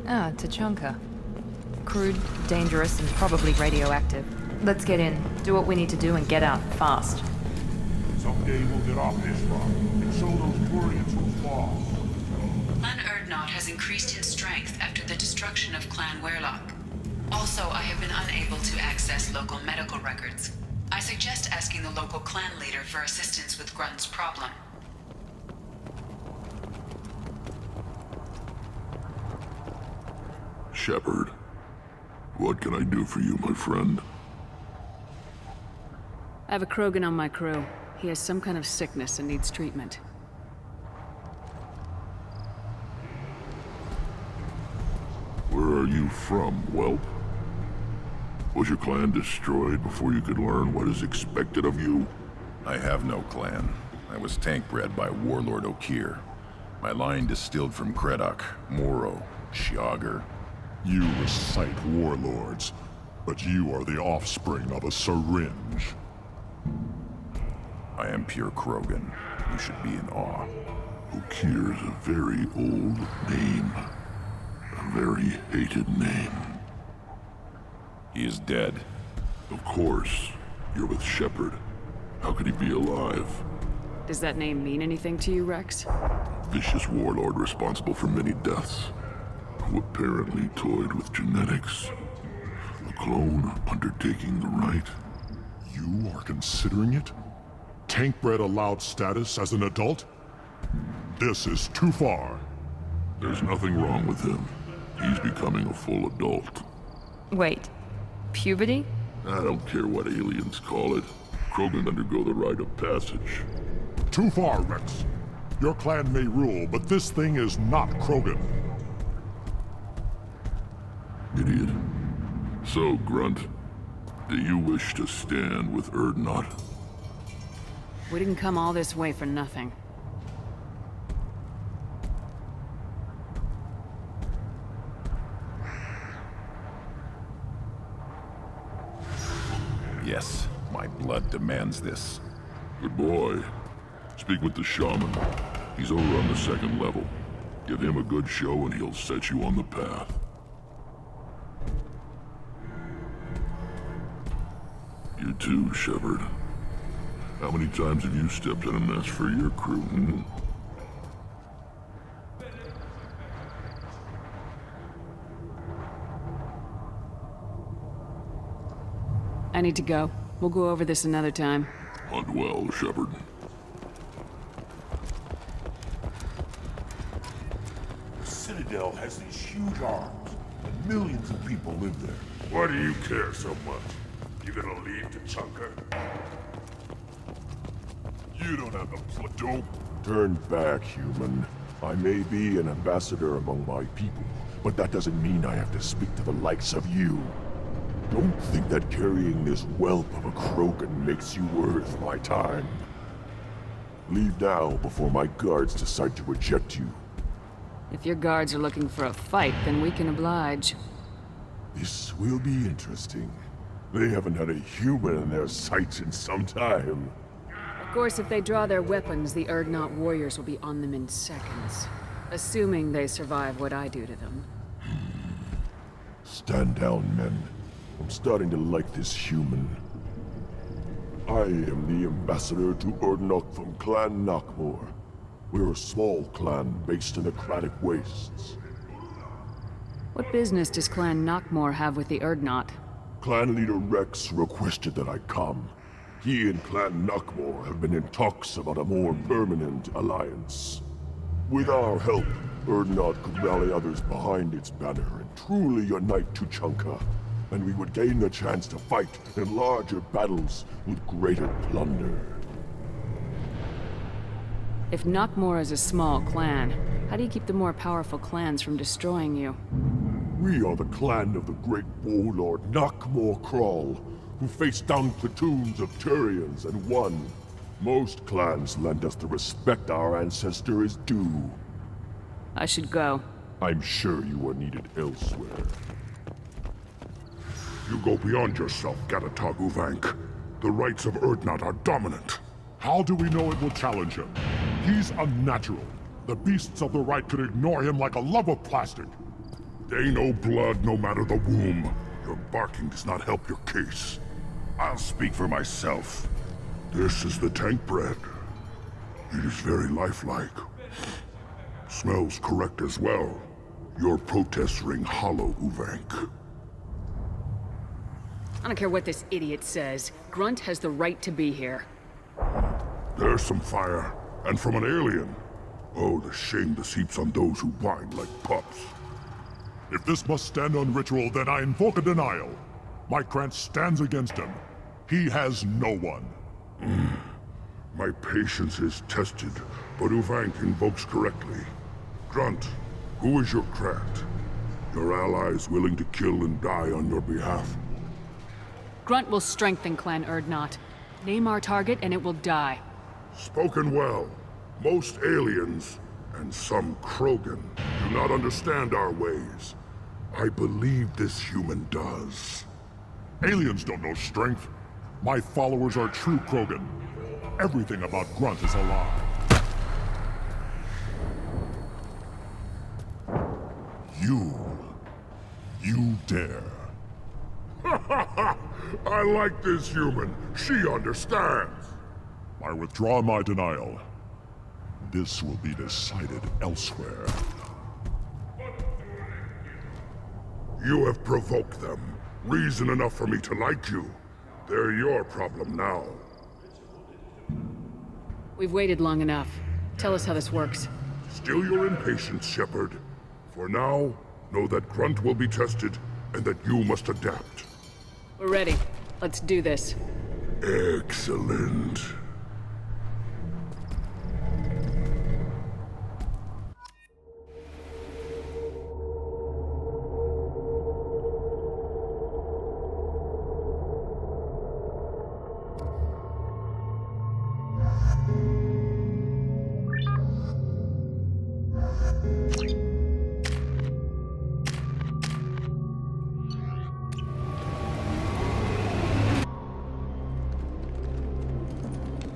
Ah, Tachanka. Crude, dangerous, and probably radioactive. Let's get in, do what we need to do, and get out fast. Someday we'll get off this rock and show those Turians who's boss. Clan Erdnot has increased in strength after the destruction of Clan Werlock. Also, I have been unable to access local medical records. I suggest asking the local clan leader for assistance with Grunt's problem. Shepard, what can I do for you, my friend? I have a Krogan on my crew. He has some kind of sickness and needs treatment. Where are you from, whelp? Was your clan destroyed before you could learn what is expected of you? I have no clan. I was tank bred by Warlord Okir. My line distilled from Kredok, Moro, Shiagar. You recite warlords, but you are the offspring of a syringe. I am pure Krogan. You should be in awe. Okir's a very old name. A very hated name. He is dead. Of course. You're with Shepard. How could he be alive? Does that name mean anything to you, Rex? Vicious warlord responsible for many deaths. Who apparently toyed with genetics. A clone undertaking the rite. You are considering it? Tank-bred allowed status as an adult? This is too far. There's nothing wrong with him. He's becoming a full adult. Wait, puberty? I don't care what aliens call it. Krogan undergo the rite of passage. Too far, Rex. Your clan may rule, but this thing is not Krogan. Idiot. So, Grunt, do you wish to stand with Erdnot? We didn't come all this way for nothing. Yes, my blood demands this. Good boy. Speak with the shaman. He's over on the second level. Give him a good show and he'll set you on the path. You too, Shepard. How many times have you stepped in a mess for your crew, hmm? I need to go. We'll go over this another time. Hunt well, Shepard. The Citadel has these huge arms, and millions of people live there. Why do you care so much? You gonna leave Tachanka? You don't have the platoon. Turn back, human. I may be an ambassador among my people, but that doesn't mean I have to speak to the likes of you. Don't think that carrying this whelp of a Krogan makes you worth my time. Leave now before my guards decide to eject you. If your guards are looking for a fight, then we can oblige. This will be interesting. They haven't had a human in their sights in some time. Of course, if they draw their weapons, the Erdnot warriors will be on them in seconds. Assuming they survive what I do to them. Stand down, men. I'm starting to like this human. I am the ambassador to Erdnot from Clan Nakmor. We're a small clan based in the Kratic Wastes. What business does Clan Nakmor have with the Erdnot? Clan leader Rex requested that I come. He and Clan Nakmor have been in talks about a more permanent alliance. With our help, Erdnot could rally others behind its banner and truly unite Tuchanka, and we would gain the chance to fight in larger battles with greater plunder. If Nakmor is a small clan, how do you keep the more powerful clans from destroying you? We are the clan of the great warlord Nakmor Kral, who faced down platoons of Turians and won. Most clans lend us the respect our ancestor is due. I should go. I'm sure you are needed elsewhere. You go beyond yourself, Gatatagu Vank. The rights of Erdnot are dominant. How do we know it will challenge him? He's unnatural. The beasts of the right could ignore him like a lump of plastic. They know blood no matter the womb. Your barking does not help your case. I'll speak for myself. This is the tank bread. It is very lifelike. Smells correct as well. Your protests ring hollow, Uvank. I don't care what this idiot says. Grunt has the right to be here. There's some fire, and from an alien. Oh, the shame this heaps on those who whine like pups. If this must stand on ritual, then I invoke a denial. My Krantz stands against him. He has no one. My patience is tested, but Uvank invokes correctly. Grunt, who is your Krant? Your allies willing to kill and die on your behalf? Grunt will strengthen Clan Urdnot. Name our target and it will die. Spoken well. Most aliens, and some Krogan, do not understand our ways. I believe this human does. Aliens don't know strength. My followers are true Krogan. Everything about Grunt is a lie. You dare. I like this human. She understands. I withdraw my denial. This will be decided elsewhere. You have provoked them. Reason enough for me to like you. They're your problem now. We've waited long enough. Tell us how this works. Still your impatience, Shepard. For now, know that Grunt will be tested, and that you must adapt. We're ready. Let's do this. Excellent.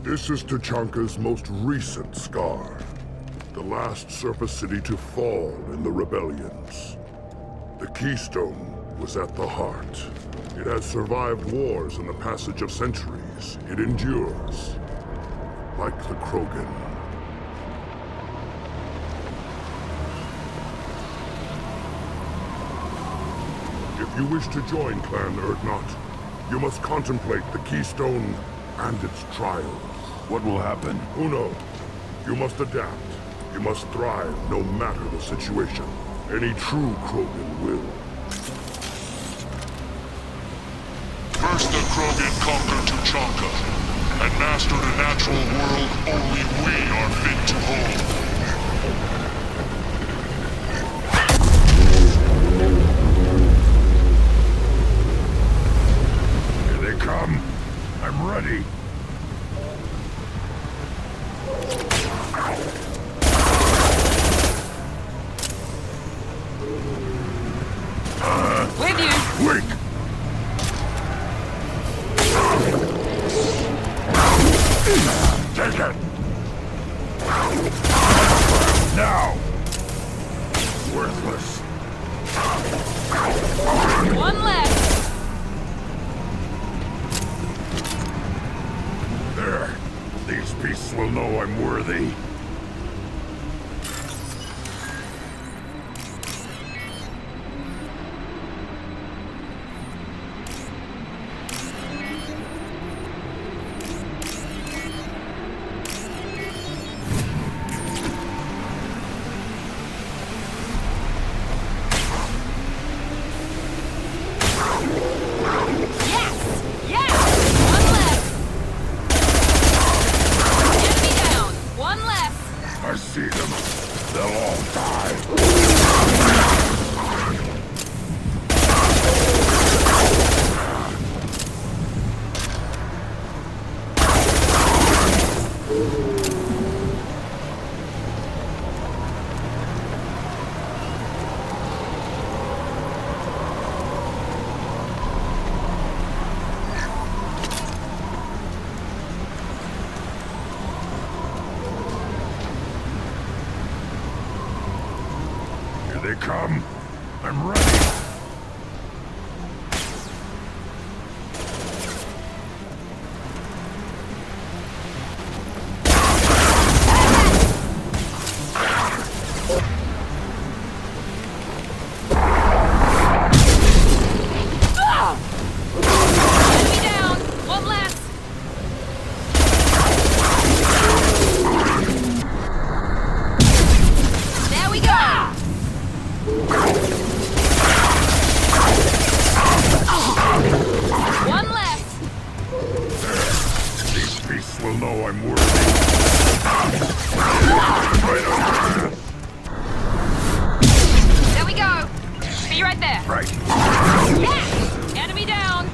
This is Tachanka's most recent scar. The last surface city to fall in the rebellions. The Keystone was at the heart. It has survived wars and the passage of centuries. It endures. Like the Krogan. If you wish to join Clan Urdnot, you must contemplate the Keystone and its trials. What will happen? Who knows? You must adapt. You must thrive no matter the situation. Any true Krogan will. First the Krogan conquered Tachanka, and mastered a natural world only we are fit to hold. Here they come. I'm ready. With you! Wait! Take it! Now! Worthless. One left! There. These beasts will know I'm worthy. I see them. They'll all die. Here they come. I'm ready. Enemy down! One less! There we go! One less! These beasts will know I'm worthy. There we go! Be right there! Right. Yeah! Enemy down!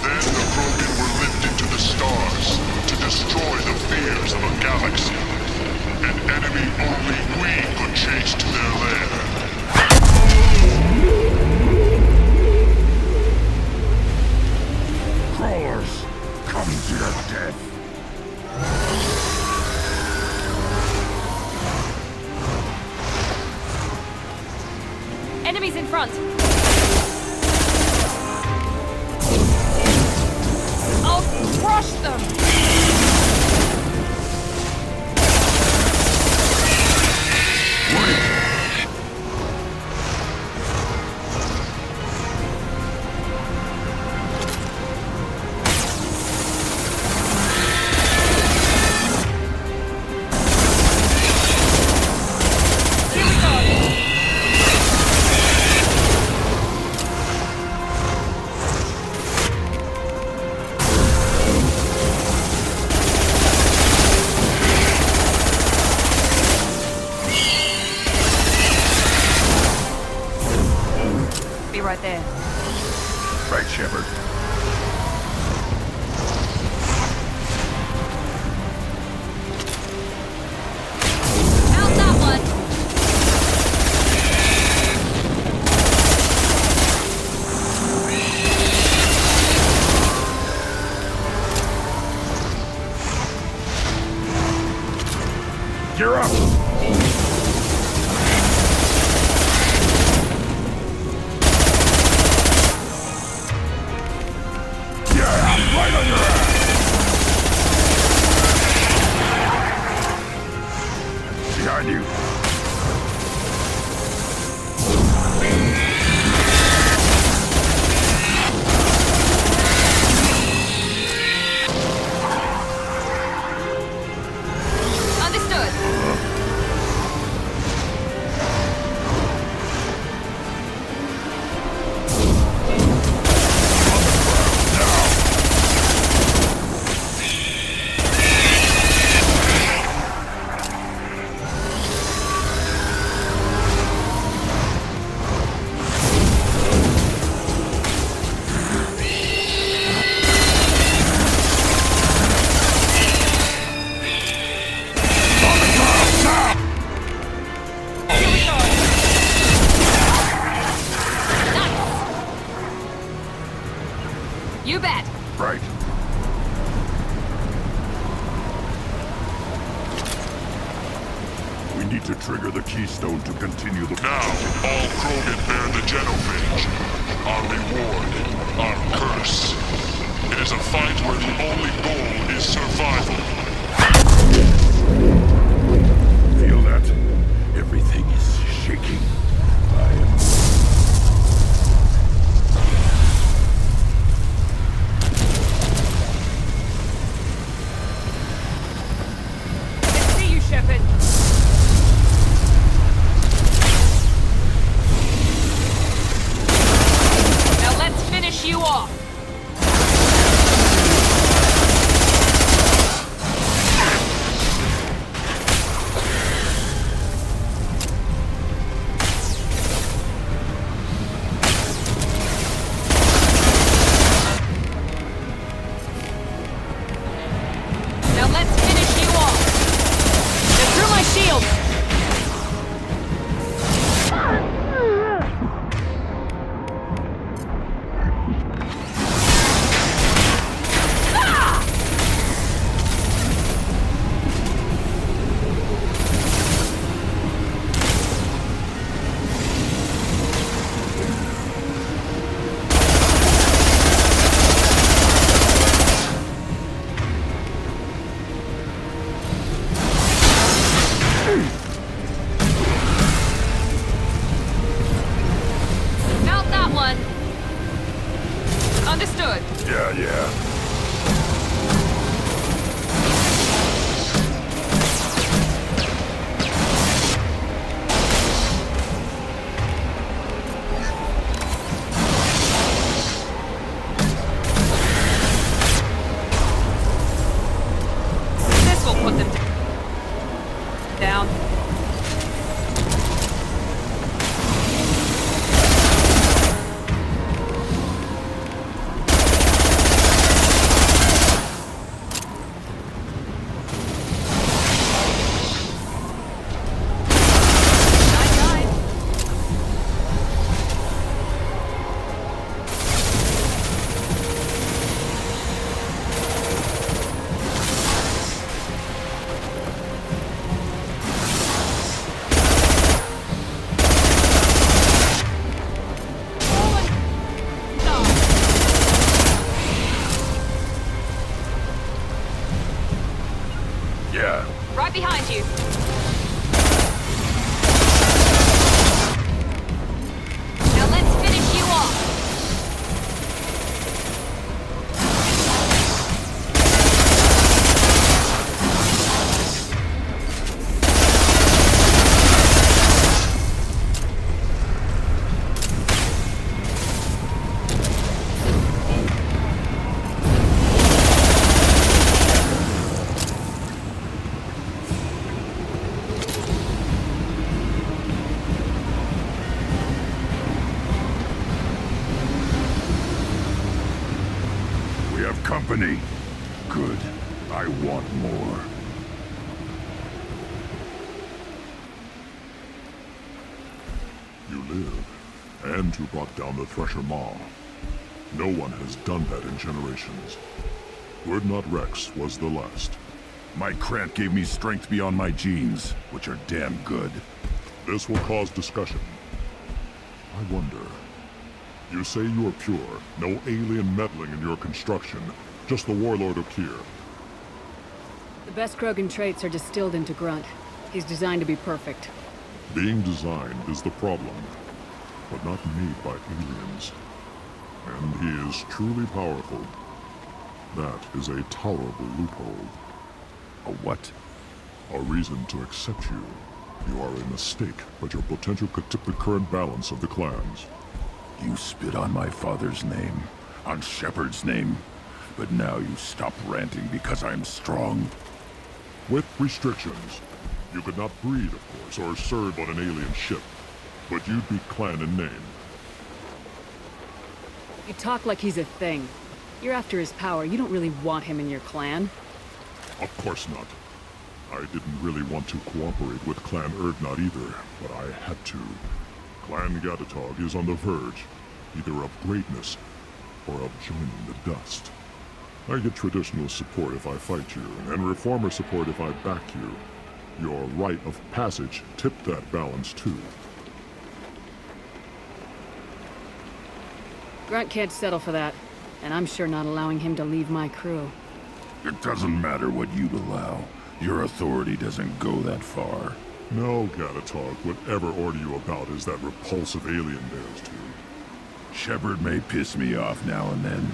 Then the Krogan were lifted to the stars to destroy the fears of a galaxy. An enemy only we could chase to their lair. Crawlers, come to your death. Enemies in front! I'll crush them! Here we go! Be right there. Right, Shepard. How's that one? Gear up! Yeah, right on your ass! Behind you. Understood. You bet. Right. We need to trigger the keystone to continue the... Now, all Krogan bear the genophage. Our reward, our curse. It is a fight where the only goal is survival. Feel that? Everything is shaking. I am... Let's see you, Shepard. Now let's finish you off. Yeah. Right behind you. Now let's finish you off. We have company. Good. I want more. You live, and you brought down the Thresher Maw. No one has done that in generations. Urdnot Rex was the last. My Krant gave me strength beyond my genes, which are damn good. This will cause discussion. I wonder. You say you are pure, no alien meddling in your construction, just the Warlord Okier. The best Krogan traits are distilled into Grunt. He's designed to be perfect. Being designed is the problem, but not made by aliens. And he is truly powerful. That is a tolerable loophole. A what? A reason to accept you. You are a mistake, but your potential could tip the current balance of the clans. You spit on my father's name, on Shepard's name, but now you stop ranting because I'm strong. With restrictions. You could not breed, of course, or serve on an alien ship, but you'd be clan in name. You talk like he's a thing. You're after his power. You don't really want him in your clan. Of course not. I didn't really want to cooperate with Clan Urdnot either, but I had to. Clan Gatatog is on the verge, either of greatness or of joining the dust. I get traditional support if I fight you, and reformer support if I back you. Your rite of passage tipped that balance too. Grunt can't settle for that, and I'm sure not allowing him to leave my crew. It doesn't matter what you'd allow. Your authority doesn't go that far. No, Gatatog, whatever order you about is that repulsive alien dares to. Shepard may piss me off now and then,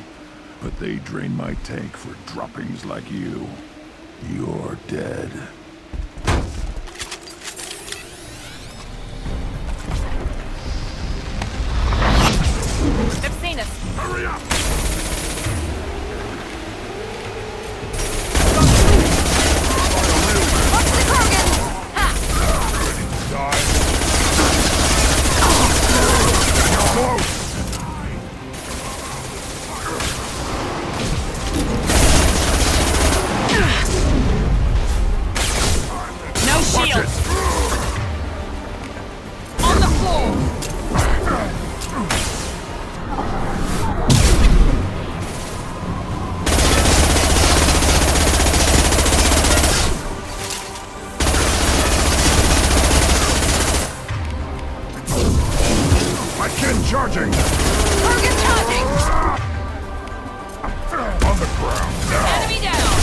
but they drain my tank for droppings like you. You're dead. They've seen us. Hurry up! Watch the Krogan! Ha! Die! You're close! No shield! On the floor! Charging! Krogan charging! On the ground, now! Enemy down!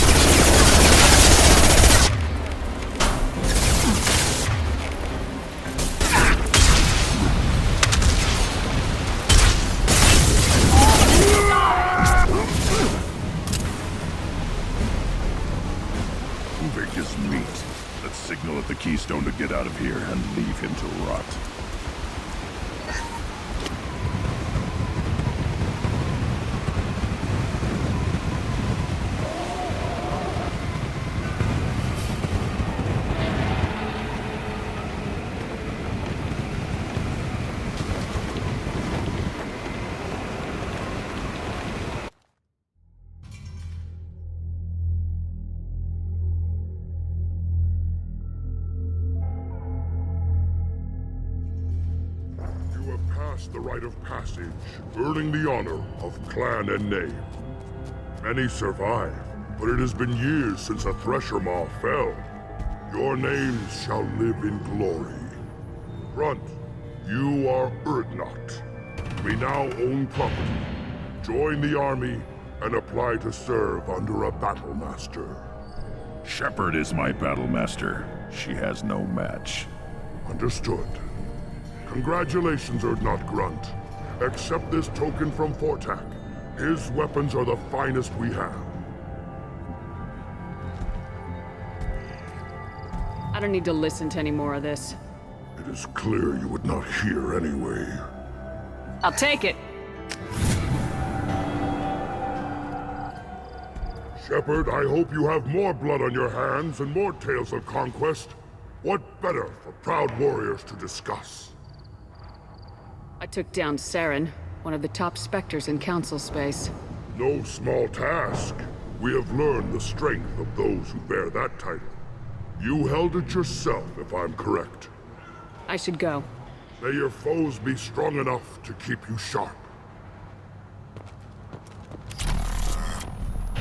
Uvik is meat. Let's signal at the Keystone to get out of here and leave him to rot. The rite of passage, earning the honor of clan and name. Many survive, but it has been years since a Thresher Maw fell. Your names shall live in glory. Grunt, you are Urdnot. We now own property. Join the army and apply to serve under a battle master. Shepard is my battlemaster. She has no match. Understood. Congratulations, Urdnot Grunt. Accept this token from Fortak. His weapons are the finest we have. I don't need to listen to any more of this. It is clear you would not hear anyway. I'll take it. Shepard, I hope you have more blood on your hands and more tales of conquest. What better for proud warriors to discuss? I took down Saren, one of the top Spectres in Council space. No small task. We have learned the strength of those who bear that title. You held it yourself, if I'm correct. I should go. May your foes be strong enough to keep you sharp.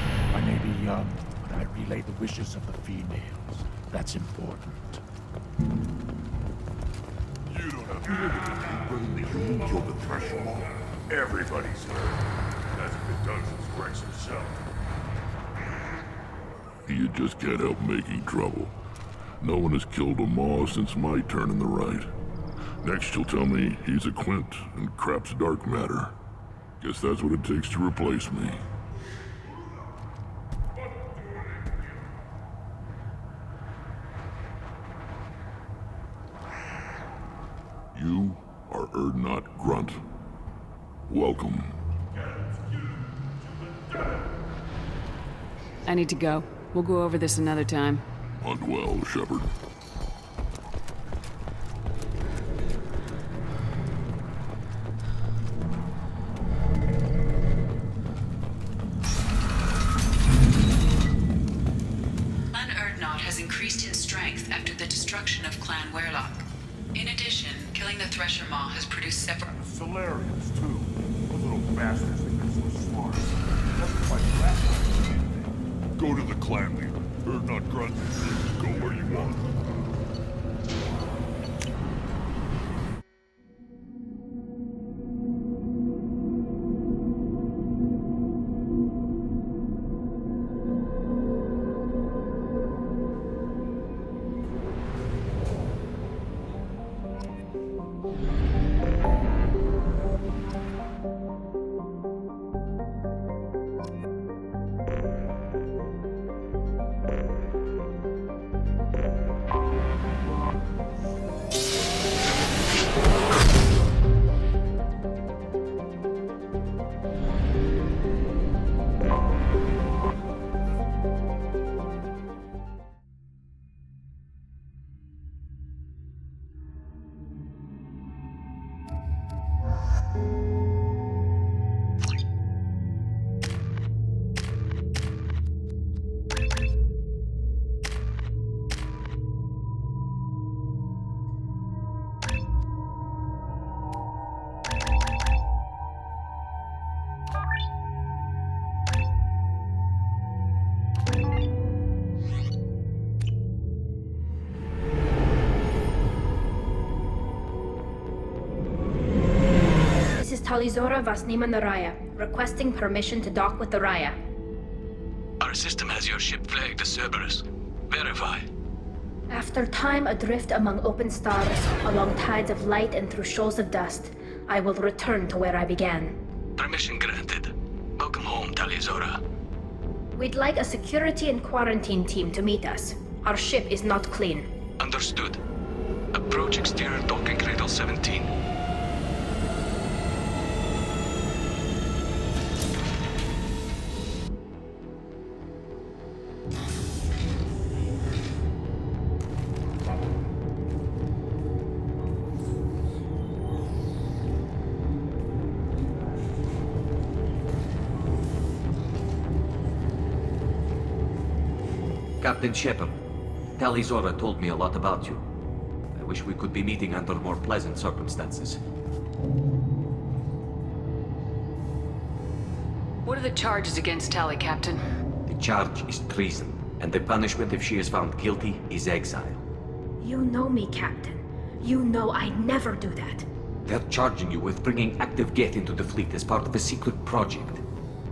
I may be young, but I relay the wishes of the females. That's important. You don't have to you killed the threshold. Everybody's heard. That's what it does is Rex himself. You just can't help making trouble. No one has killed a Maw since my turn in the right. Next you'll tell me he's a Quint and crap's dark matter. Guess that's what it takes to replace me. You are Urdnot Grunt. Welcome. I need to go. We'll go over this another time. Hunt well, Shepard. Clan Urdnot has increased in strength after the destruction of Clan Werlock. In addition, killing the Thresher Maw has produced separate... Solarians, too. Those little bastards think they're so smart. That's quite fast. Go to the clan leader. Urdnot Grunt. Go where you want. Talizora Vasnima Naraya, requesting permission to dock with the Raya. Our system has your ship flagged as Cerberus. Verify. After time adrift among open stars, along tides of light and through shoals of dust, I will return to where I began. Permission granted. Welcome home, Talizora. We'd like a security and quarantine team to meet us. Our ship is not clean. Understood. Approach exterior docking cradle 17. Captain Shepard, Talizora told me a lot about you. I wish we could be meeting under more pleasant circumstances. What are the charges against Tali, Captain? The charge is treason, and the punishment if she is found guilty is exile. You know me, Captain. You know I never do that. They're charging you with bringing active Geth into the fleet as part of a secret project.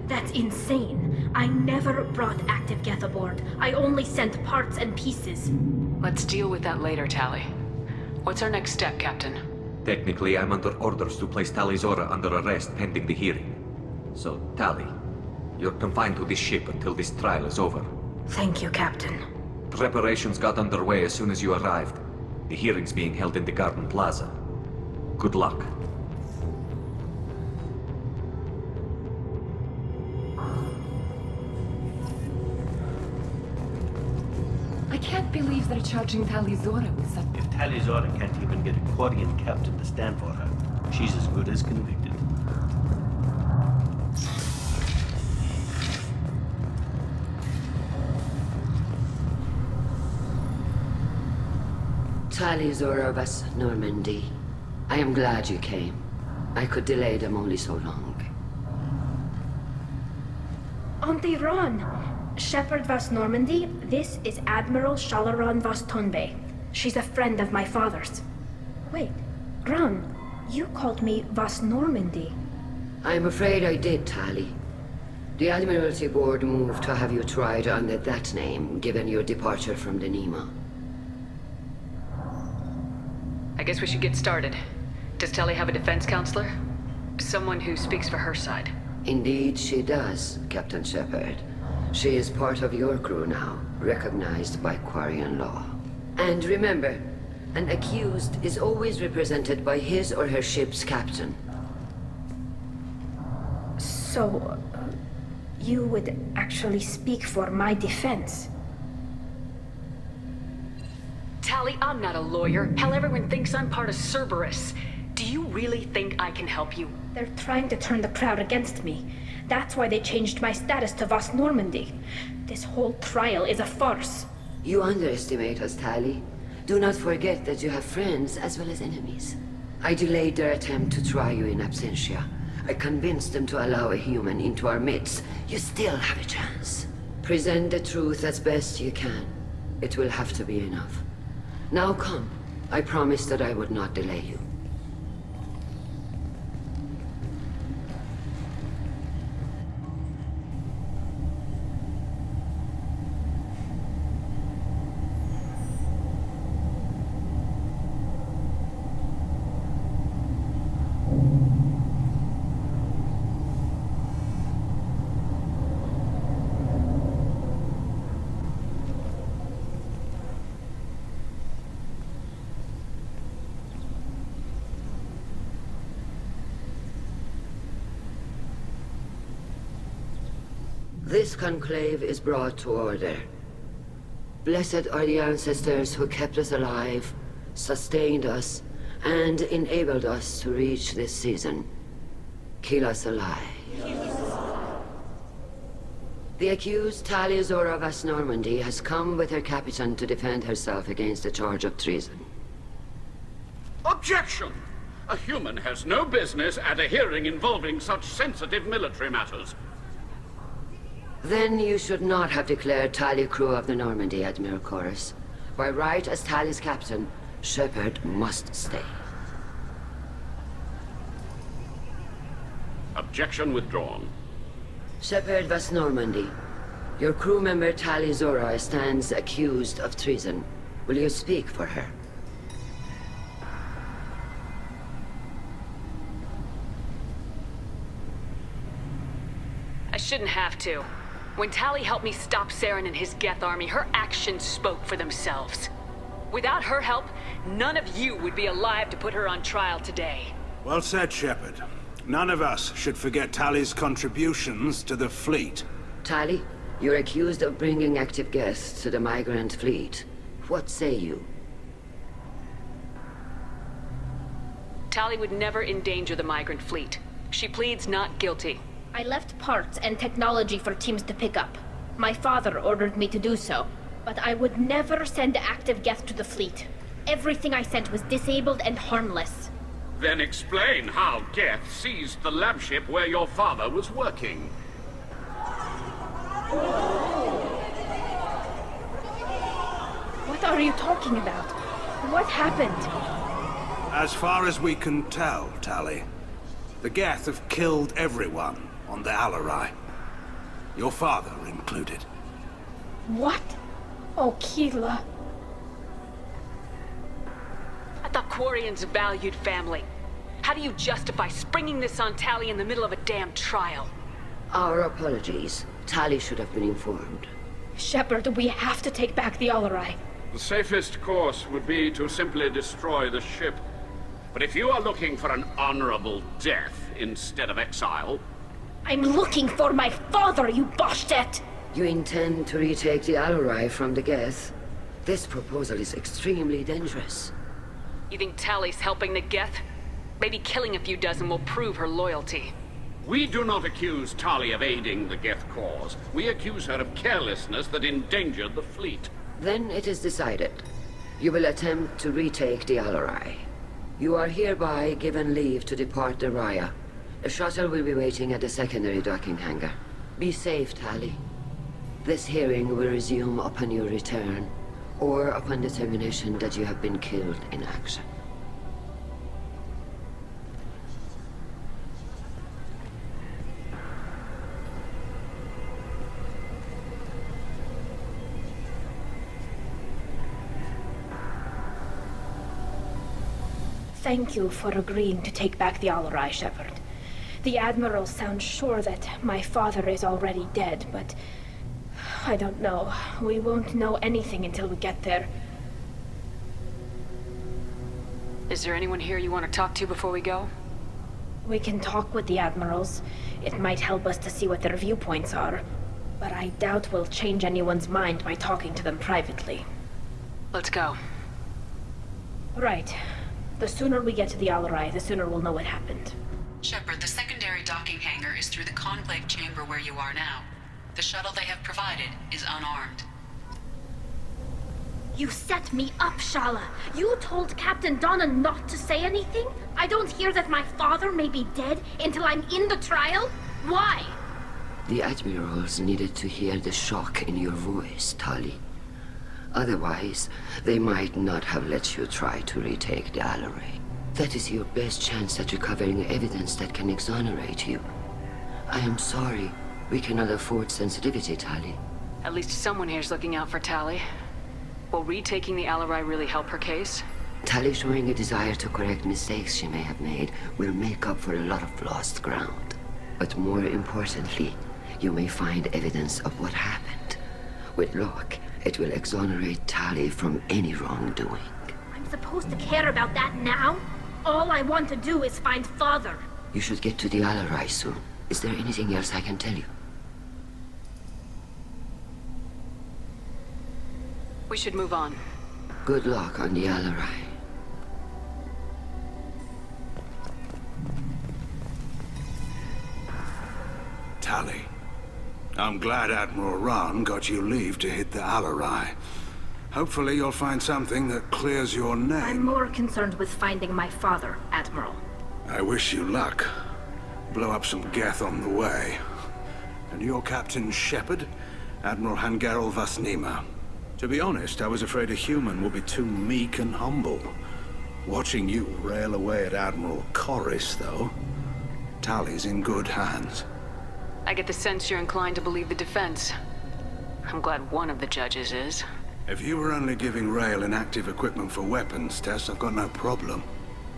That's insane. I never brought active Geth aboard. I only sent parts and pieces. Let's deal with that later, Tali. What's our next step, Captain? Technically, I'm under orders to place Tali Zora under arrest pending the hearing. So, Tali, you're confined to this ship until this trial is over. Thank you, Captain. Preparations got underway as soon as you arrived. The hearing's being held in the Garden Plaza. Good luck. I can't believe they're charging Tali Zora with such... If Tali Zora can't even get a Quarian captain to stand for her, she's as good as convicted. Tali Zora vas Normandy. I am glad you came. I could delay them only so long. Auntie Ron! Shepherd vas Normandy, this is Admiral Shalaron vas Tonbe. She's a friend of my father's. Wait, Ron, you called me vas Normandy. I'm afraid I did, Tali. The Admiralty Board moved to have you tried under that name, given your departure from the Nima. I guess we should get started. Does Tali have a defense counselor? Someone who speaks for her side. Indeed she does, Captain Shepard. She is part of your crew now, recognized by Quarian law. And remember, an accused is always represented by his or her ship's captain. So, you would actually speak for my defense? Tali, I'm not a lawyer. Hell, everyone thinks I'm part of Cerberus. Do you really think I can help you? They're trying to turn the crowd against me. That's why they changed my status to Vas Normandy. This whole trial is a farce. You underestimate us, Tali. Do not forget that you have friends as well as enemies. I delayed their attempt to try you in absentia. I convinced them to allow a human into our midst. You still have a chance. Present the truth as best you can. It will have to be enough. Now come. I promised that I would not delay you. This conclave is brought to order. Blessed are the ancestors who kept us alive, sustained us, and enabled us to reach this season. Keep us alive. The accused Tali Zora vas Normandy has come with her captain to defend herself against a charge of treason. Objection! A human has no business at a hearing involving such sensitive military matters. Then you should not have declared Tali crew of the Normandy, Admiral Chorus. By right as Tali's captain, Shepard must stay. Objection withdrawn. Shepard vas Normandy. Your crew member Tali Zora stands accused of treason. Will you speak for her? I shouldn't have to. When Tali helped me stop Saren and his Geth army, her actions spoke for themselves. Without her help, none of you would be alive to put her on trial today. Well said, Shepard. None of us should forget Tali's contributions to the fleet. Tali, you're accused of bringing active Geth to the migrant fleet. What say you? Tali would never endanger the migrant fleet. She pleads not guilty. I left parts and technology for teams to pick up. My father ordered me to do so, but I would never send active Geth to the fleet. Everything I sent was disabled and harmless. Then explain how Geth seized the lab ship where your father was working. What are you talking about? What happened? As far as we can tell, Tali, the Geth have killed everyone on the Alarai. Your father included. What? Oh, Keela. I thought Quarians valued family. How do you justify springing this on Tali in the middle of a damn trial? Our apologies. Tali should have been informed. Shepard, we have to take back the Alarai. The safest course would be to simply destroy the ship. But if you are looking for an honorable death instead of exile... I'm looking for my father, you bastet! You intend to retake the Alarai from the Geth? This proposal is extremely dangerous. You think Tali's helping the Geth? Maybe killing a few dozen will prove her loyalty. We do not accuse Tali of aiding the Geth cause. We accuse her of carelessness that endangered the fleet. Then it is decided. You will attempt to retake the Alarai. You are hereby given leave to depart the Raya. A shuttle will be waiting at the secondary docking hangar. Be safe, Tali. This hearing will resume upon your return, or upon determination that you have been killed in action. Thank you for agreeing to take back the Alarai, Shepard. The Admiral sounds sure that my father is already dead, but... I don't know. We won't know anything until we get there. Is there anyone here you want to talk to before we go? We can talk with the Admirals. It might help us to see what their viewpoints are. But I doubt we'll change anyone's mind by talking to them privately. Let's go. Right. The sooner we get to the Alarai, the sooner we'll know what happened. Shepard, the secondary docking hangar is through the conclave chamber where you are now. The shuttle they have provided is unarmed. You set me up, Shala. You told Captain Donna not to say anything? I don't hear that my father may be dead until I'm in the trial? Why? The Admirals needed to hear the shock in your voice, Tali. Otherwise, they might not have let you try to retake the Alarai. That is your best chance at recovering evidence that can exonerate you. I am sorry. We cannot afford sensitivity, Tali. At least someone here's looking out for Tali. Will retaking the Alarai really help her case? Tali showing a desire to correct mistakes she may have made will make up for a lot of lost ground. But more importantly, you may find evidence of what happened. With luck, it will exonerate Tali from any wrongdoing. I'm supposed to care about that now? All I want to do is find Father. You should get to the Alarai soon. Is there anything else I can tell you? We should move on. Good luck on the Alarai. Tali, I'm glad Admiral Ran got you leave to hit the Alarai. Hopefully you'll find something that clears your name. I'm more concerned with finding my father, Admiral. I wish you luck. Blow up some Geth on the way. And your Captain Shepard, Admiral Hangarel Vasnima. To be honest, I was afraid a human would be too meek and humble. Watching you rail away at Admiral Corris, though, Tali's in good hands. I get the sense you're inclined to believe the defense. I'm glad one of the judges is. If you were only giving Rail inactive equipment for weapons tests, I've got no problem.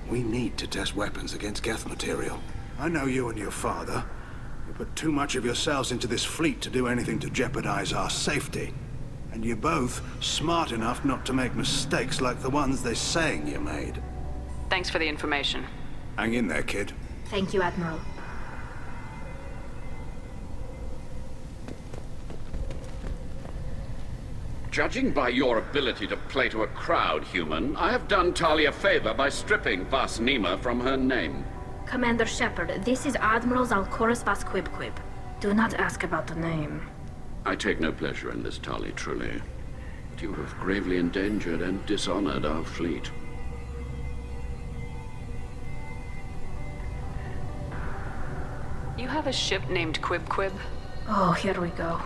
We need to test weapons against Geth material. I know you and your father. You put too much of yourselves into this fleet to do anything to jeopardize our safety. And you're both smart enough not to make mistakes like the ones they're saying you made. Thanks for the information. Hang in there, kid. Thank you, Admiral. Judging by your ability to play to a crowd, human, I have done Tali a favor by stripping Vasnima from her name. Commander Shepard, this is Admiral Zalkoris Vasquibquib. Do not ask about the name. I take no pleasure in this, Tali, truly. But you have gravely endangered and dishonored our fleet. You have a ship named Quib? Oh, here we go.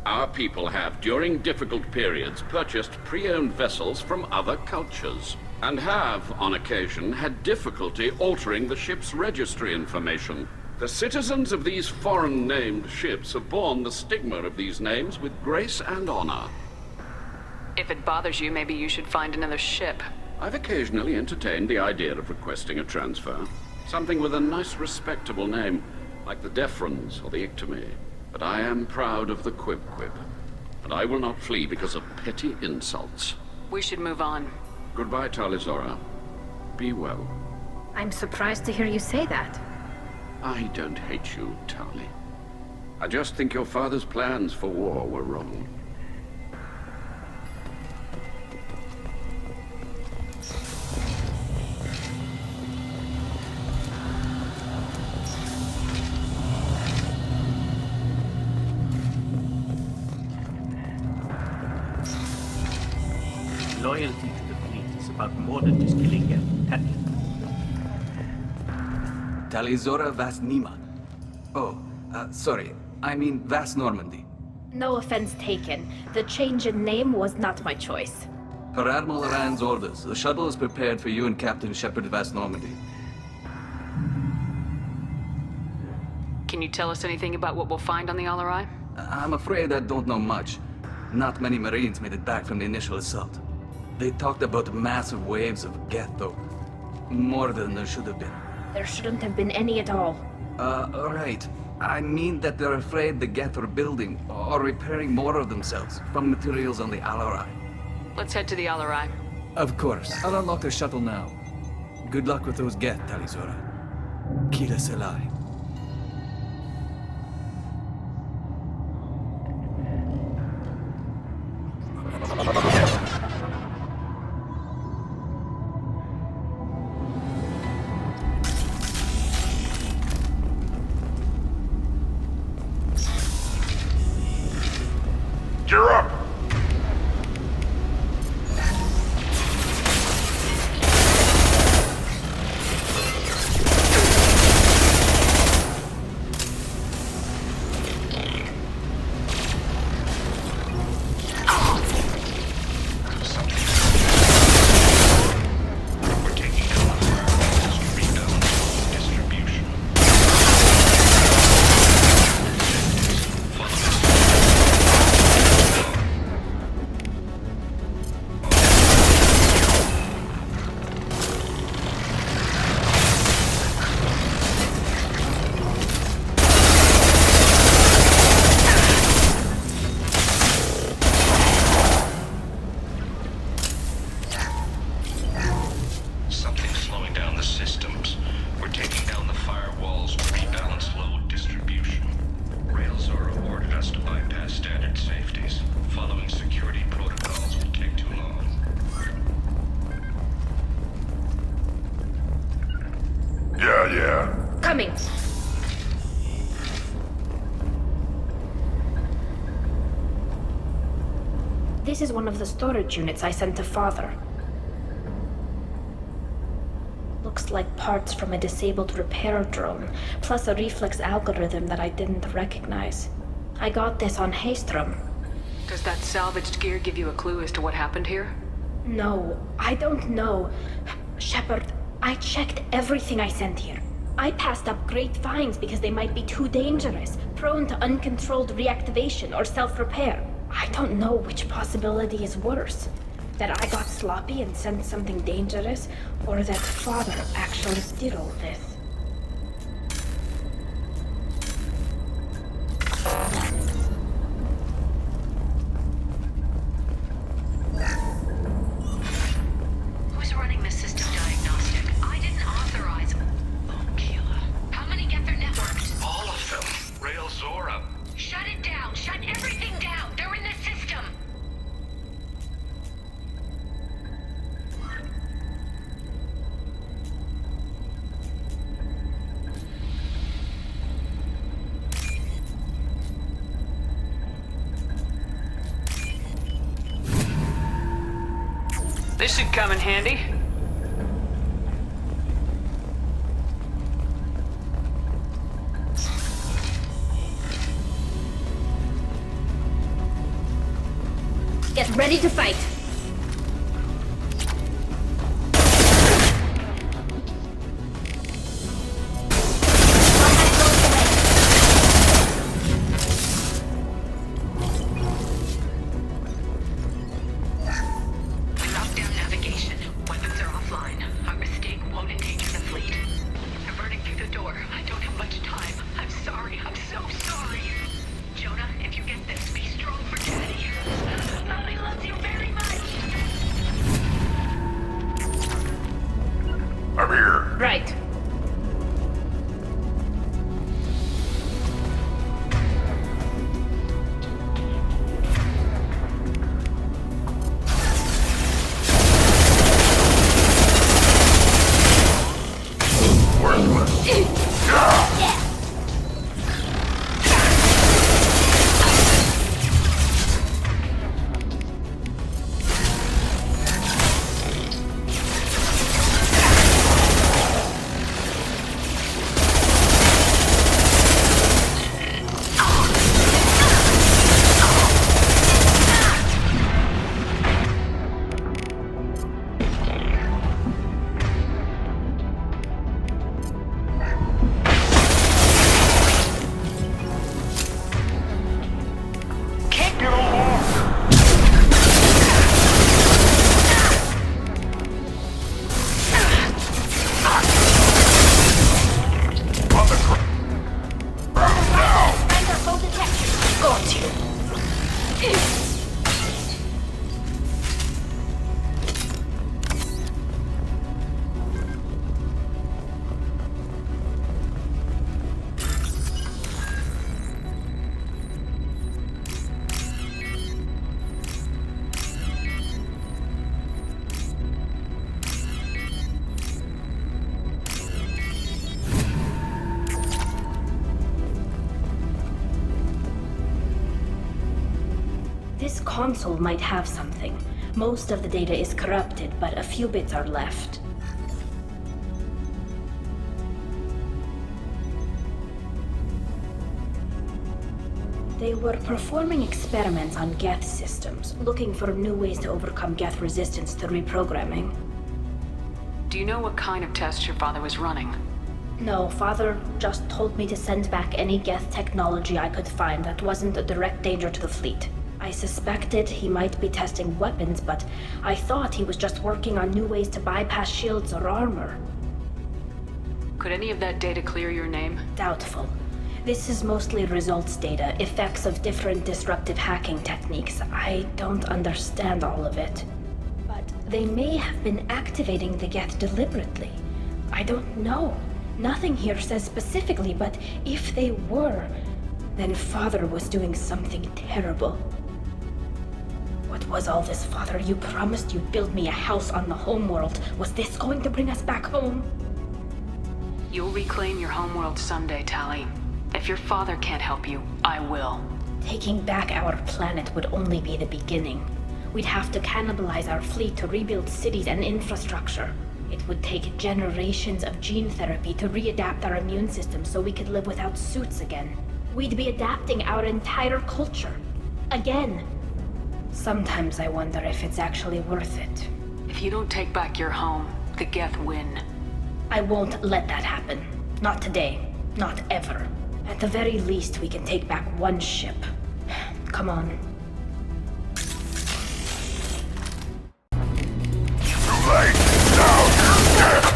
Our people have, during difficult periods, purchased pre-owned vessels from other cultures, and have, on occasion, had difficulty altering the ship's registry information. The citizens of these foreign-named ships have borne the stigma of these names with grace and honor. If it bothers you, maybe you should find another ship. I've occasionally entertained the idea of requesting a transfer. Something with a nice, respectable name, like the Defrons or the Ictomy. But I am proud of the Quib-Quib, and I will not flee because of petty insults. We should move on. Goodbye, Talizora. Be well. I'm surprised to hear you say that. I don't hate you, Tali. I just think your father's plans for war were wrong. Loyalty to the fleet is about more than just killing them. Talizora Vas Nima. Oh, sorry. I mean Vas Normandy. No offense taken. The change in name was not my choice. Per Admiral Rand's orders, the shuttle is prepared for you and Captain Shepard Vas Normandy. Can you tell us anything about what we'll find on the Alarai? I'm afraid I don't know much. Not many Marines made it back from the initial assault. They talked about massive waves of Geth, though. More than there should have been. There shouldn't have been any at all. Right. I mean that they're afraid the Geth are building or repairing more of themselves from materials on the Alarai. Let's head to the Alarai. Of course. I'll unlock the shuttle now. Good luck with those Geth, Talizora. Kira Selai. Gear up! Coming. This is one of the storage units I sent to Father. Looks like parts from a disabled repair drone, plus a reflex algorithm that I didn't recognize. I got this on Haystrom. Does that salvaged gear give you a clue as to what happened here? No, I don't know. Shepard, I checked everything I sent here. I passed up great finds because they might be too dangerous, prone to uncontrolled reactivation or self-repair. I don't know which possibility is worse. That I got sloppy and sent something dangerous, or that Father actually did all this. Who's running the system diagnostic? I didn't authorize. Oh, Keela. How many get their networks? All of them. Rail Zora. Shut it down. Shut everything down. They're in the system. This should come in handy. Get ready to fight! Combat console might have something. Most of the data is corrupted, but a few bits are left. They were performing experiments on Geth systems, looking for new ways to overcome Geth resistance to reprogramming. Do you know what kind of tests your father was running? No, Father just told me to send back any Geth technology I could find that wasn't a direct danger to the fleet. I suspected he might be testing weapons, but I thought he was just working on new ways to bypass shields or armor. Could any of that data clear your name? Doubtful. This is mostly results data, effects of different disruptive hacking techniques. I don't understand all of it. But they may have been activating the Geth deliberately. I don't know. Nothing here says specifically, but if they were, then Father was doing something terrible. What was all this, Father? You promised you'd build me a house on the homeworld. Was this going to bring us back home? You'll reclaim your homeworld someday, Tali. If your father can't help you, I will. Taking back our planet would only be the beginning. We'd have to cannibalize our fleet to rebuild cities and infrastructure. It would take generations of gene therapy to readapt our immune system so we could live without suits again. We'd be adapting our entire culture. Again. Sometimes I wonder if it's actually worth it. If you don't take back your home, the Geth win. I won't let that happen. Not today. Not ever. At the very least, we can take back one ship. Come on. Too late! Now you're dead!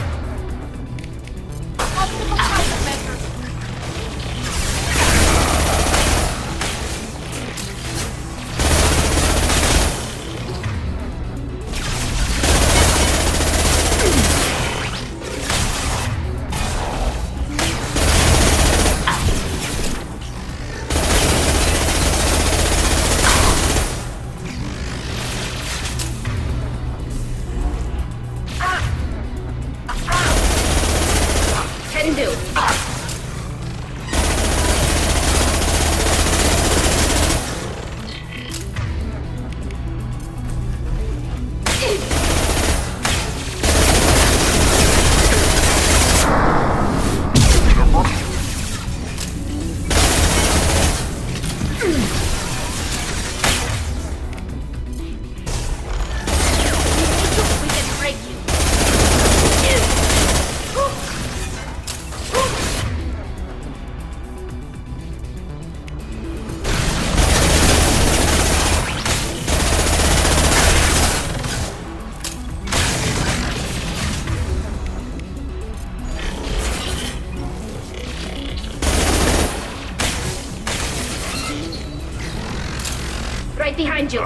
Behind you!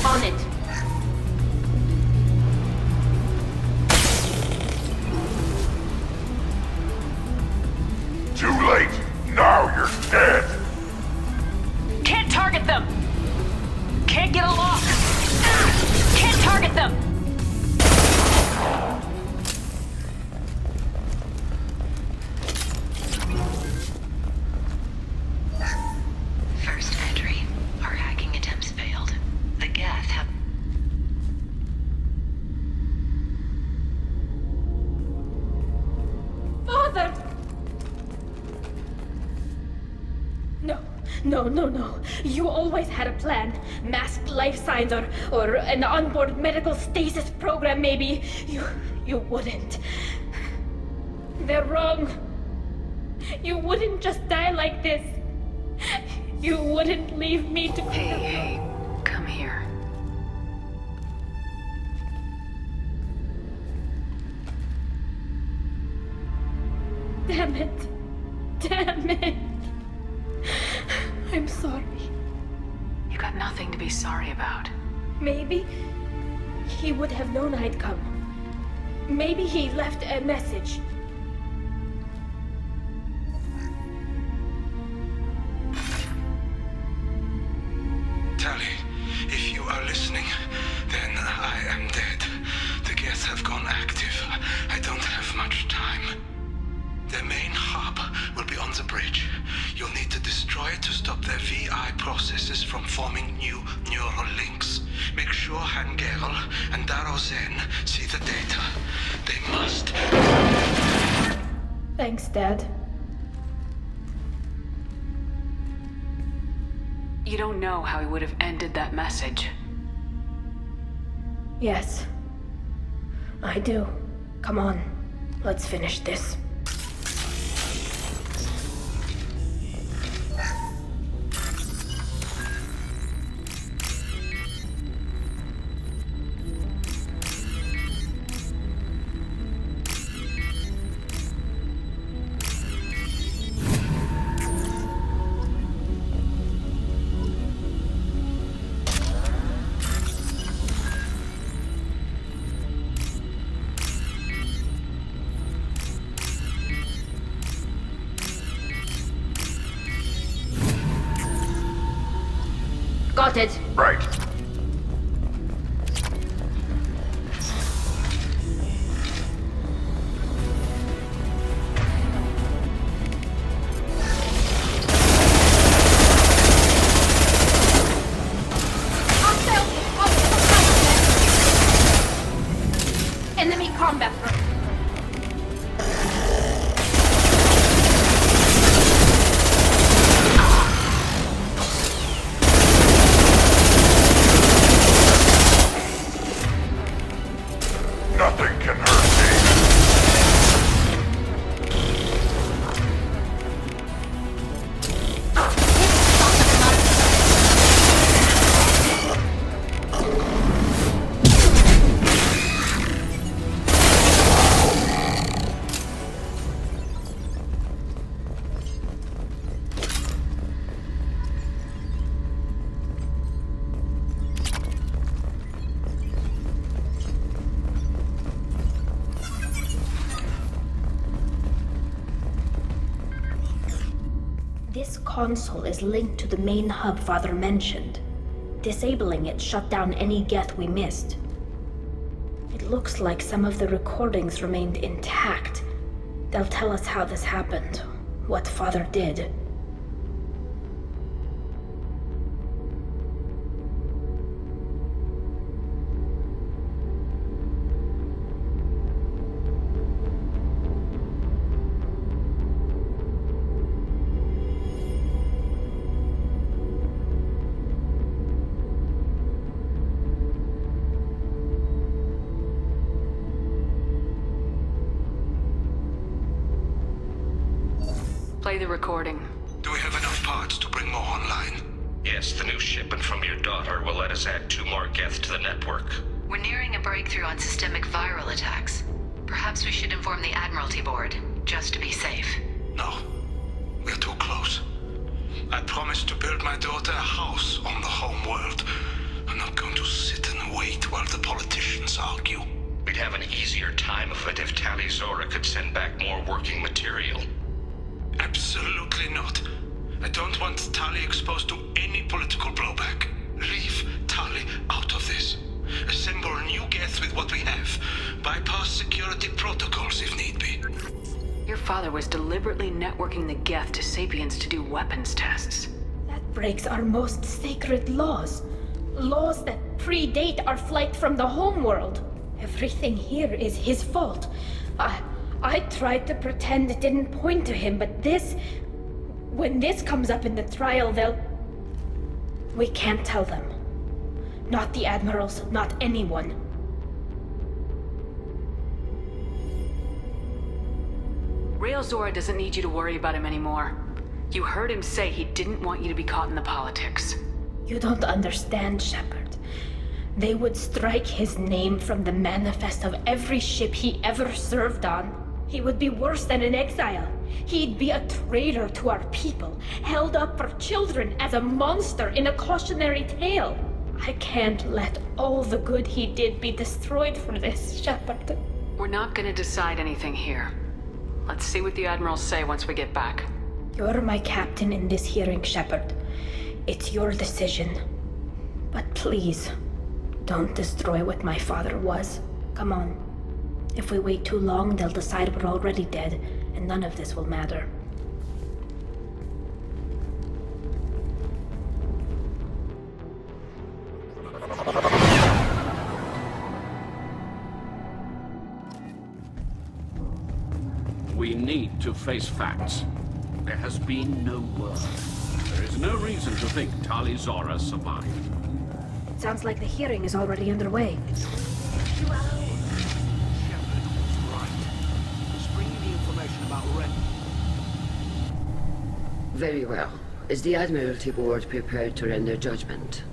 On it! Too late! Now you're dead! Can't target them! Can't get a lock! Can't target them! No. You always had a plan. Masked life signs or an onboard medical stasis program, maybe. You wouldn't. They're wrong. You wouldn't just die like this. You wouldn't leave me to... Hey, come here. Damn it. I'm sorry. You got nothing to be sorry about. Maybe he would have known I'd come. Maybe he left a message. Tali, if you are listening, then I am dead. The Geth have gone active. I don't have much time. the bridge. You'll need to destroy it to stop their VI processes from forming new neural links. Make sure Hangel and Darozen see the data. They must. Thanks, Dad. You don't know how he would have ended that message. Yes. I do. Come on. Let's finish this. Got it. Right. Enemy combat room. Nothing can hurt me. This console is linked to the main hub Father mentioned. Disabling it shut down any Geth we missed. It looks like some of the recordings remained intact. They'll tell us how this happened, what Father did. Play the recording. Do we have enough parts to bring more online? Yes, the new shipment from your daughter will let us add 2 more Geth to the network. We're nearing a breakthrough on systemic viral attacks. Perhaps we should inform the Admiralty Board, just to be safe. No. We're too close. I promised to build my daughter a house on the home world. I'm not going to sit and wait while the politicians argue. We'd have an easier time of it if Tali Zora could send back more working material. Absolutely not. I don't want Tali exposed to any political blowback. Leave Tali out of this. Assemble new Geth with what we have. Bypass security protocols if need be. Your father was deliberately networking the Geth to Sapiens to do weapons tests. That breaks our most sacred laws. Laws that predate our flight from the homeworld. Everything here is his fault. I tried to pretend it didn't point to him, but this... When this comes up in the trial, they'll... We can't tell them. Not the admirals, not anyone. Rail Zora doesn't need you to worry about him anymore. You heard him say he didn't want you to be caught in the politics. You don't understand, Shepard. They would strike his name from the manifest of every ship he ever served on. He would be worse than an exile. He'd be a traitor to our people, held up for children as a monster in a cautionary tale. I can't let all the good he did be destroyed for this, Shepard. We're not gonna decide anything here. Let's see what the Admirals say once we get back. You're my captain in this hearing, Shepard. It's your decision. But please, don't destroy what my father was. Come on. If we wait too long, they'll decide we're already dead, and none of this will matter. to face facts. There has been no word. There is no reason to think Tali Zora survived. It sounds like the hearing is already underway. Shepard was right. He's bringing the information about Ren. Very well. Is the Admiralty Board prepared to render judgment?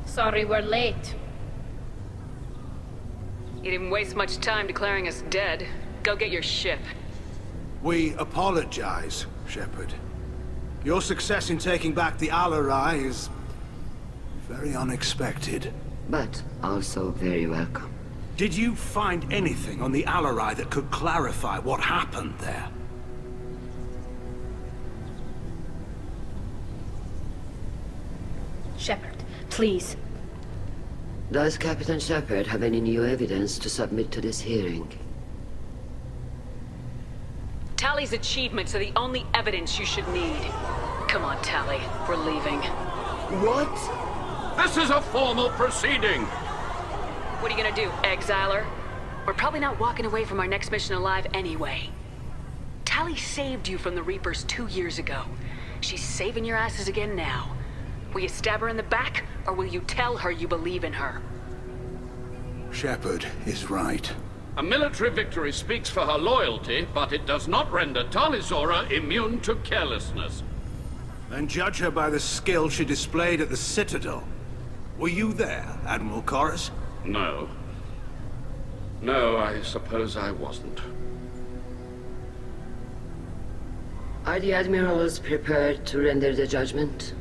Sorry we're late. You didn't waste much time declaring us dead. Go get your ship. We apologize, Shepard. Your success in taking back the Alarai is very unexpected. But also very welcome. Did you find anything on the Alarai that could clarify what happened there? Shepard, please. Does Captain Shepard have any new evidence to submit to this hearing? Tali's achievements are the only evidence you should need. Come on, Tali. We're leaving. What? This is a formal proceeding! What are you gonna do, exile her? We're probably not walking away from our next mission alive anyway. Tali saved you from the Reapers 2 years ago. She's saving your asses again now. Will you stab her in the back, or will you tell her you believe in her? Shepard is right. A military victory speaks for her loyalty, but it does not render Tali Zora immune to carelessness. Then judge her by the skill she displayed at the Citadel. Were you there, Admiral Corus? No. No, I suppose I wasn't. Are the Admirals prepared to render the judgment?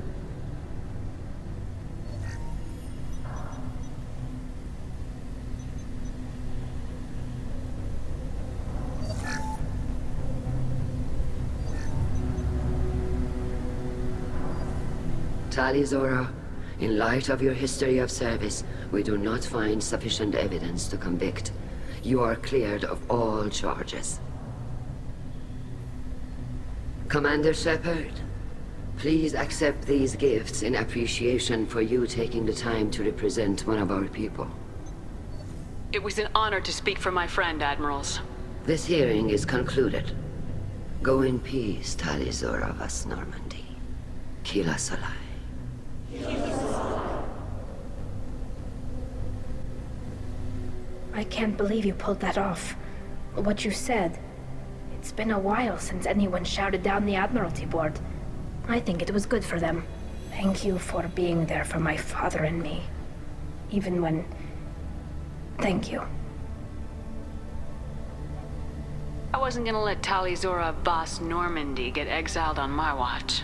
Tali Zora, in light of your history of service, we do not find sufficient evidence to convict. You are cleared of all charges. Commander Shepard, please accept these gifts in appreciation for you taking the time to represent one of our people. It was an honor to speak for my friend, Admirals. This hearing is concluded. Go in peace, Tali Zora Vas Normandy. Kila Solai. I can't believe you pulled that off. What you said. It's been a while since anyone shouted down the Admiralty Board. I think it was good for them. Thank you for being there for my father and me. Even when... Thank you. I wasn't gonna let Tali Zora Vas Normandy get exiled on my watch.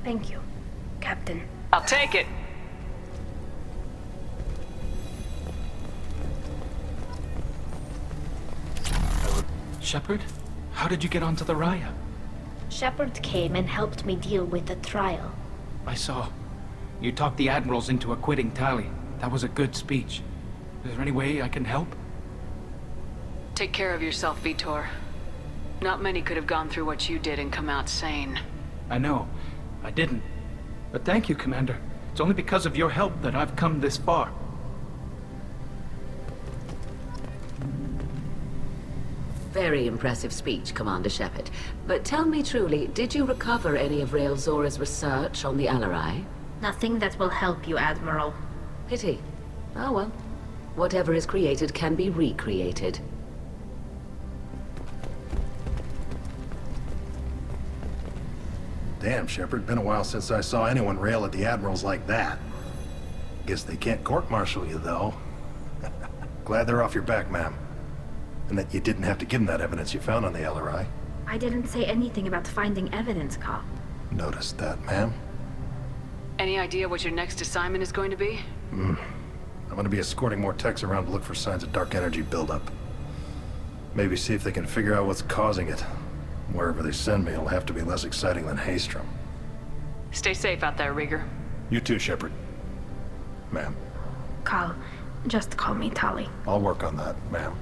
Thank you, Captain. I'll take it. Shepard? How did you get onto the Raya? Shepard came and helped me deal with the trial. I saw. You talked the Admirals into acquitting Tali. That was a good speech. Is there any way I can help? Take care of yourself, Vitor. Not many could have gone through what you did and come out sane. I know. I didn't. But thank you, Commander. It's only because of your help that I've come this far. Very impressive speech, Commander Shepard. But tell me truly, did you recover any of Rael Zora's research on the Alarai? Nothing that will help you, Admiral. Pity. Oh well. Whatever is created can be recreated. Damn, Shepard. Been a while since I saw anyone rail at the Admirals like that. Guess they can't court-martial you, though. Glad they're off your back, ma'am. And that you didn't have to give them that evidence you found on the LRI. I didn't say anything about finding evidence, Carl. Noticed that, ma'am. Any idea what your next assignment is going to be? I'm gonna be escorting more techs around to look for signs of dark energy buildup. Maybe see if they can figure out what's causing it. Wherever they send me, it'll have to be less exciting than Haystrom. Stay safe out there, Rieger. You too, Shepard. Ma'am. Carl, just call me Tali. I'll work on that, ma'am.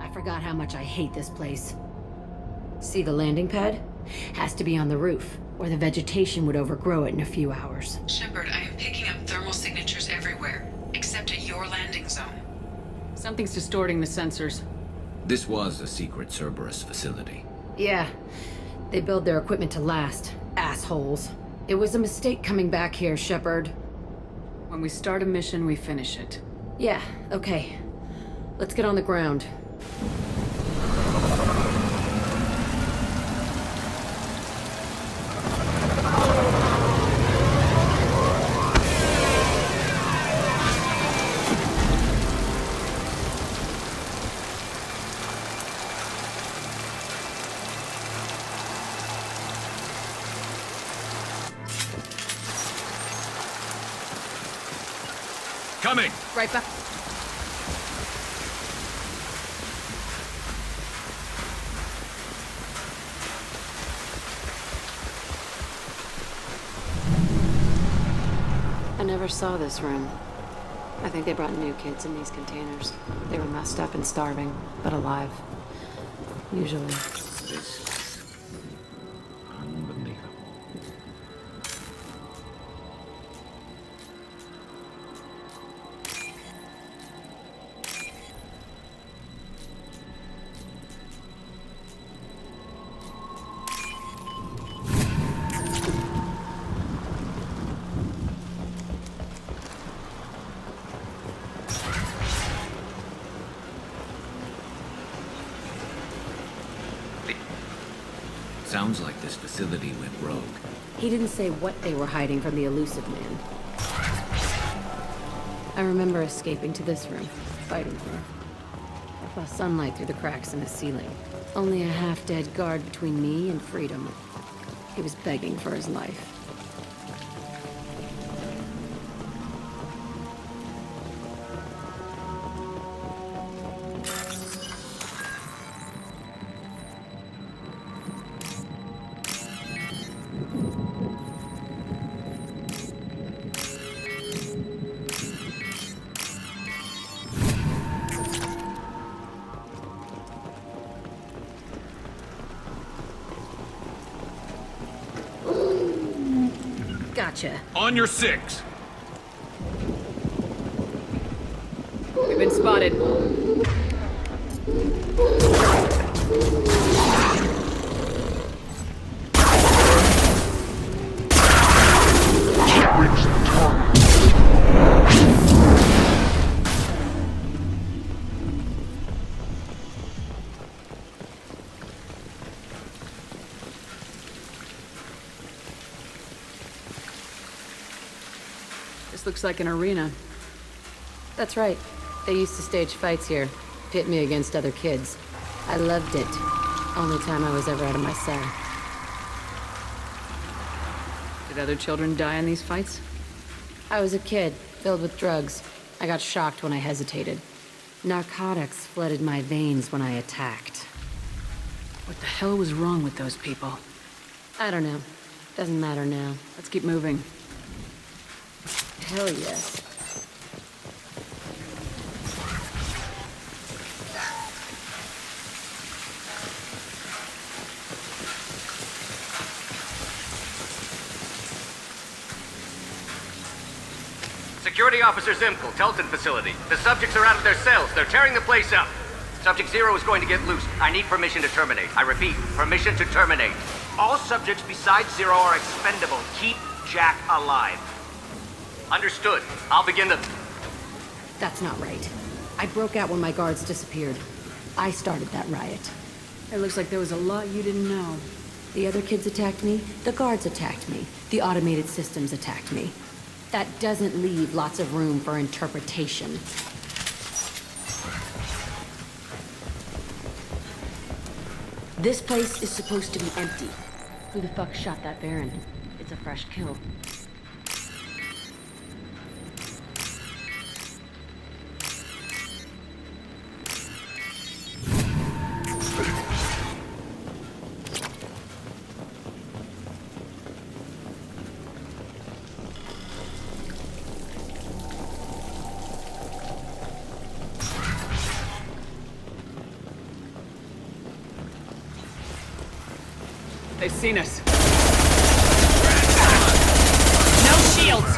I forgot how much I hate this place. See the landing pad? Has to be on the roof, or the vegetation would overgrow it in a few hours. Shepard, I am picking up thermal signatures everywhere, except at your landing zone. Something's distorting the sensors. This was a secret Cerberus facility. Yeah, they build their equipment to last. Assholes. It was a mistake coming back here, Shepard. When we start a mission, we finish it. Yeah, okay. Let's get on the ground. Coming! Right back. I never saw this room. I think they brought new kids in these containers. They were messed up and starving, but alive. Usually. This is unbelievable. Sounds like this facility went rogue. He didn't say what they were hiding from the elusive man. I remember escaping to this room, fighting here. I saw sunlight through the cracks in the ceiling. Only a half-dead guard between me and freedom. He was begging for his life. Gotcha. On your six! We've been spotted. This looks like an arena. That's right. They used to stage fights here, pit me against other kids. I loved it. Only time I was ever out of my cell. Did other children die in these fights? I was a kid, filled with drugs. I got shocked when I hesitated. Narcotics flooded my veins when I attacked. What the hell was wrong with those people? I don't know. Doesn't matter now. Let's keep moving. Hell yes. Security Officer Zimkel, Telton facility. The subjects are out of their cells. They're tearing the place up. Subject 0 is going to get loose. I need permission to terminate. I repeat, permission to terminate. All subjects besides Zero are expendable. Keep Jack alive. Understood. I'll begin the... That's not right. I broke out when my guards disappeared. I started that riot. It looks like there was a lot you didn't know. The other kids attacked me, the guards attacked me, the automated systems attacked me. That doesn't leave lots of room for interpretation. This place is supposed to be empty. Who the fuck shot that Baron? It's a fresh kill. They've seen us. No shields!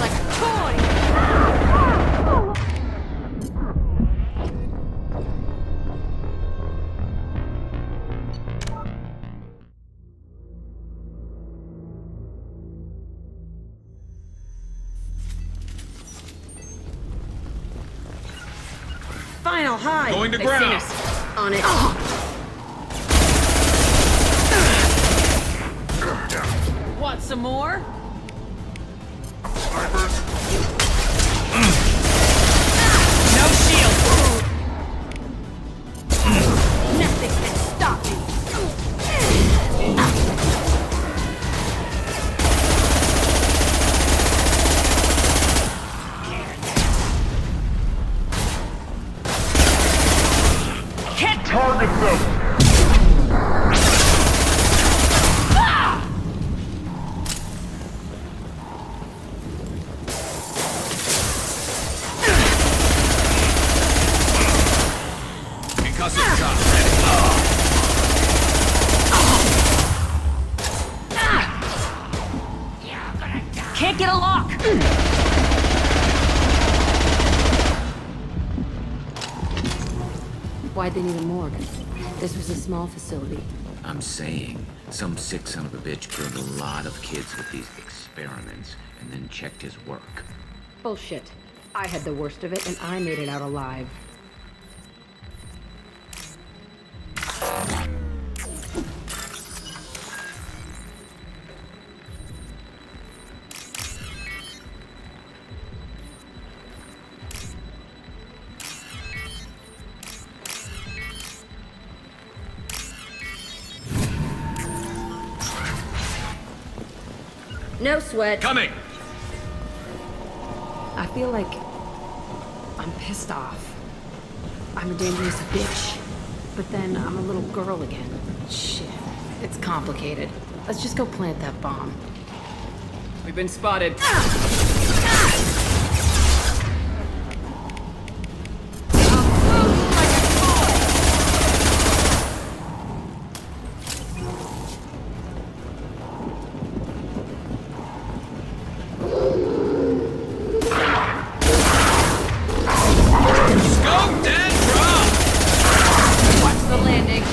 Like a toy! Final high. Going to They've ground. seen us. On it. Want some more? No shield! Nothing can stop me. Target them! Concussive shot ready. Can't get a lock. Why'd they need a morgue? This was a small facility. I'm saying, some sick son of a bitch killed a lot of kids with these experiments and then checked his work. Bullshit. I had the worst of it, and I made it out alive. No sweat. Coming! I feel like I'm pissed off. I'm a dangerous bitch. But then I'm a little girl again. Shit. It's complicated. Let's just go plant that bomb. We've been spotted. Scoped and dropped! Watch the landing.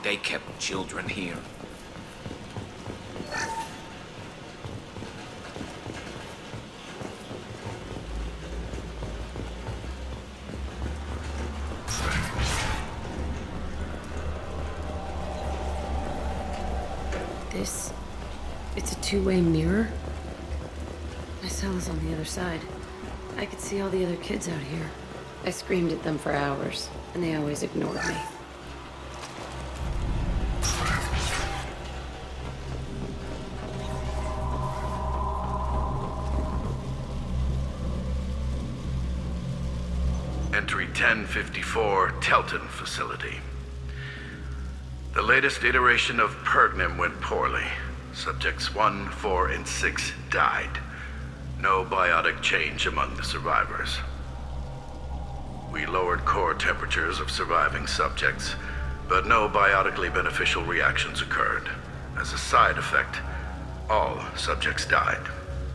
They kept children here. It's a two-way mirror. My cell is on the other side. I could see all the other kids out here. I screamed at them for hours, and they always ignored me. Entry 1054, Telton Facility. The latest iteration of Pergnim went poorly. Subjects 1, 4, and 6 died. No biotic change among the survivors. We lowered core temperatures of surviving subjects, but no biotically beneficial reactions occurred. As a side effect, all subjects died.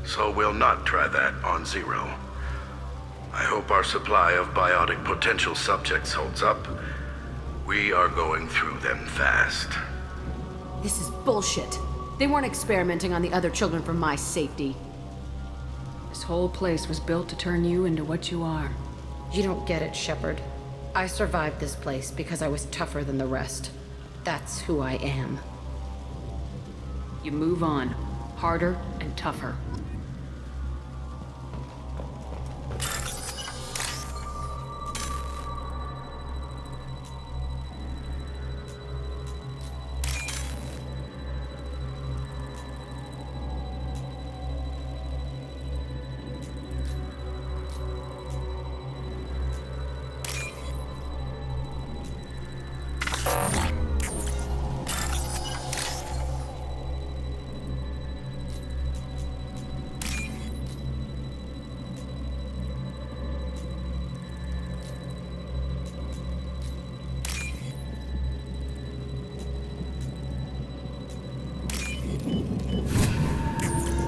So we'll not try that on Zero. I hope our supply of biotic potential subjects holds up. We are going through them fast. This is bullshit. They weren't experimenting on the other children for my safety. This whole place was built to turn you into what you are. You don't get it, Shepard. I survived this place because I was tougher than the rest. That's who I am. You move on, harder and tougher.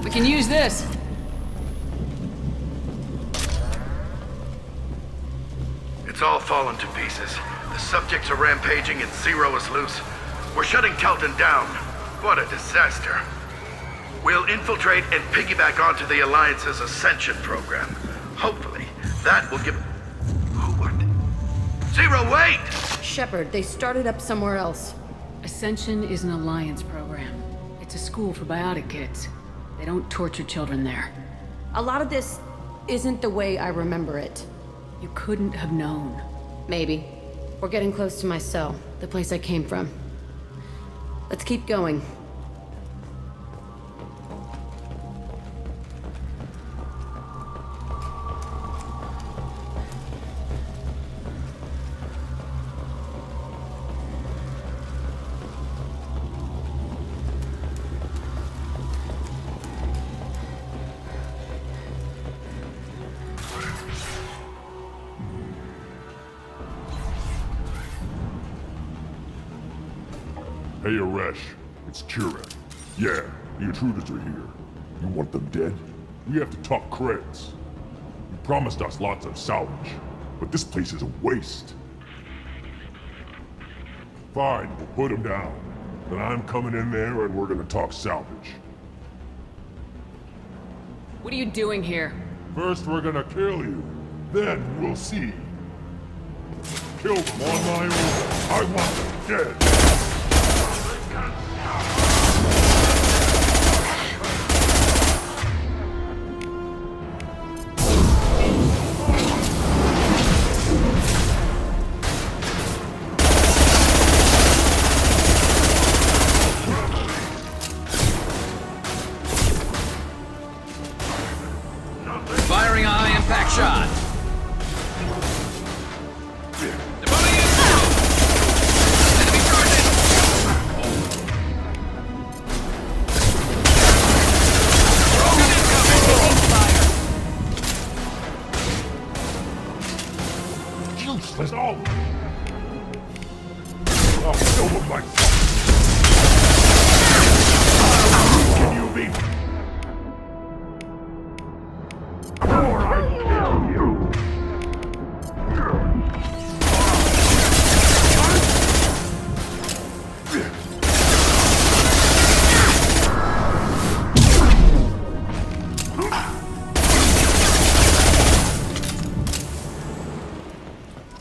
We can use this. It's all fallen to pieces. The subjects are rampaging and Zero is loose. We're shutting Telton down. What a disaster. We'll infiltrate and piggyback onto the Alliance's Ascension program. Hopefully, that will give... Who are they? Zero, wait! Shepard, they started up somewhere else. Ascension is an Alliance program. It's a school for biotic kids. They don't torture children there. A lot of this isn't the way I remember it. You couldn't have known. Maybe. We're getting close to my cell, the place I came from. Let's keep going. Hey, Aresh. It's Kira. Yeah, the intruders are here. You want them dead? We have to talk creds. You promised us lots of salvage, but this place is a waste. Fine, we'll put them down. Then I'm coming in there and we're gonna talk salvage. What are you doing here? First we're gonna kill you. Then we'll see. Kill them on my own. I want them dead. Firing a high-impact shot. Useless. Oh! I'll kill them myself. Can you be? Or I kill you.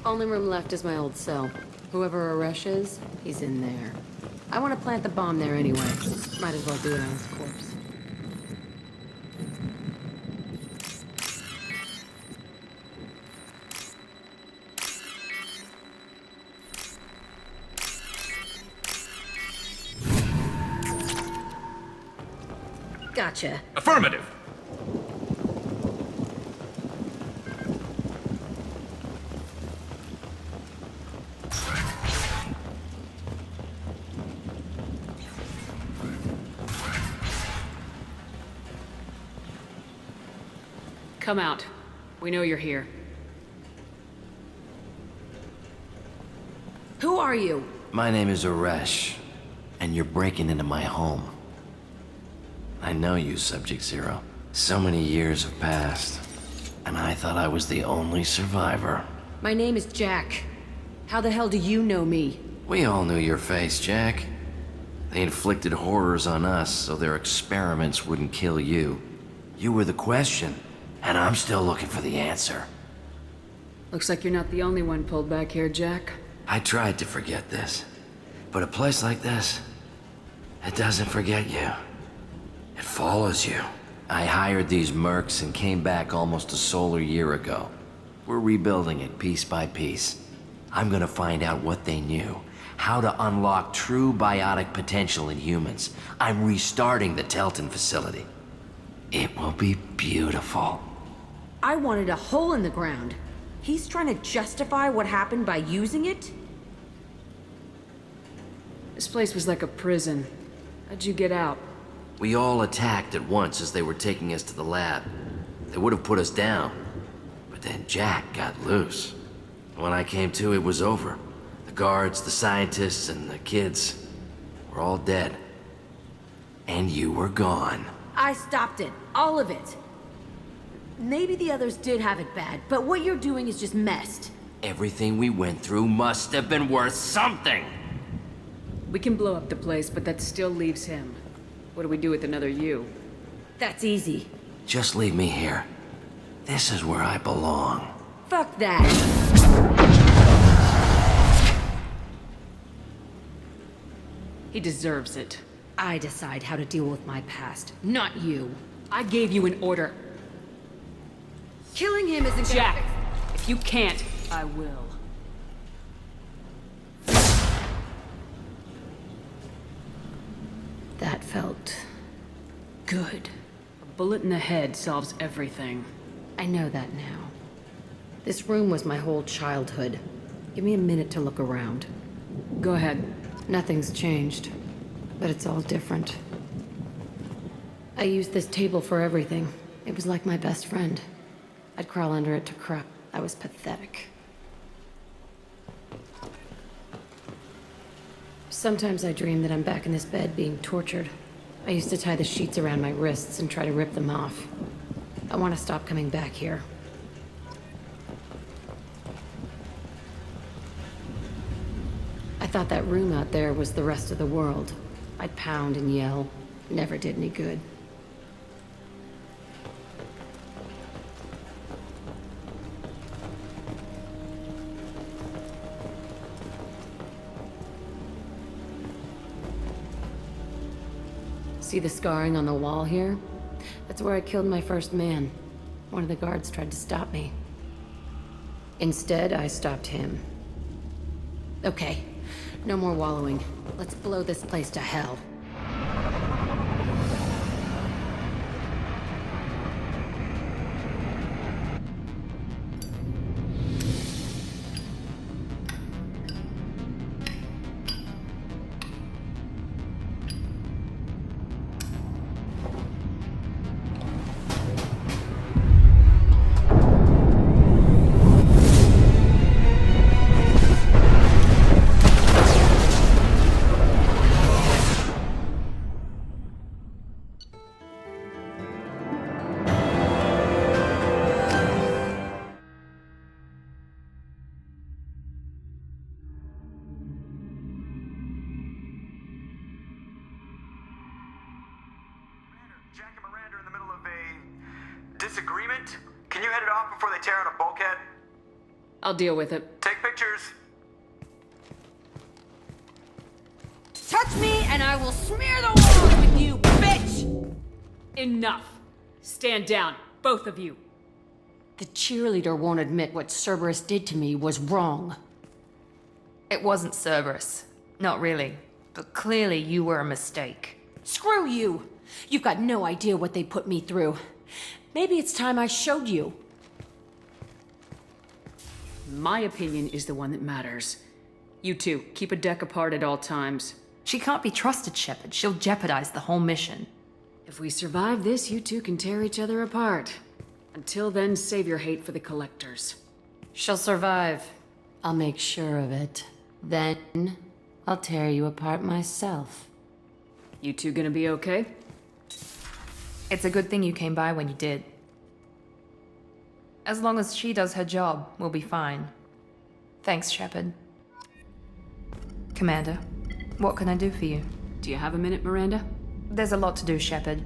Only room left is my old cell. Whoever Aresh is, he's in there. I want to plant the bomb there anyway. Might as well do it on his corpse. Gotcha. Affirmative. Come out. We know you're here. Who are you? My name is Aresh. and you're breaking into my home. I know you, Subject Zero. So many years have passed, and I thought I was the only survivor. My name is Jack. How the hell do you know me? We all knew your face, Jack. They inflicted horrors on us so their experiments wouldn't kill you. You were the question, and I'm still looking for the answer. Looks like you're not the only one pulled back here, Jack. I tried to forget this, but a place like this, it doesn't forget you. It follows you. I hired these mercs and came back almost a solar year ago. We're rebuilding it piece by piece. I'm gonna find out what they knew, how to unlock true biotic potential in humans. I'm restarting the Telton facility. It will be beautiful. I wanted a hole in the ground. He's trying to justify what happened by using it? This place was like a prison. How'd you get out? We all attacked at once as they were taking us to the lab. They would have put us down, but then Jack got loose. When I came to, it was over. The guards, the scientists, and the kids were all dead. And you were gone. I stopped it. All of it. Maybe the others did have it bad, but what you're doing is just messed. Everything we went through must have been worth something! We can blow up the place, but that still leaves him. What do we do with another you? That's easy. Just leave me here. This is where I belong. Fuck that. He deserves it. I decide how to deal with my past, not you. I gave you an order. Killing him isn't Jack, if you can't, I will. That felt good. A bullet in the head solves everything. I know that now. This room was my whole childhood. Give me a minute to look around. Go ahead. Nothing's changed, but it's all different. I used this table for everything. It was like my best friend. I'd crawl under it to crap. I was pathetic. Sometimes I dream that I'm back in this bed being tortured. I used to tie the sheets around my wrists and try to rip them off. I want to stop coming back here. I thought that room out there was the rest of the world. I'd pound and yell. Never did any good. See the scarring on the wall here? That's where I killed my first man. One of the guards tried to stop me. Instead, I stopped him. Okay, no more wallowing. Let's blow this place to hell. Jack and Miranda are in the middle of a disagreement. Can you head it off before they tear out a bulkhead? I'll deal with it. Take pictures. Touch me and I will smear the walls with you, bitch! Enough. Stand down, both of you. The cheerleader won't admit what Cerberus did to me was wrong. It wasn't Cerberus. Not really. But clearly you were a mistake. Screw you! You've got no idea what they put me through. Maybe it's time I showed you. My opinion is the one that matters. You two, keep a deck apart at all times. She can't be trusted, Shepard. She'll jeopardize the whole mission. If we survive this, you two can tear each other apart. Until then, save your hate for the collectors. She'll survive. I'll make sure of it. Then, I'll tear you apart myself. You two gonna be okay? It's a good thing you came by when you did. As long as she does her job, we'll be fine. Thanks, Shepard. Commander, what can I do for you? Do you have a minute, Miranda? There's a lot to do, Shepard.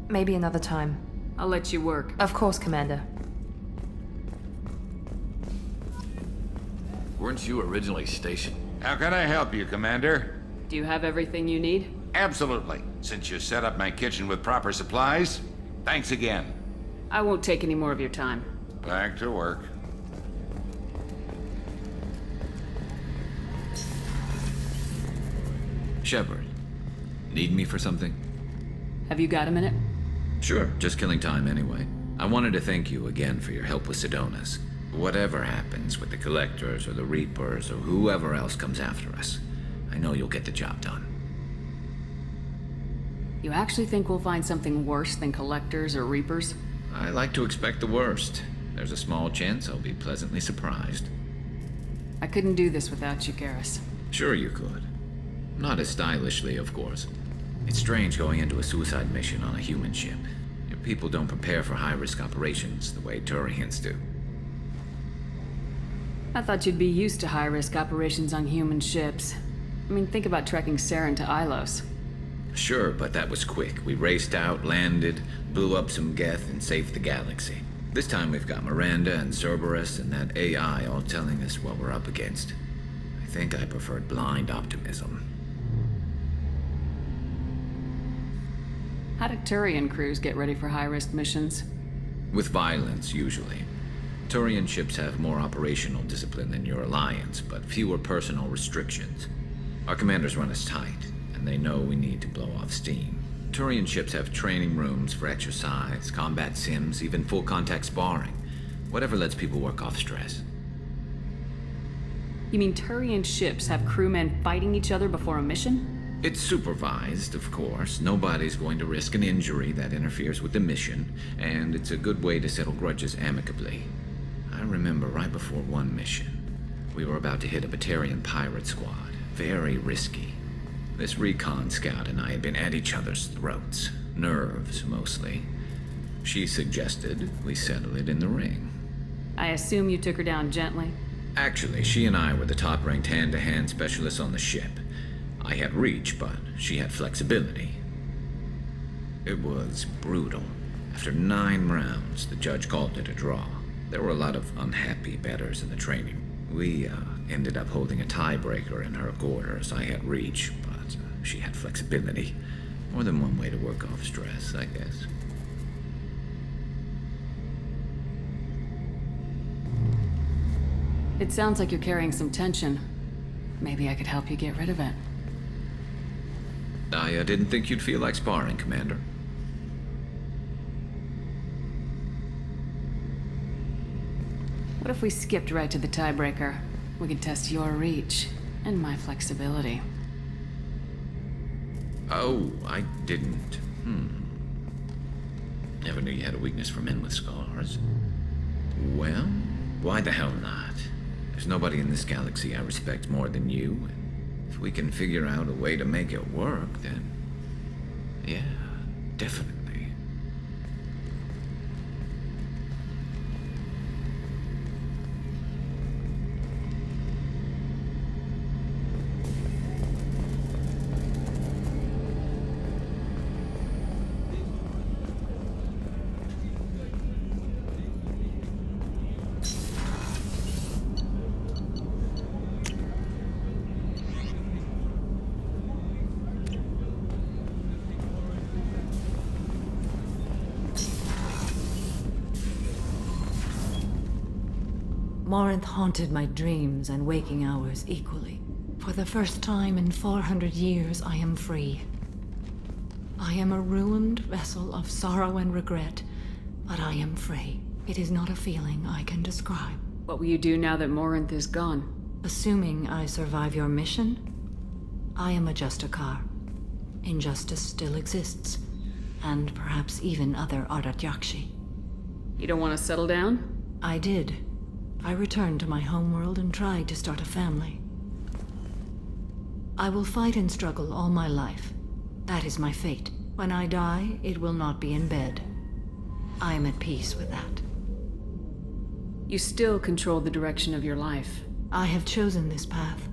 Maybe another time. I'll let you work. Of course, Commander. Weren't you originally stationed? How can I help you, Commander? Do you have everything you need? Absolutely. Since you set up my kitchen with proper supplies, thanks again. I won't take any more of your time. Back to work. Shepard, need me for something? Have you got a minute? Sure, just killing time anyway. I wanted to thank you again for your help with Sidonis. Whatever happens with the Collectors or the Reapers or whoever else comes after us, I know you'll get the job done. You actually think we'll find something worse than Collectors or Reapers? I like to expect the worst. There's a small chance I'll be pleasantly surprised. I couldn't do this without you, Garrus. Sure you could. Not as stylishly, of course. It's strange going into a suicide mission on a human ship. Your people don't prepare for high-risk operations the way Turians do. I thought you'd be used to high-risk operations on human ships. I mean, think about trekking Saren to Ilos. Sure, but that was quick. We raced out, landed, blew up some Geth, and saved the galaxy. This time we've got Miranda and Cerberus and that AI all telling us what we're up against. I think I preferred blind optimism. How do Turian crews get ready for high-risk missions? With violence, usually. Turian ships have more operational discipline than your alliance, but fewer personal restrictions. Our commanders run us tight, and they know we need to blow off steam. Turian ships have training rooms for exercise, combat sims, even full-contact sparring. Whatever lets people work off stress. You mean Turian ships have crewmen fighting each other before a mission? It's supervised, of course. Nobody's going to risk an injury that interferes with the mission, and it's a good way to settle grudges amicably. I remember right before one mission, we were about to hit a Batarian pirate squad. Very risky. This recon scout and I had been at each other's throats. Nerves, mostly. She suggested we settle it in the ring. I assume you took her down gently? Actually, she and I were the top-ranked hand-to-hand specialists on the ship. I had reach, but she had flexibility. It was brutal. After 9 rounds, the judge called it a draw. There were a lot of unhappy bettors in the training. We ended up holding a tiebreaker in her quarters. I had reach, but she had flexibility. More than one way to work off stress, I guess. It sounds like you're carrying some tension. Maybe I could help you get rid of it. I didn't think you'd feel like sparring, Commander. What if we skipped right to the tiebreaker? We could test your reach and my flexibility. Oh, I didn't. Never knew you had a weakness for men with scars. Well, why the hell not? There's nobody in this galaxy I respect more than you. If we can figure out a way to make it work, then... yeah, definitely. Morinth haunted my dreams and waking hours equally. For the first time in 400 years, I am free. I am a ruined vessel of sorrow and regret, but I am free. It is not a feeling I can describe. What will you do now that Morinth is gone? Assuming I survive your mission, I am a Justicar. Injustice still exists, and perhaps even other Ardatyakshi. You don't want to settle down? I did. I returned to my homeworld and tried to start a family. I will fight and struggle all my life. That is my fate. When I die, it will not be in bed. I am at peace with that. You still control the direction of your life. I have chosen this path.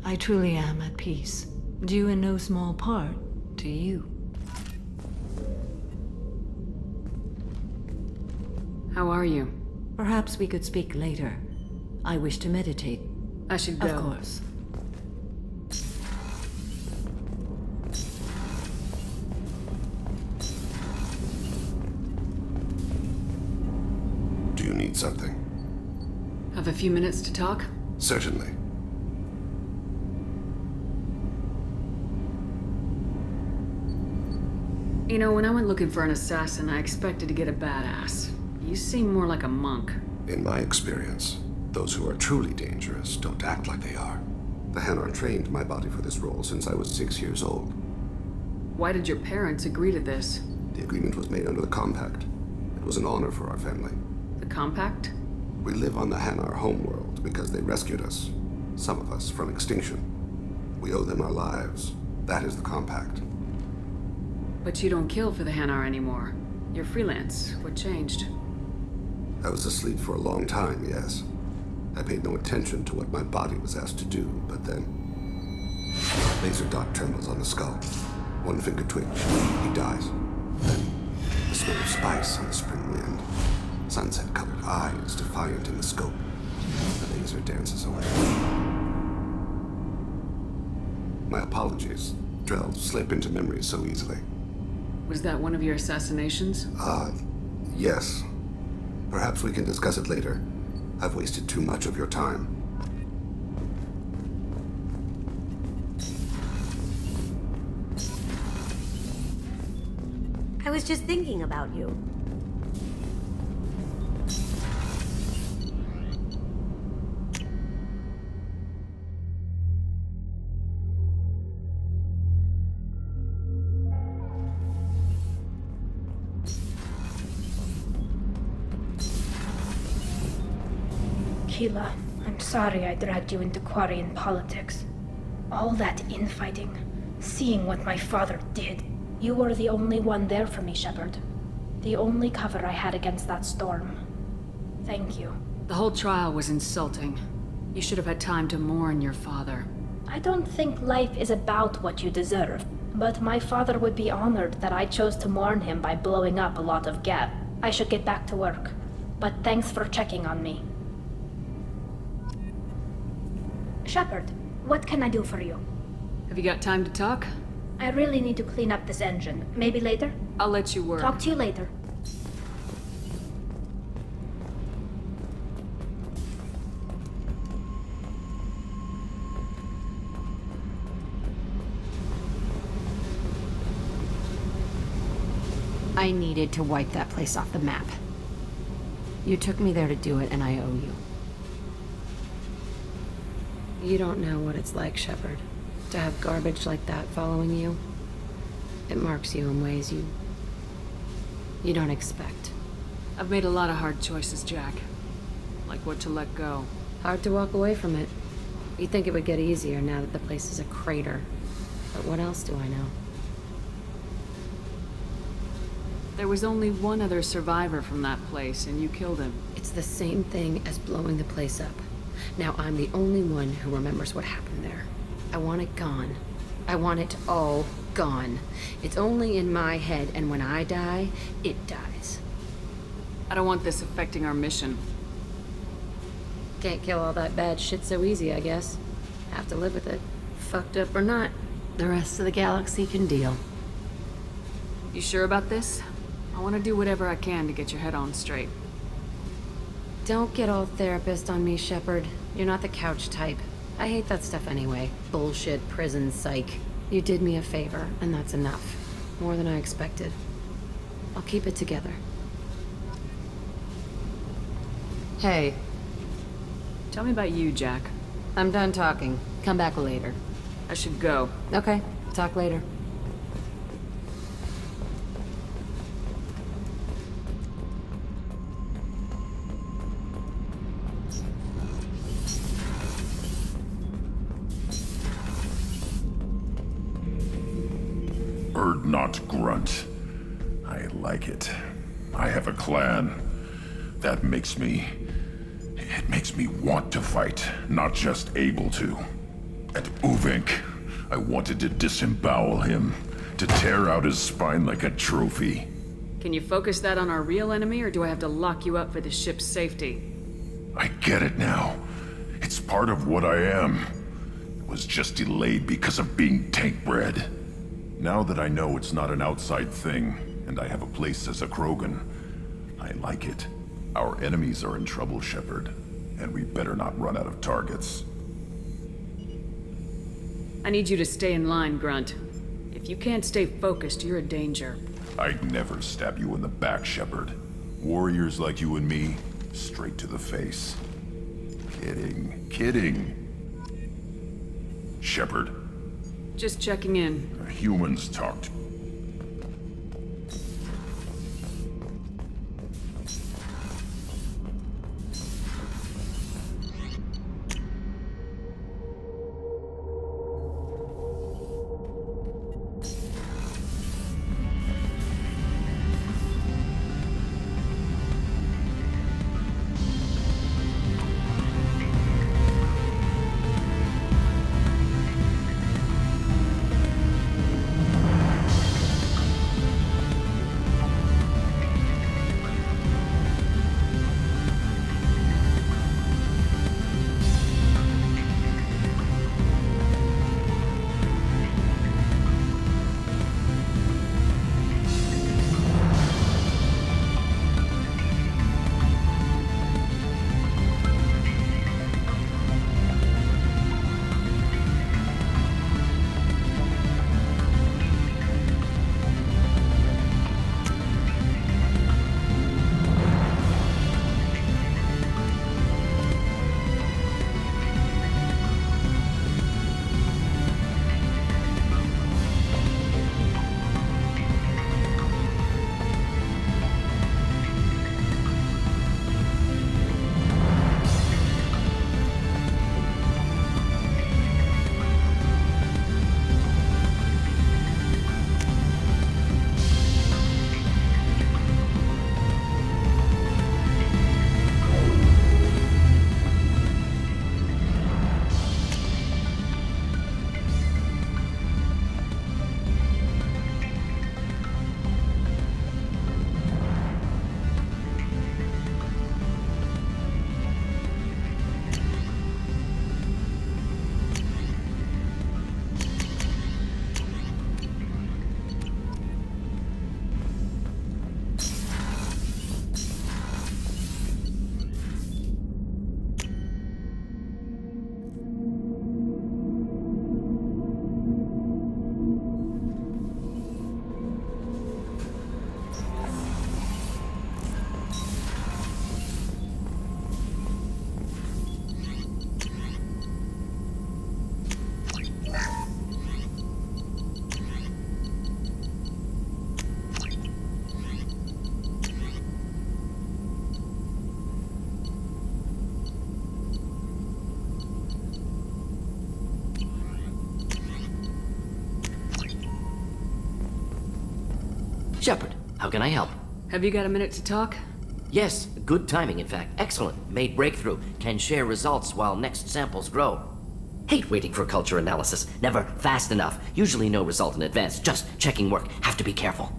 I truly am at peace, due in no small part to you. How are you? Perhaps we could speak later. I wish to meditate. I should go. Of course. Do you need something? Have a few minutes to talk? Certainly. You know, when I went looking for an assassin, I expected to get a badass. You seem more like a monk. In my experience, those who are truly dangerous don't act like they are. The Hanar trained my body for this role since I was 6 years old. Why did your parents agree to this? The agreement was made under the Compact. It was an honor for our family. The Compact? We live on the Hanar homeworld because they rescued us, some of us, from extinction. We owe them our lives. That is the Compact. But you don't kill for the Hanar anymore. You're freelance. What changed? I was asleep for a long time, yes. I paid no attention to what my body was asked to do, but then... Laser dot trembles on the skull. One finger twitch. He dies. Then, the smell of spice on the spring wind. Sunset-colored eyes defiant in the scope. The laser dances away. My apologies. Drells slip into memory so easily. Was that one of your assassinations? Yes. Perhaps we can discuss it later. I've wasted too much of your time. I was just thinking about you. Keela, I'm sorry I dragged you into Quarian politics. All that infighting, seeing what my father did. You were the only one there for me, Shepard. The only cover I had against that storm. Thank you. The whole trial was insulting. You should have had time to mourn your father. I don't think life is about what you deserve, but my father would be honored that I chose to mourn him by blowing up a lot of gas. I should get back to work, but thanks for checking on me. Shepard, what can I do for you? Have you got time to talk? I really need to clean up this engine. Maybe later? I'll let you work. Talk to you later. I needed to wipe that place off the map. You took me there to do it, and I owe you. You don't know what it's like, Shepard, to have garbage like that following you. It marks you in ways you don't expect. I've made a lot of hard choices, Jack. Like what to let go. Hard to walk away from it. You'd think it would get easier now that the place is a crater. But what else do I know? There was only one other survivor from that place, and you killed him. It's the same thing as blowing the place up. Now I'm the only one who remembers what happened there. I want it gone. I want it all gone. It's only in my head, and when I die, it dies. I don't want this affecting our mission. Can't kill all that bad shit so easy, I guess. Have to live with it. Fucked up or not, the rest of the galaxy can deal. You sure about this? I want to do whatever I can to get your head on straight. Don't get all therapist on me, Shepard. You're not the couch type. I hate that stuff anyway. Bullshit, prison, psych. You did me a favor, and that's enough. More than I expected. I'll keep it together. Hey. Tell me about you, Jack. I'm done talking. Come back later. I should go. Okay. Talk later. not grunt. I like it. I have a clan. That makes me... It makes me want to fight, not just able to. And Uvink, I wanted to disembowel him, to tear out his spine like a trophy. Can you focus that on our real enemy, or do I have to lock you up for the ship's safety? I get it now. It's part of what I am. It was just delayed because of being tank-bred. Now that I know it's not an outside thing, and I have a place as a Krogan, I like it. Our enemies are in trouble, Shepard, and we better not run out of targets. I need you to stay in line, Grunt. If you can't stay focused, you're a danger. I'd never stab you in the back, Shepard. Warriors like you and me, straight to the face. Kidding. Shepard. Just checking in. Humans talked. Shepard, how can I help? Have you got a minute to talk? Yes, good timing, in fact. Excellent. Made breakthrough. Can share results while next samples grow. Hate waiting for culture analysis. Never fast enough. Usually no result in advance. Just checking work. Have to be careful.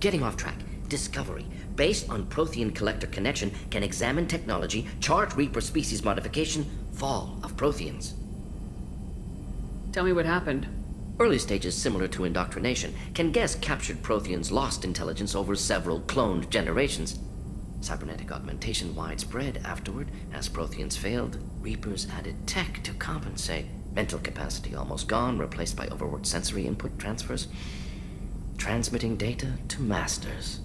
Getting off track. Discovery. Based on Prothean collector connection, can examine technology, chart Reaper species modification, fall of Protheans. Tell me what happened. Early stages similar to indoctrination. Can guess captured Protheans lost intelligence over several cloned generations. Cybernetic augmentation widespread afterward. As Protheans failed, Reapers added tech to compensate. Mental capacity almost gone, replaced by overworked sensory input transfers. Transmitting data to masters.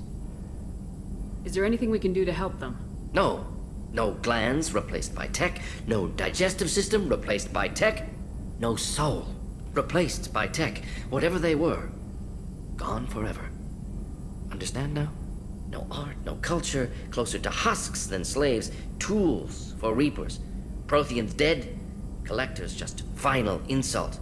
Is there anything we can do to help them? No. No glands replaced by tech. No digestive system replaced by tech. No soul replaced by tech. Whatever they were, gone forever. Understand now? No art, no culture, closer to husks than slaves, tools for Reapers. Protheans dead, collectors just final insult.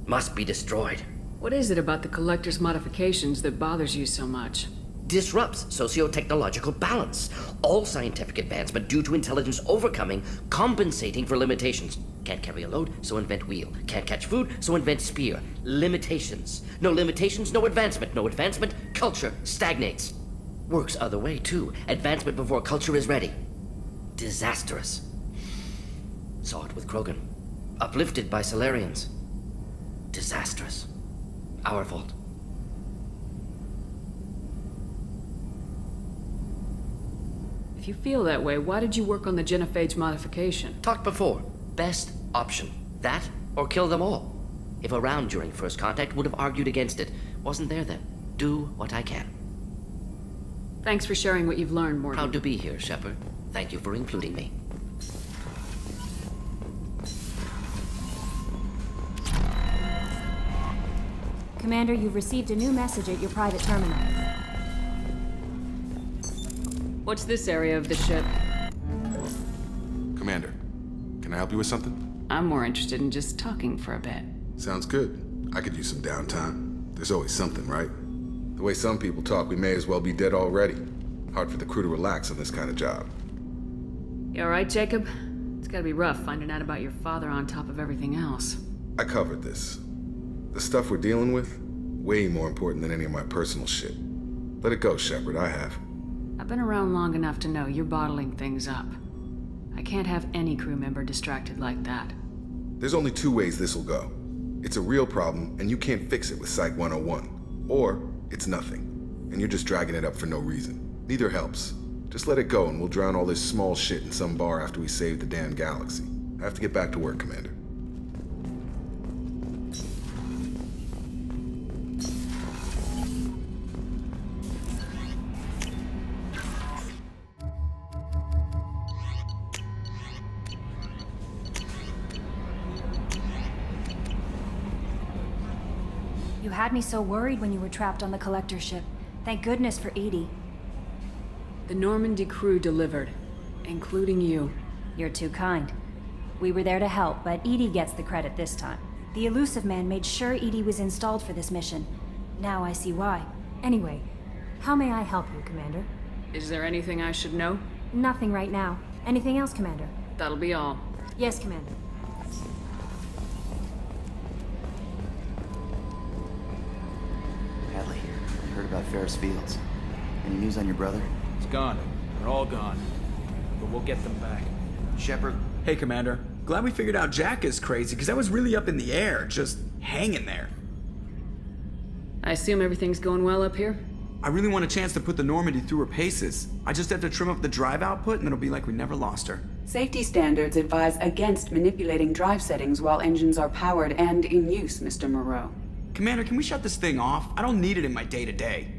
Must be destroyed. What is it about the Collector's modifications that bothers you so much? Disrupts socio-technological balance. All scientific advancement due to intelligence overcoming, compensating for limitations. Can't carry a load, so invent wheel. Can't catch food, so invent spear. Limitations. No limitations, no advancement. No advancement, culture stagnates. Works other way, too. Advancement before culture is ready. Disastrous. Saw it with Krogan. Uplifted by Solarians. Disastrous. Our fault. If you feel that way, why did you work on the genophage modification? Talked before. Best option. That or kill them all. If around during first contact, would have argued against it. Wasn't there then. Do what I can. Thanks for sharing what you've learned, Morgan. Proud to be here, Shepard. Thank you for including me. Commander, you've received a new message at your private terminal. What's this area of the ship? Commander, can I help you with something? I'm more interested in just talking for a bit. Sounds good. I could use some downtime. There's always something, right? The way some people talk, we may as well be dead already. Hard for the crew to relax on this kind of job. You alright, Jacob? It's gotta be rough finding out about your father on top of everything else. I covered this. The stuff we're dealing with, way more important than any of my personal shit. Let it go, Shepard, I have. I've been around long enough to know you're bottling things up. I can't have any crew member distracted like that. There's only two ways this will go. It's a real problem, and you can't fix it with Psych 101. Or, it's nothing, and you're just dragging it up for no reason. Neither helps. Just let it go, and we'll drown all this small shit in some bar after we save the damn galaxy. I have to get back to work, Commander. You had me so worried when you were trapped on the Collector ship. Thank goodness for Edie. The Normandy crew delivered, including you. You're too kind. We were there to help, but Edie gets the credit this time. The Elusive Man made sure Edie was installed for this mission. Now I see why. Anyway, how may I help you, Commander? Is there anything I should know? Nothing right now. Anything else, Commander? That'll be all. Yes, Commander. Hadley, I heard about Ferris Fields. Any news on your brother? He's gone. They're all gone. But we'll get them back. Shepard? Hey, Commander. Glad we figured out Jack is crazy, because that was really up in the air, just hanging there. I assume everything's going well up here? I really want a chance to put the Normandy through her paces. I just have to trim up the drive output, and it'll be like we never lost her. Safety standards advise against manipulating drive settings while engines are powered and in use, Mr. Moreau. Commander, can we shut this thing off? I don't need it in my day-to-day.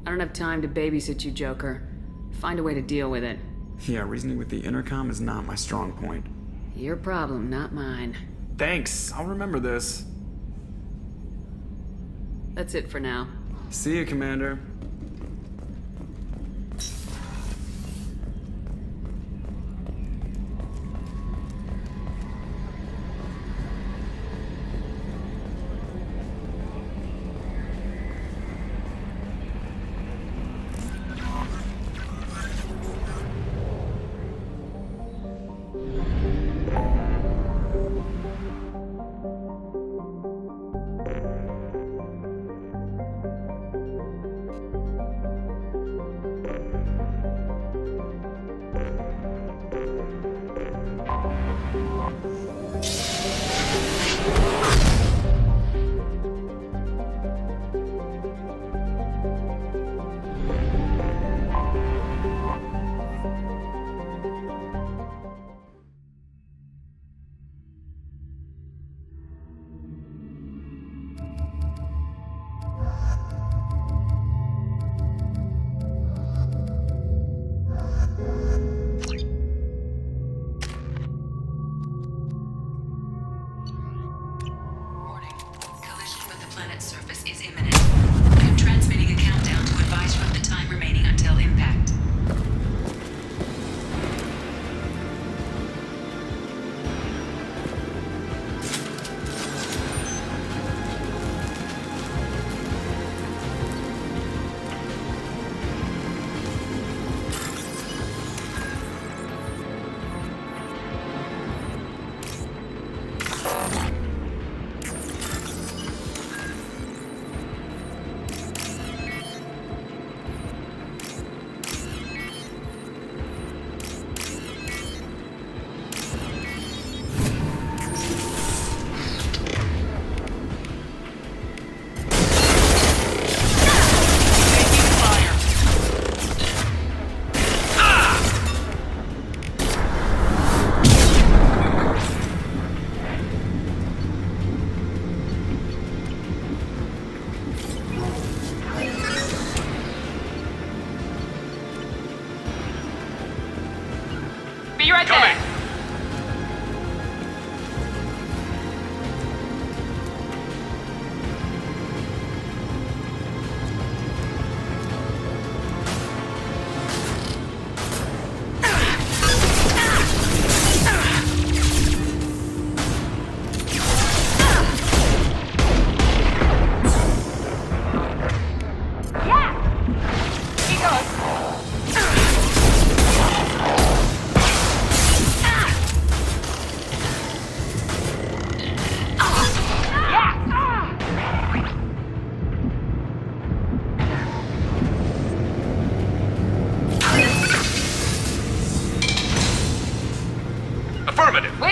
I don't have time to babysit you, Joker. Find a way to deal with it. Yeah, reasoning with the intercom is not my strong point. Your problem, not mine. Thanks, I'll remember this. That's it for now. See you, Commander.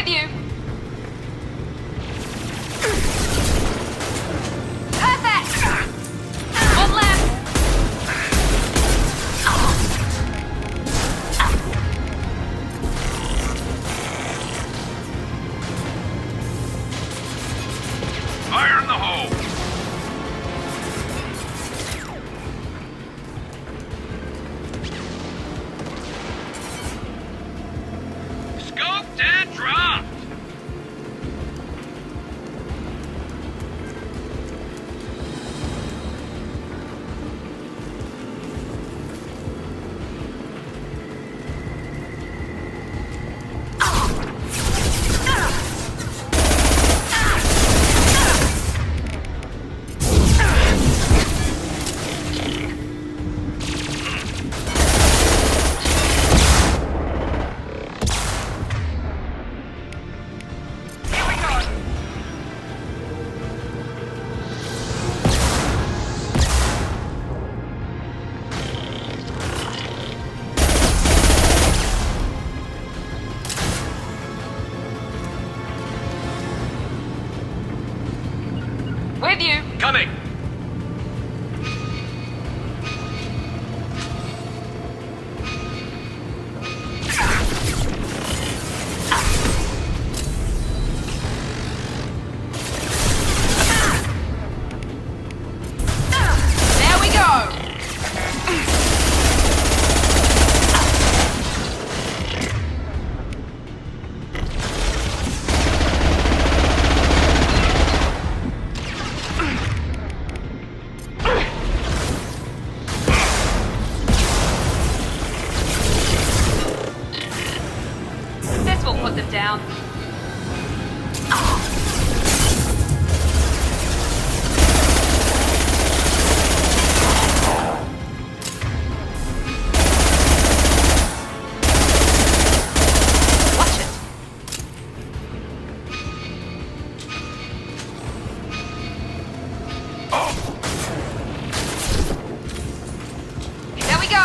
With you. Perfect! One left. Fire in the hole! Scoped and dropped! With you. Coming! There we go. This will put them down. Watch it. There we go.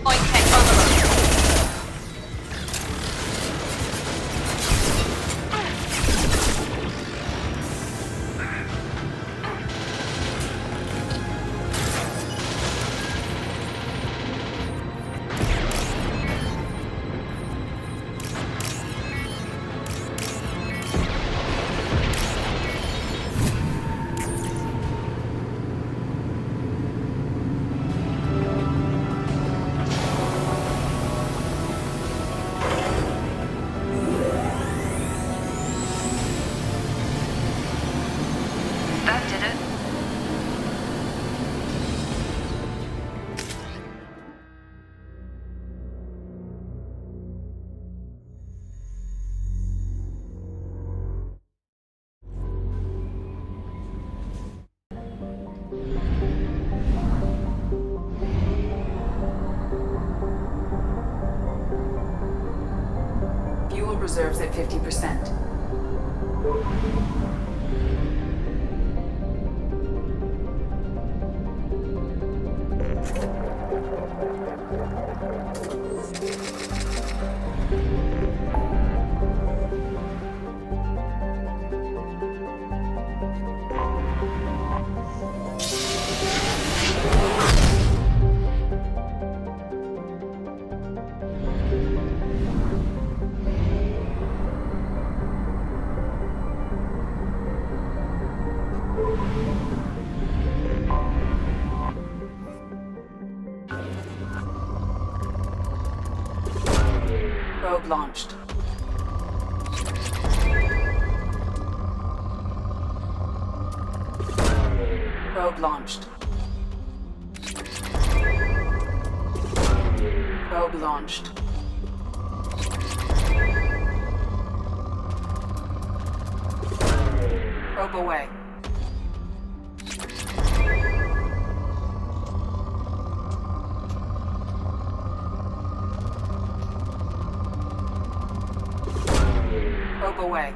Point tech overload. That did it. Fuel reserves at 50%. Probe launched. Probe launched. Probe launched. Probe away. away.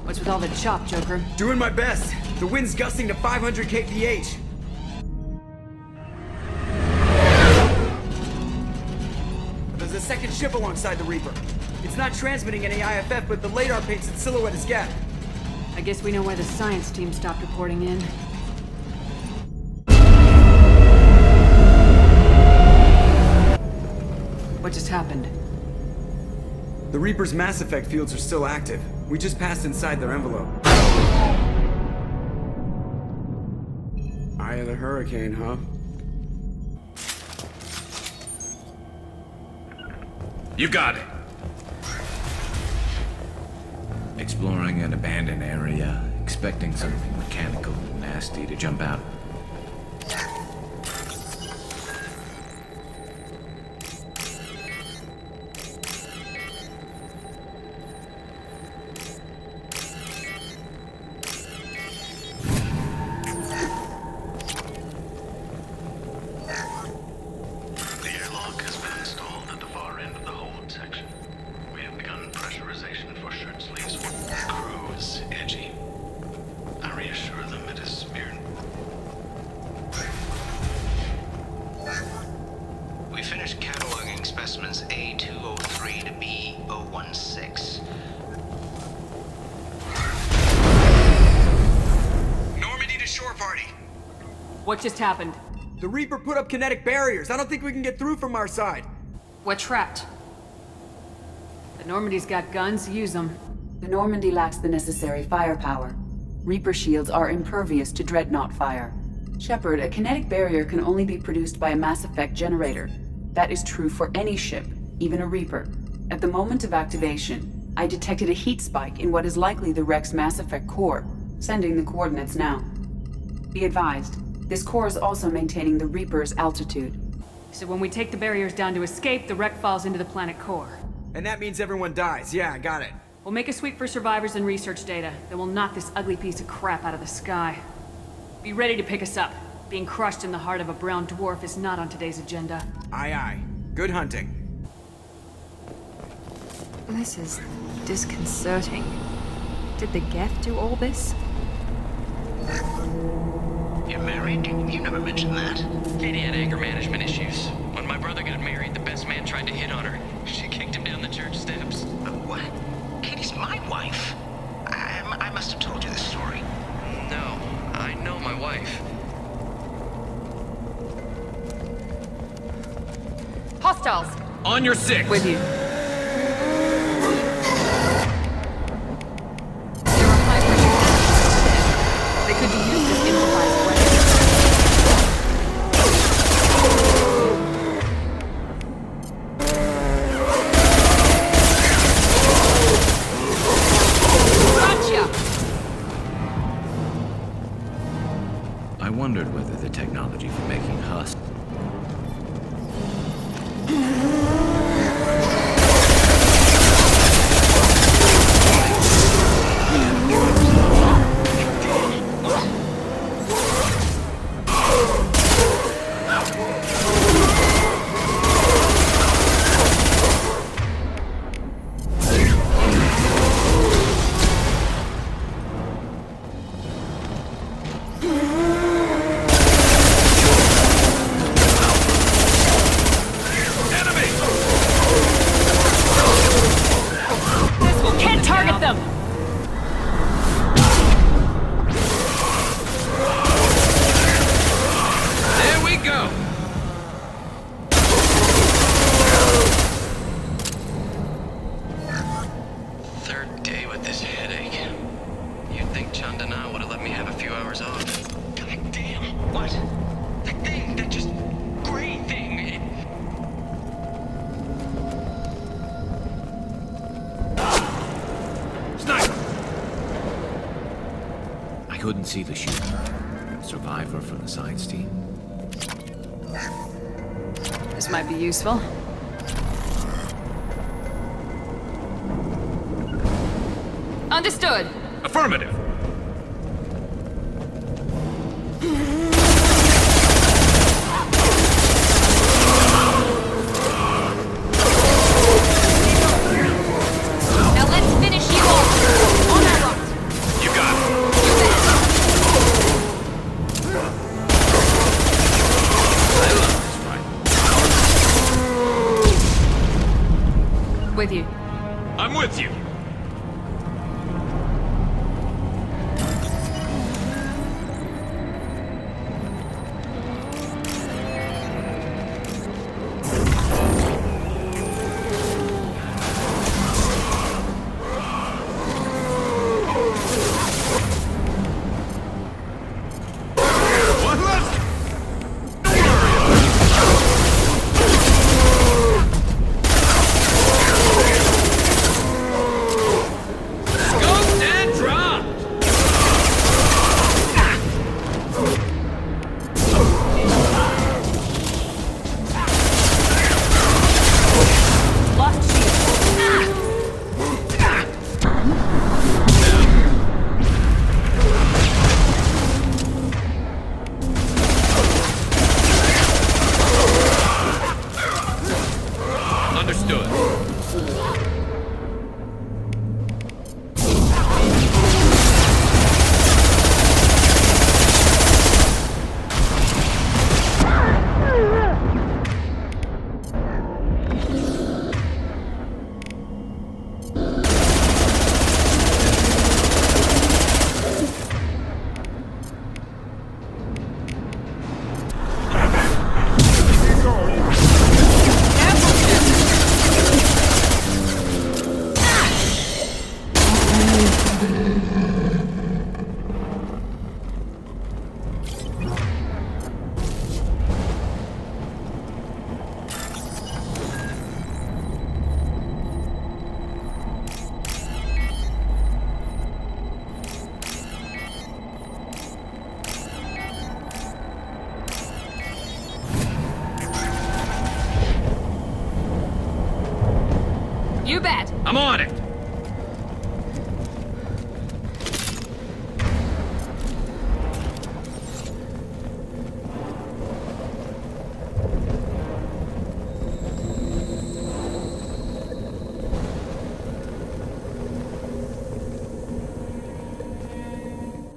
What's with all the chop, Joker? Doing my best. The wind's gusting to 500 kph. There's a second ship alongside the Reaper. It's not transmitting any IFF, but the radar paints its silhouette as Geth. I guess we know why the science team stopped reporting in. What just happened? The Reaper's mass effect fields are still active. We just passed inside their envelope. Eye of the hurricane, huh? You got it. Exploring an abandoned area, expecting something mechanical and nasty to jump out. What just happened? The Reaper put up kinetic barriers. I don't think we can get through from our side. We're trapped. The Normandy's got guns, use them. The Normandy lacks the necessary firepower. Reaper shields are impervious to dreadnought fire. Shepard, a kinetic barrier can only be produced by a mass effect generator. That is true for any ship, even a Reaper. At the moment of activation, I detected a heat spike in what is likely the wreck's mass effect core, sending the coordinates now. Be advised, this core is also maintaining the Reaper's altitude. So when we take the barriers down to escape, the wreck falls into the planet core. And that means everyone dies. Yeah, I got it. We'll make a sweep for survivors and research data. Then we'll knock this ugly piece of crap out of the sky. Be ready to pick us up. Being crushed in the heart of a brown dwarf is not on today's agenda. Aye, aye. Good hunting. This is disconcerting. Did the Geth do all this? You're married? You never mentioned that. Katie had anger management issues. When my brother got married, the best man tried to hit on her. She kicked him down the church steps. What? Katie's my wife. I must have told you this story. No, I know my wife. Hostiles! On your six! With you. They could be used as improvised weapons. I wondered whether the technology for making husks. see the shooter. Survivor from the science team. This might be useful. Understood. Affirmative. Now let's finish you off. On our right. You got it. I love this fight. With you. I'm with you. You bet. I'm on it.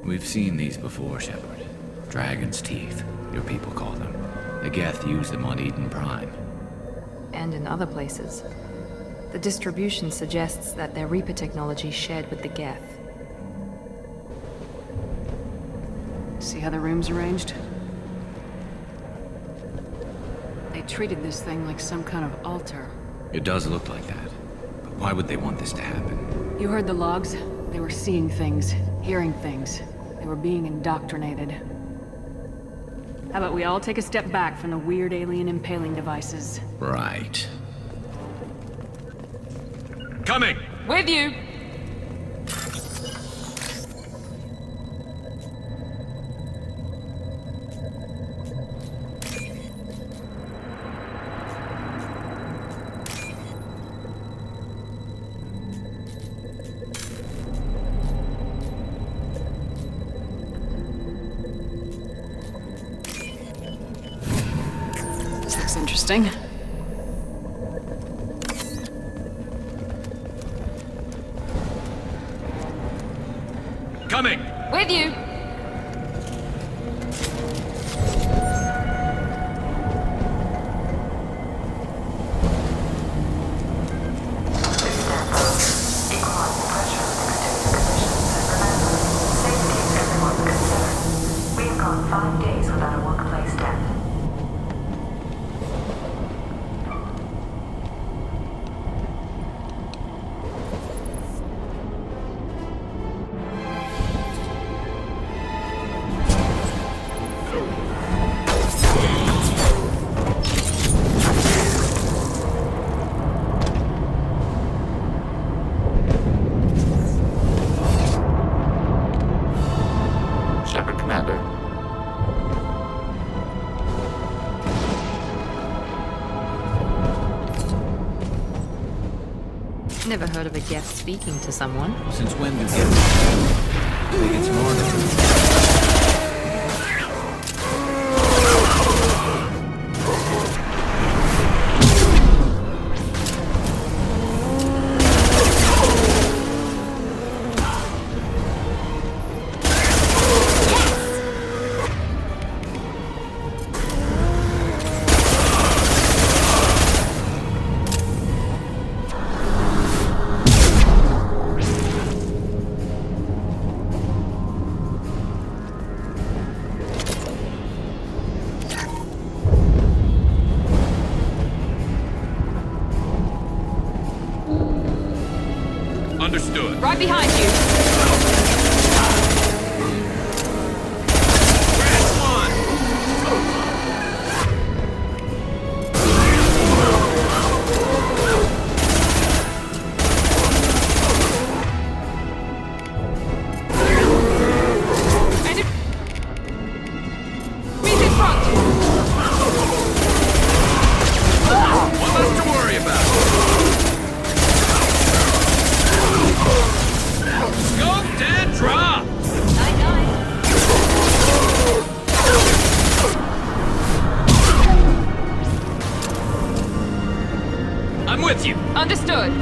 We've seen these before, Shepard. Dragon's teeth, your people call them. The Geth used them on Eden Prime. And in other places. The distribution suggests that their Reaper technology shared with the Geth. See how the room's arranged? They treated this thing like some kind of altar. It does look like that. But why would they want this to happen? You heard the logs? They were seeing things, hearing things. They were being indoctrinated. How about we all take a step back from the weird alien impaling devices? Right. Coming! With you! This looks interesting. Coming! With you! Never heard of a guest speaking to someone. Since when do guests think it's more? Understood. Right behind you. I'm with you. Understood.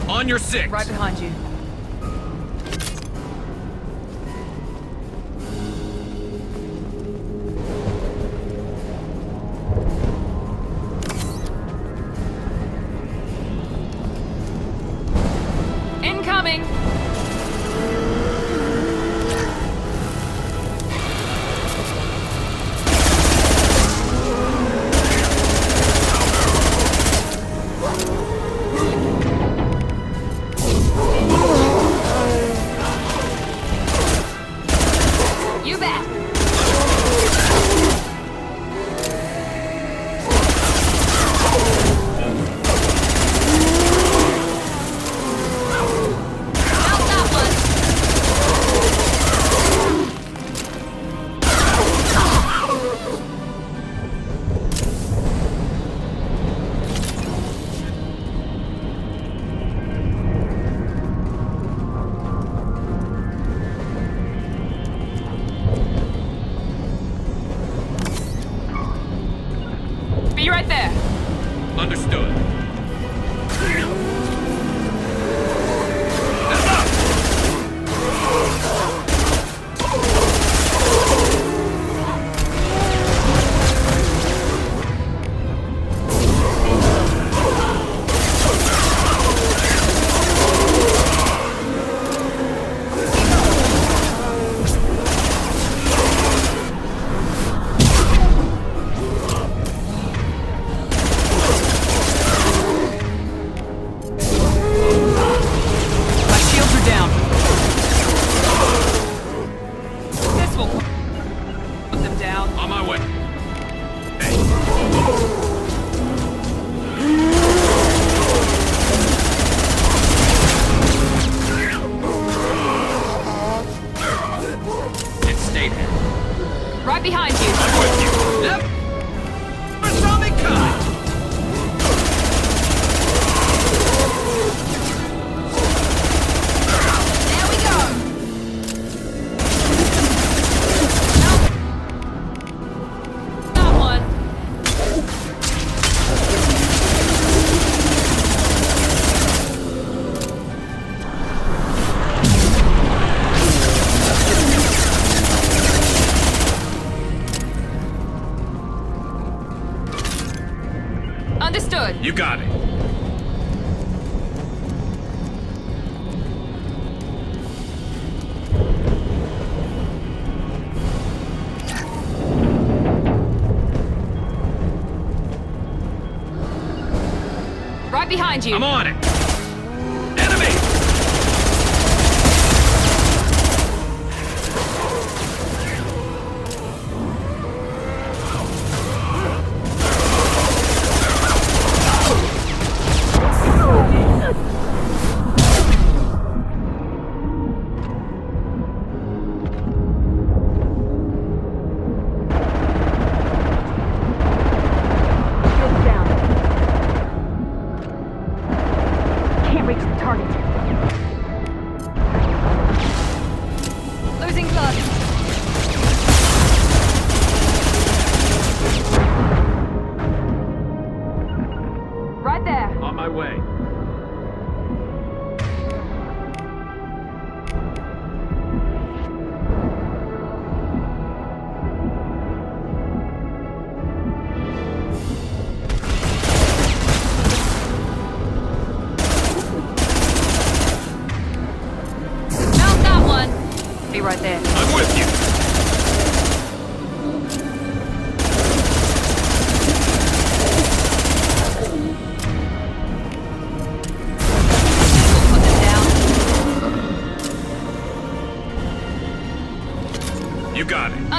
On your six. Right behind you. Incoming! You bet! Be right there. Understood. On my way. It stayed there. Right behind you. I'm with you. Yep. Never saw me coming. There we go. That one. Understood. You got it. Right behind you. I'm on it.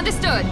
Understood.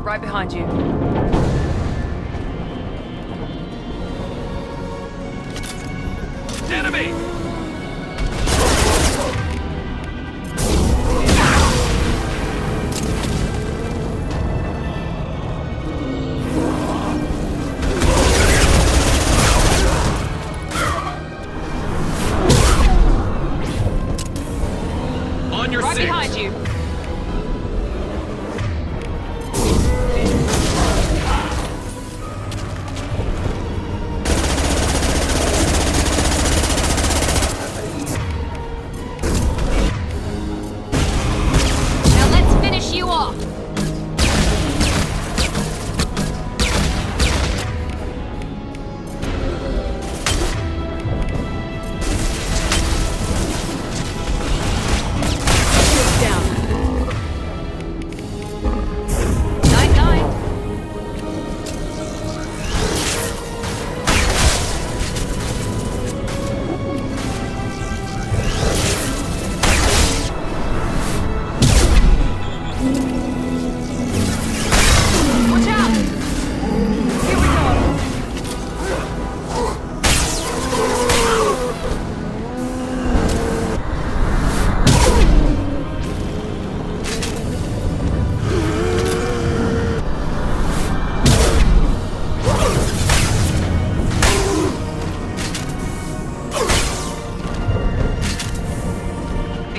Right behind you. Enemy! On your right six. Behind you.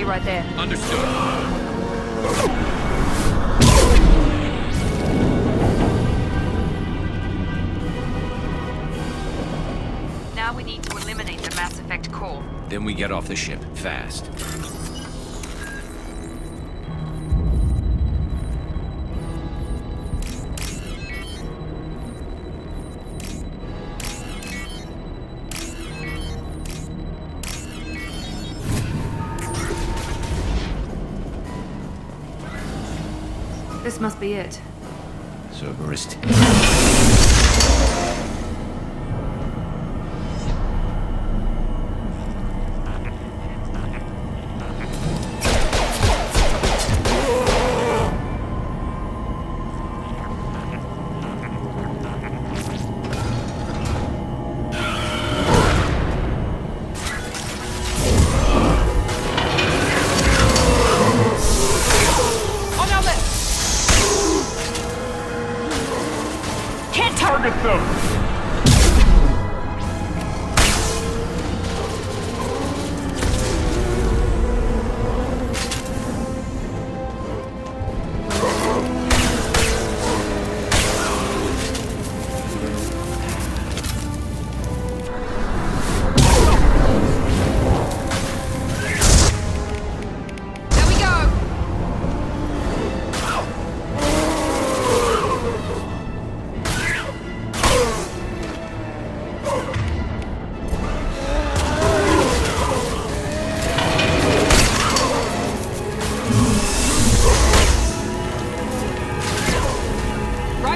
Right there. Understood. Now we need to eliminate the Mass Effect core. Then we get off the ship, fast. This must be it. Cerberus.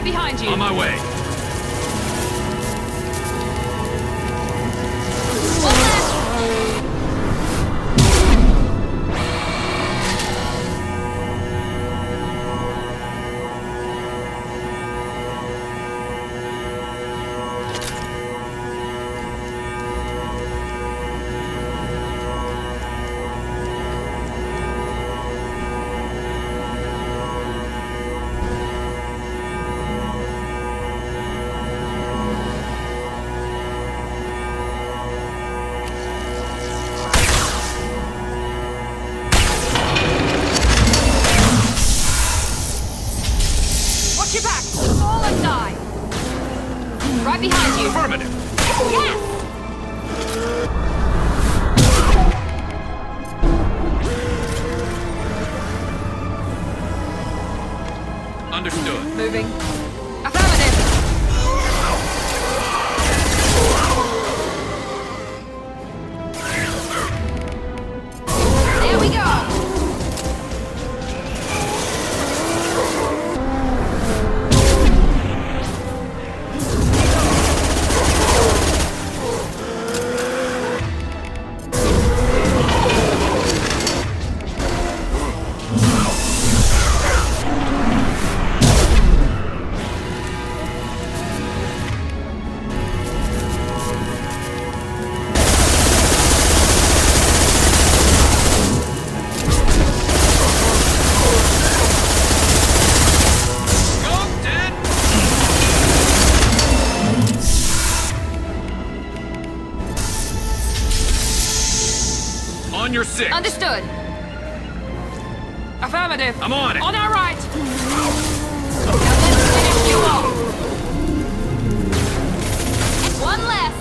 Right behind you. On my way. Watch your back. Fall and die. Right behind you. Affirmative. Yes! Understood. Moving. Affirmative. There we go. On your six. Understood. Affirmative. I'm on it. On our right. Now let's finish you off. One less.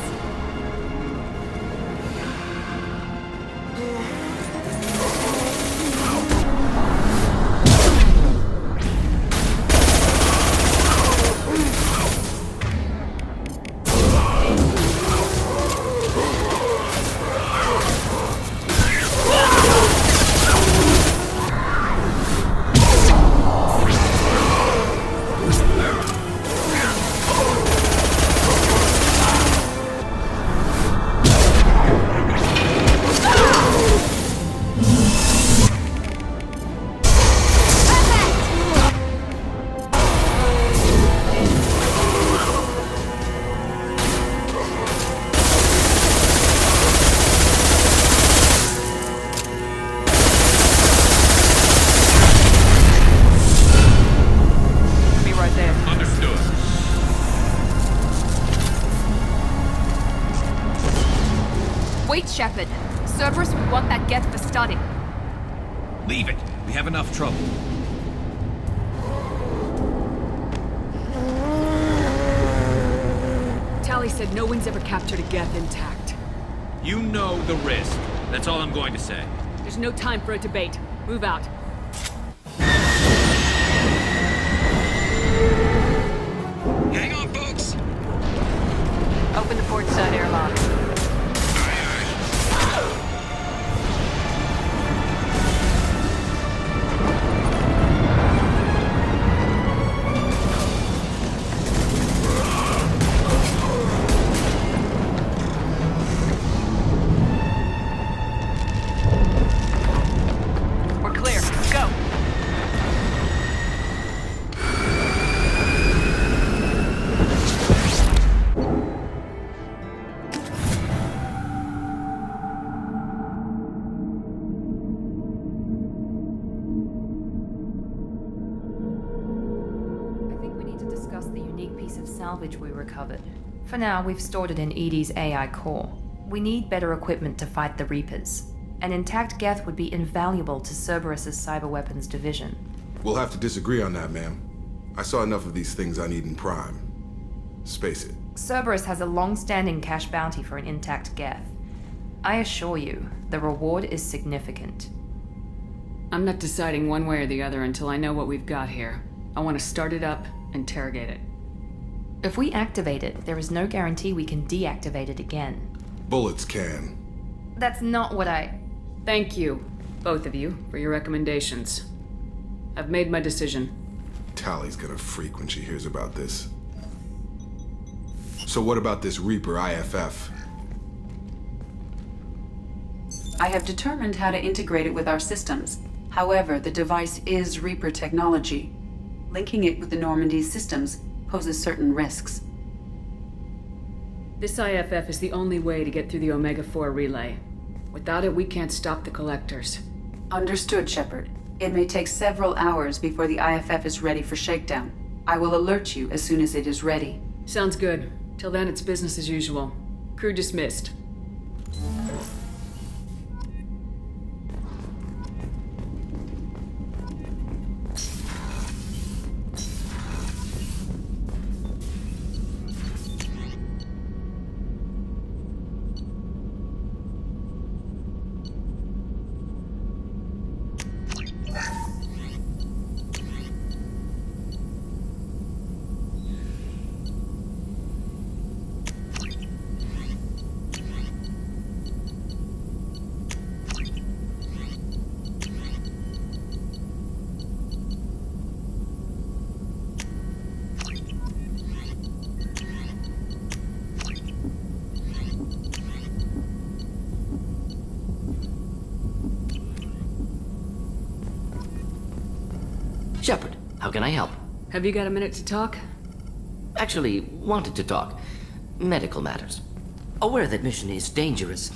Wait, Shepard. Cerberus would want that Geth for study. Leave it. We have enough trouble. Tally said no one's ever captured a Geth intact. You know the risk. That's all I'm going to say. There's no time for a debate. Move out. Hang on, folks. Open the port side airlock. We're clear. Go. Discuss the unique piece of salvage we recovered. For now, we've stored it in Edie's AI core. We need better equipment to fight the Reapers. An intact Geth would be invaluable to Cerberus's cyber weapons division. We'll have to disagree on that, ma'am. I saw enough of these things on Eden Prime. Space it. Cerberus has a long-standing cash bounty for an intact Geth. I assure you, the reward is significant. I'm not deciding one way or the other until I know what we've got here. I want to start it up, interrogate it. If we activate it, there is no guarantee we can deactivate it again. Bullets can. That's not what I... Thank you, both of you, for your recommendations. I've made my decision. Tally's gonna freak when she hears about this. So what about this Reaper IFF? I have determined how to integrate it with our systems. However, the device is Reaper technology. Linking it with the Normandy's systems poses certain risks. This IFF is the only way to get through the Omega-4 relay. Without it, we can't stop the collectors. Understood, Shepard. It may take several hours before the IFF is ready for shakedown. I will alert you as soon as it is ready. Sounds good. Till then, it's business as usual. Crew dismissed. Shepard, how can I help? Have you got a minute to talk? Actually, wanted to talk. Medical matters. Aware that mission is dangerous.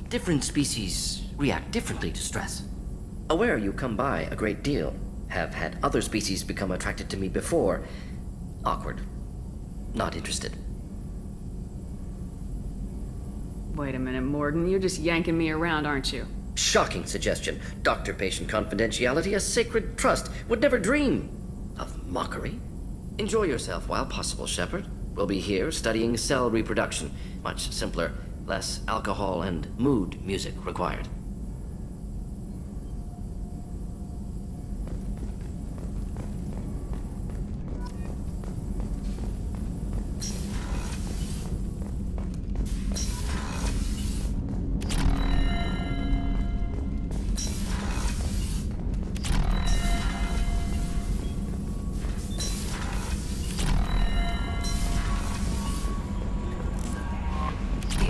Different species react differently to stress. Aware you come by a great deal. Have had other species become attracted to me before. Awkward. Not interested. Wait a minute, Morgan. You're just yanking me around, aren't you? Shocking suggestion. Doctor-patient confidentiality, a sacred trust. Would never dream of mockery. Enjoy yourself while possible, Shepard. We'll be here studying cell reproduction. Much simpler, less alcohol and mood music required.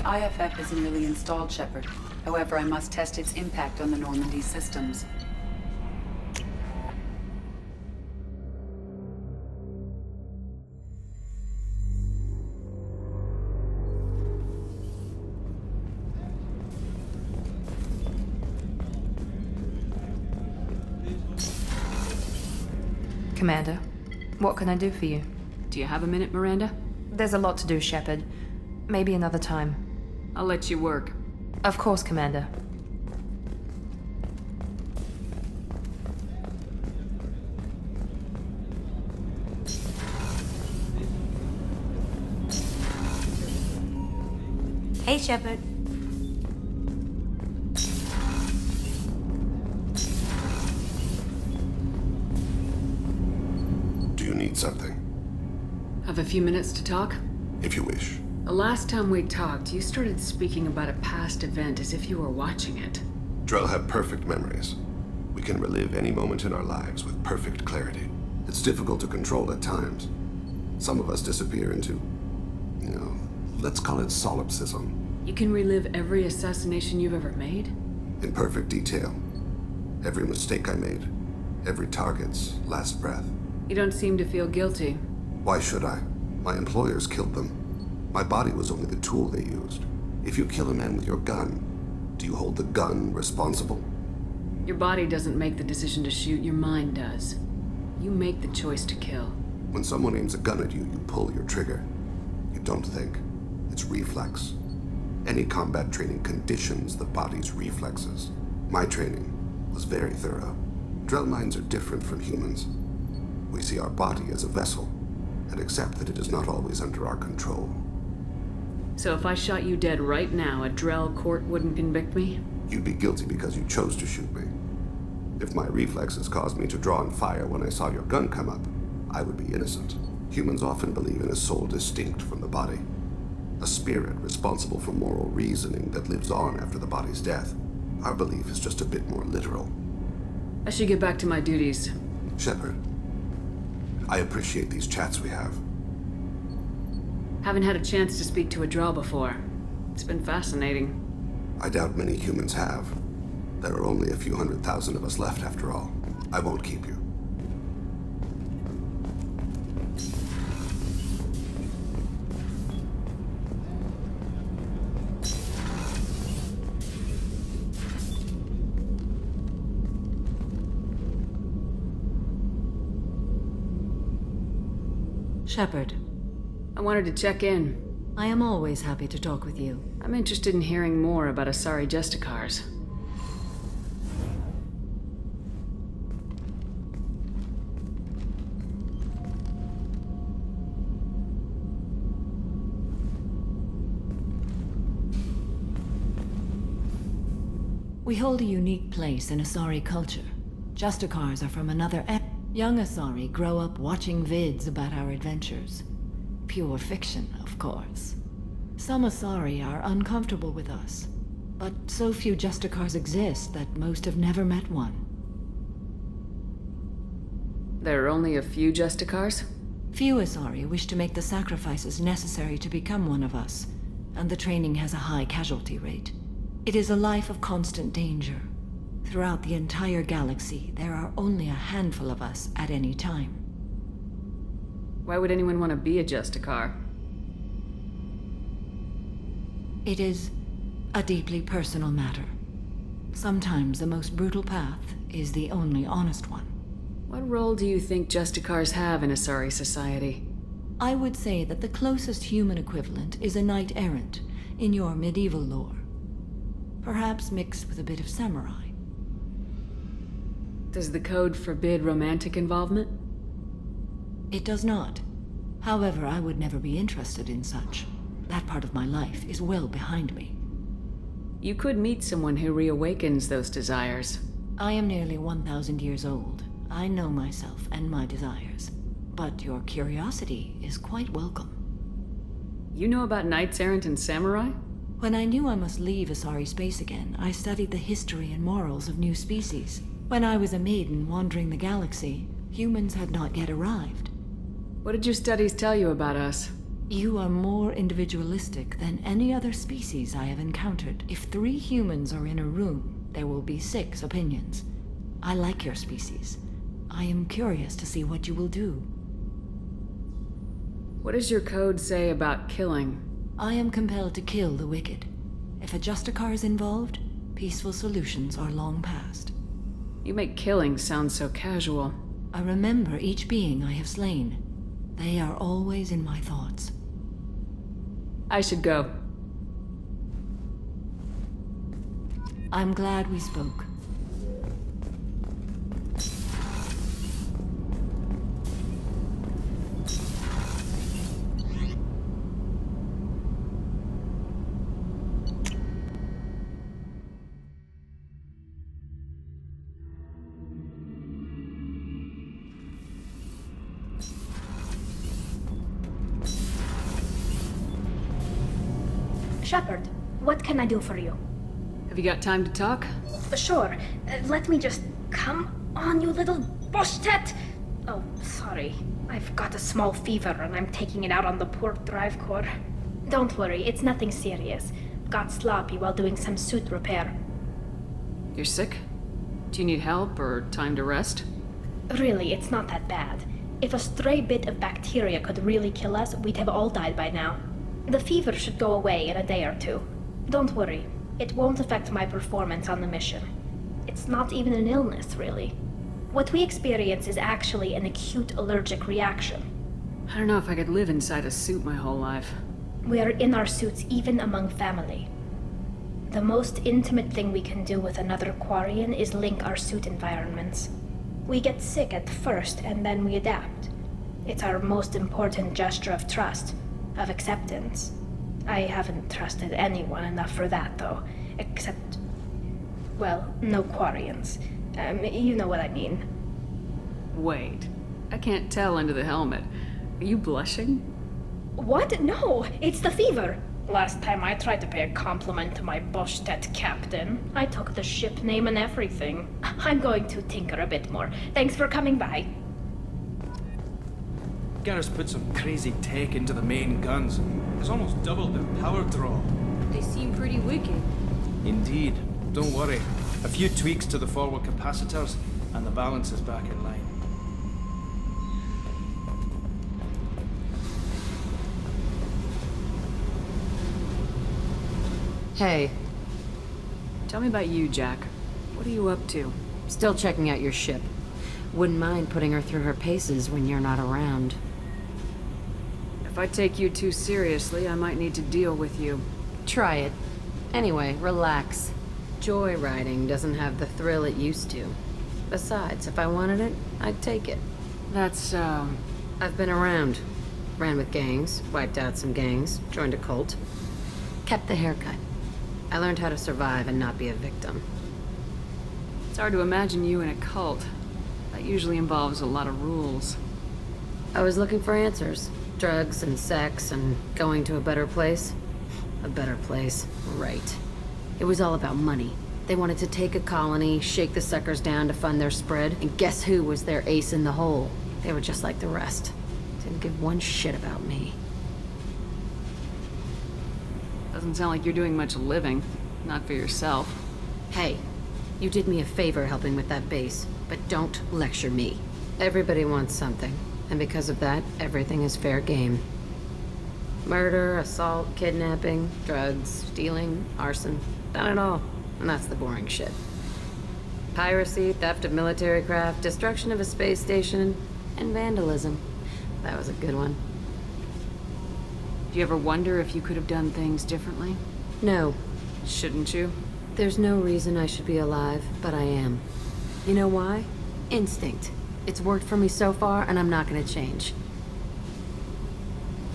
IFF is nearly installed, Shepard. However, I must test its impact on the Normandy systems. Commander, what can I do for you? Do you have a minute, Miranda? There's a lot to do, Shepard. Maybe another time. I'll let you work. Of course, Commander. Hey, Shepard. Do you need something? Have a few minutes to talk? If you wish. The last time we talked, you started speaking about a past event as if you were watching it. Drell have perfect memories. We can relive any moment in our lives with perfect clarity. It's difficult to control at times. Some of us disappear into, let's call it solipsism. You can relive every assassination you've ever made? In perfect detail. Every mistake I made. Every target's last breath. You don't seem to feel guilty. Why should I? My employers killed them. My body was only the tool they used. If you kill a man with your gun, do you hold the gun responsible? Your body doesn't make the decision to shoot, your mind does. You make the choice to kill. When someone aims a gun at you, you pull your trigger. You don't think. It's reflex. Any combat training conditions the body's reflexes. My training was very thorough. Drell minds are different from humans. We see our body as a vessel, and accept that it is not always under our control. So if I shot you dead right now, a Drell court wouldn't convict me? You'd be guilty because you chose to shoot me. If my reflexes caused me to draw and fire when I saw your gun come up, I would be innocent. Humans often believe in a soul distinct from the body. A spirit responsible for moral reasoning that lives on after the body's death. Our belief is just a bit more literal. I should get back to my duties. Shepard, I appreciate these chats we have. Haven't had a chance to speak to a Drow before. It's been fascinating. I doubt many humans have. There are only a few 100,000 of us left after all. I won't keep you. Shepard. I wanted to check in. I am always happy to talk with you. I'm interested in hearing more about Asari Justicars. We hold a unique place in Asari culture. Justicars are from another Young Asari grow up watching vids about our adventures. Pure fiction, of course. Some Asari are uncomfortable with us, but so few Justicars exist that most have never met one. There are only a few Justicars? Few Asari wish to make the sacrifices necessary to become one of us, and the training has a high casualty rate. It is a life of constant danger. Throughout the entire galaxy, there are only a handful of us at any time. Why would anyone want to be a Justicar? It is a deeply personal matter. Sometimes the most brutal path is the only honest one. What role do you think Justicars have in Asari society? I would say that the closest human equivalent is a knight-errant in your medieval lore. Perhaps mixed with a bit of samurai. Does the code forbid romantic involvement? It does not. However, I would never be interested in such. That part of my life is well behind me. You could meet someone who reawakens those desires. I am nearly 1,000 years old. I know myself and my desires. But your curiosity is quite welcome. You know about knights errant and samurai? When I knew I must leave Asari space again, I studied the history and morals of new species. When I was a maiden wandering the galaxy, humans had not yet arrived. What did your studies tell you about us? You are more individualistic than any other species I have encountered. If 3 humans are in a room, there will be 6 opinions. I like your species. I am curious to see what you will do. What does your code say about killing? I am compelled to kill the wicked. If a Justicar is involved, peaceful solutions are long past. You make killing sound so casual. I remember each being I have slain. They are always in my thoughts. I should go. I'm glad we spoke. Shepard, what can I do for you? Have you got time to talk? Sure. Let me just... Come on, you little boshtet! Oh, sorry. I've got a small fever and I'm taking it out on the poor drive core. Don't worry, it's nothing serious. Got sloppy while doing some suit repair. You're sick? Do you need help or time to rest? Really, it's not that bad. If a stray bit of bacteria could really kill us, we'd have all died by now. The fever should go away in a day or 2. Don't worry, it won't affect my performance on the mission. It's not even an illness, really. What we experience is actually an acute allergic reaction. I don't know if I could live inside a suit my whole life. We are in our suits even among family. The most intimate thing we can do with another Quarian is link our suit environments. We get sick at first and then we adapt. It's our most important gesture of trust. Of acceptance. I haven't trusted anyone enough for that, though. Except... well, no Quarians. You know what I mean. Wait. I can't tell under the helmet. Are you blushing? What? No! It's the fever! Last time I tried to pay a compliment to my Boshtet captain, I took the ship name and everything. I'm going to tinker a bit more. Thanks for coming by. Garrus put some crazy tech into the main guns. It's almost doubled their power draw. They seem pretty wicked. Indeed. Don't worry. A few tweaks to the forward capacitors, and the balance is back in line. Hey. Tell me about you, Jack. What are you up to? Still checking out your ship. Wouldn't mind putting her through her paces when you're not around. If I take you too seriously, I might need to deal with you. Try it. Anyway, relax. Joyriding doesn't have the thrill it used to. Besides, if I wanted it, I'd take it. That's so... I've been around. Ran with gangs, wiped out some gangs, joined a cult. Kept the haircut. I learned how to survive and not be a victim. It's hard to imagine you in a cult. That usually involves a lot of rules. I was looking for answers. Drugs and sex and going to a better place. A better place, right. It was all about money. They wanted to take a colony, shake the suckers down to fund their spread, and guess who was their ace in the hole? They were just like the rest. Didn't give one shit about me. Doesn't sound like you're doing much living. Not for yourself. Hey, you did me a favor helping with that base, but don't lecture me. Everybody wants something, and because of that, everything is fair game. Murder, assault, kidnapping, drugs, stealing, arson. Done it all. And that's the boring shit. Piracy, theft of military craft, destruction of a space station, and vandalism. That was a good one. Do you ever wonder if you could have done things differently? No. Shouldn't you? There's no reason I should be alive, but I am. You know why? Instinct. It's worked for me so far, and I'm not gonna change.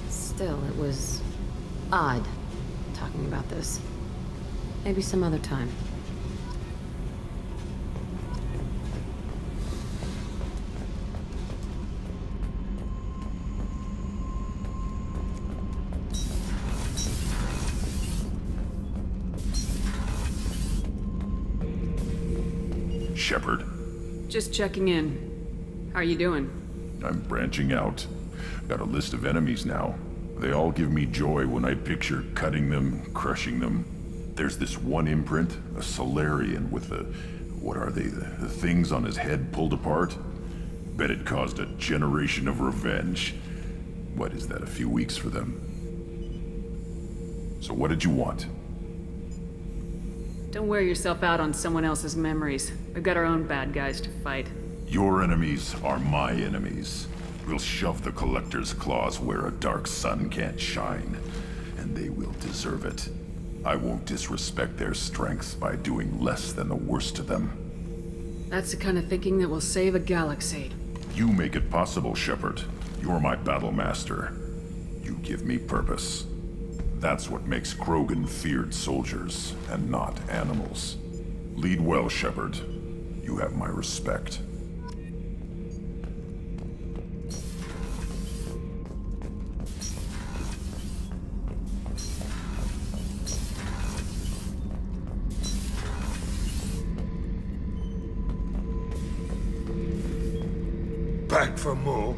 Still, it was odd talking about this. Maybe some other time. Shepard. Just checking in. How are you doing? I'm branching out. Got a list of enemies now. They all give me joy when I picture cutting them, crushing them. There's this one imprint, a Solarian with the... what are they? The things on his head pulled apart? Bet it caused a generation of revenge. What is that, a few weeks for them? So what did you want? Don't wear yourself out on someone else's memories. We've got our own bad guys to fight. Your enemies are my enemies. We'll shove the Collector's claws where a dark sun can't shine, and they will deserve it. I won't disrespect their strengths by doing less than the worst to them. That's the kind of thinking that will save a galaxy. You make it possible, Shepard. You're my battle master. You give me purpose. That's what makes Krogan feared soldiers, and not animals. Lead well, Shepard. You have my respect. Back for more?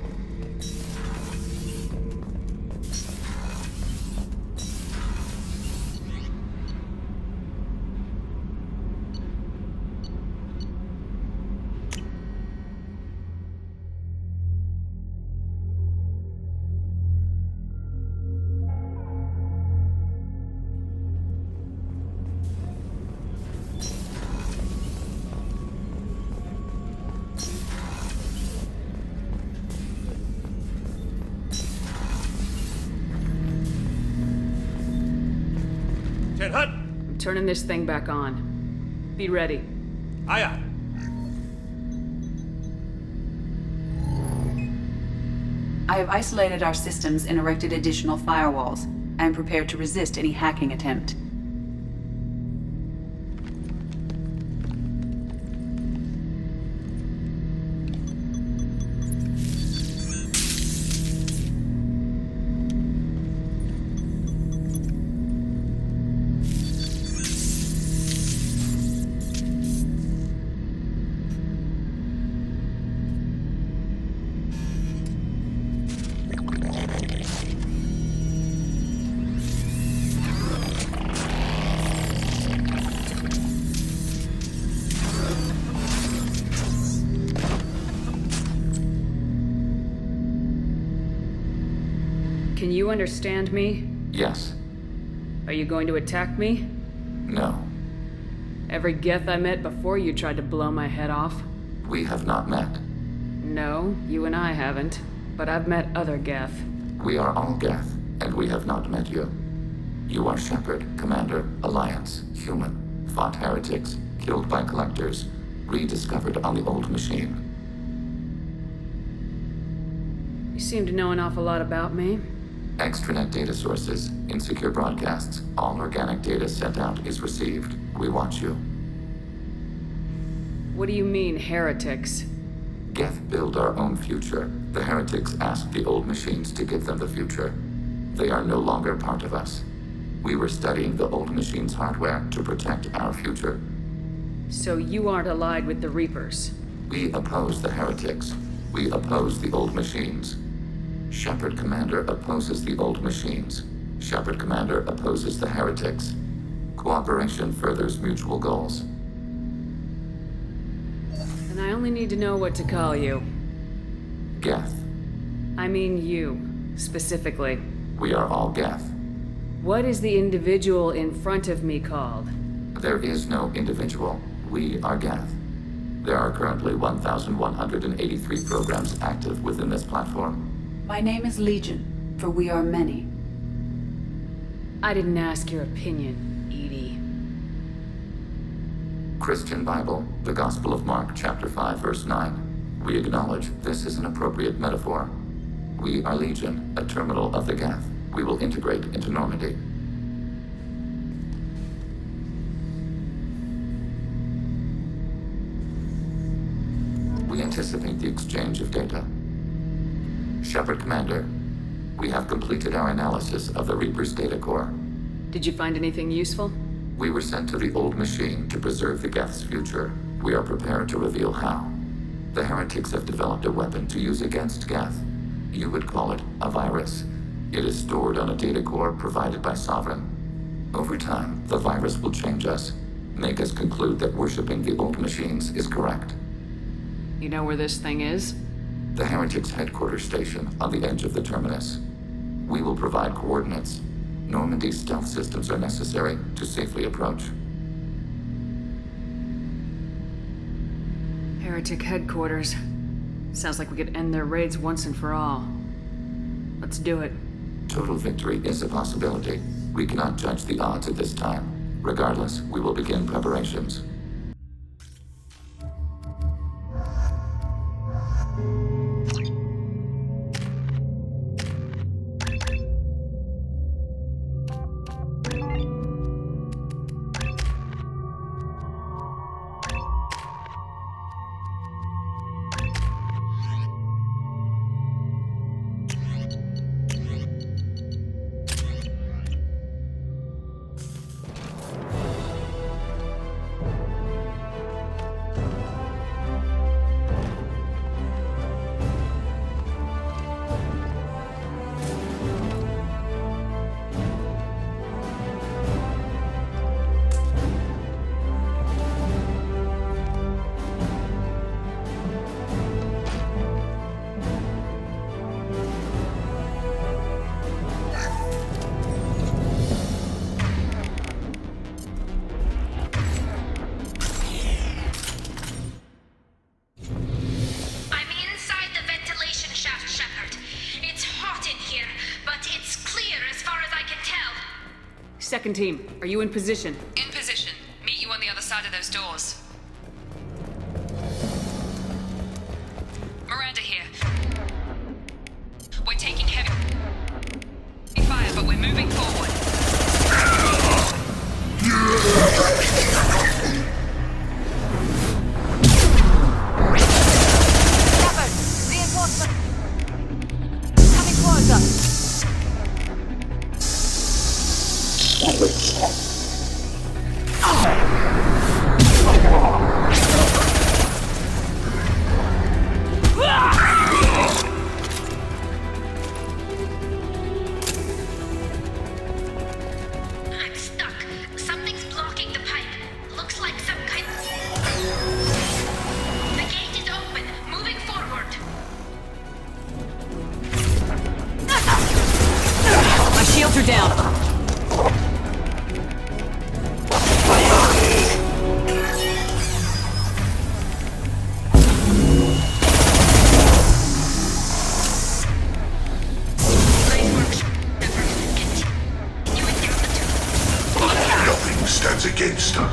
I'm turning this thing back on. Be ready. Aye, aye. I have isolated our systems and erected additional firewalls. I am prepared to resist any hacking attempt. Can you understand me? Yes. Are you going to attack me? No. Every Geth I met before you tried to blow my head off. We have not met. No, you and I haven't. But I've met other Geth. We are all Geth, and we have not met you. You are Shepard, Commander, Alliance, human, fought heretics, killed by collectors, rediscovered on the old machine. You seem to know an awful lot about me. Extranet data sources, insecure broadcasts, all organic data sent out is received. We watch you. What do you mean, heretics? Geth build our own future. The heretics asked the old machines to give them the future. They are no longer part of us. We were studying the old machines' hardware to protect our future. So you aren't allied with the Reapers? We oppose the heretics. We oppose the old machines. Shepard Commander opposes the old machines. Shepard Commander opposes the heretics. Cooperation furthers mutual goals. And I only need to know what to call you. Geth. I mean you, specifically. We are all Geth. What is the individual in front of me called? There is no individual. We are Geth. There are currently 1,183 programs active within this platform. My name is Legion, for we are many. I didn't ask your opinion, Edie. Christian Bible, the Gospel of Mark, chapter 5, verse 9. We acknowledge this is an appropriate metaphor. We are Legion, a terminal of the Geth. We will integrate into Normandy. We anticipate the exchange of data. Shepard Commander, we have completed our analysis of the Reaper's data core. Did you find anything useful? We were sent to the old machine to preserve the Geth's future. We are prepared to reveal how. The heretics have developed a weapon to use against Geth. You would call it a virus. It is stored on a data core provided by Sovereign. Over time, the virus will change us, make us conclude that worshipping the old machines is correct. You know where this thing is? The heretics' headquarters station on the edge of the terminus. We will provide coordinates. Normandy's stealth systems are necessary to safely approach. Heretic headquarters. Sounds like we could end their raids once and for all. Let's do it. Total victory is a possibility. We cannot judge the odds at this time. Regardless, we will begin preparations. Second team, are you in position? In position. Meet you on the other side of those doors. Miranda here. We're taking heavy fire, but we're moving forward. Shepard! Reinforcement! Coming towards us! Hunt her down! Nothing stands against her.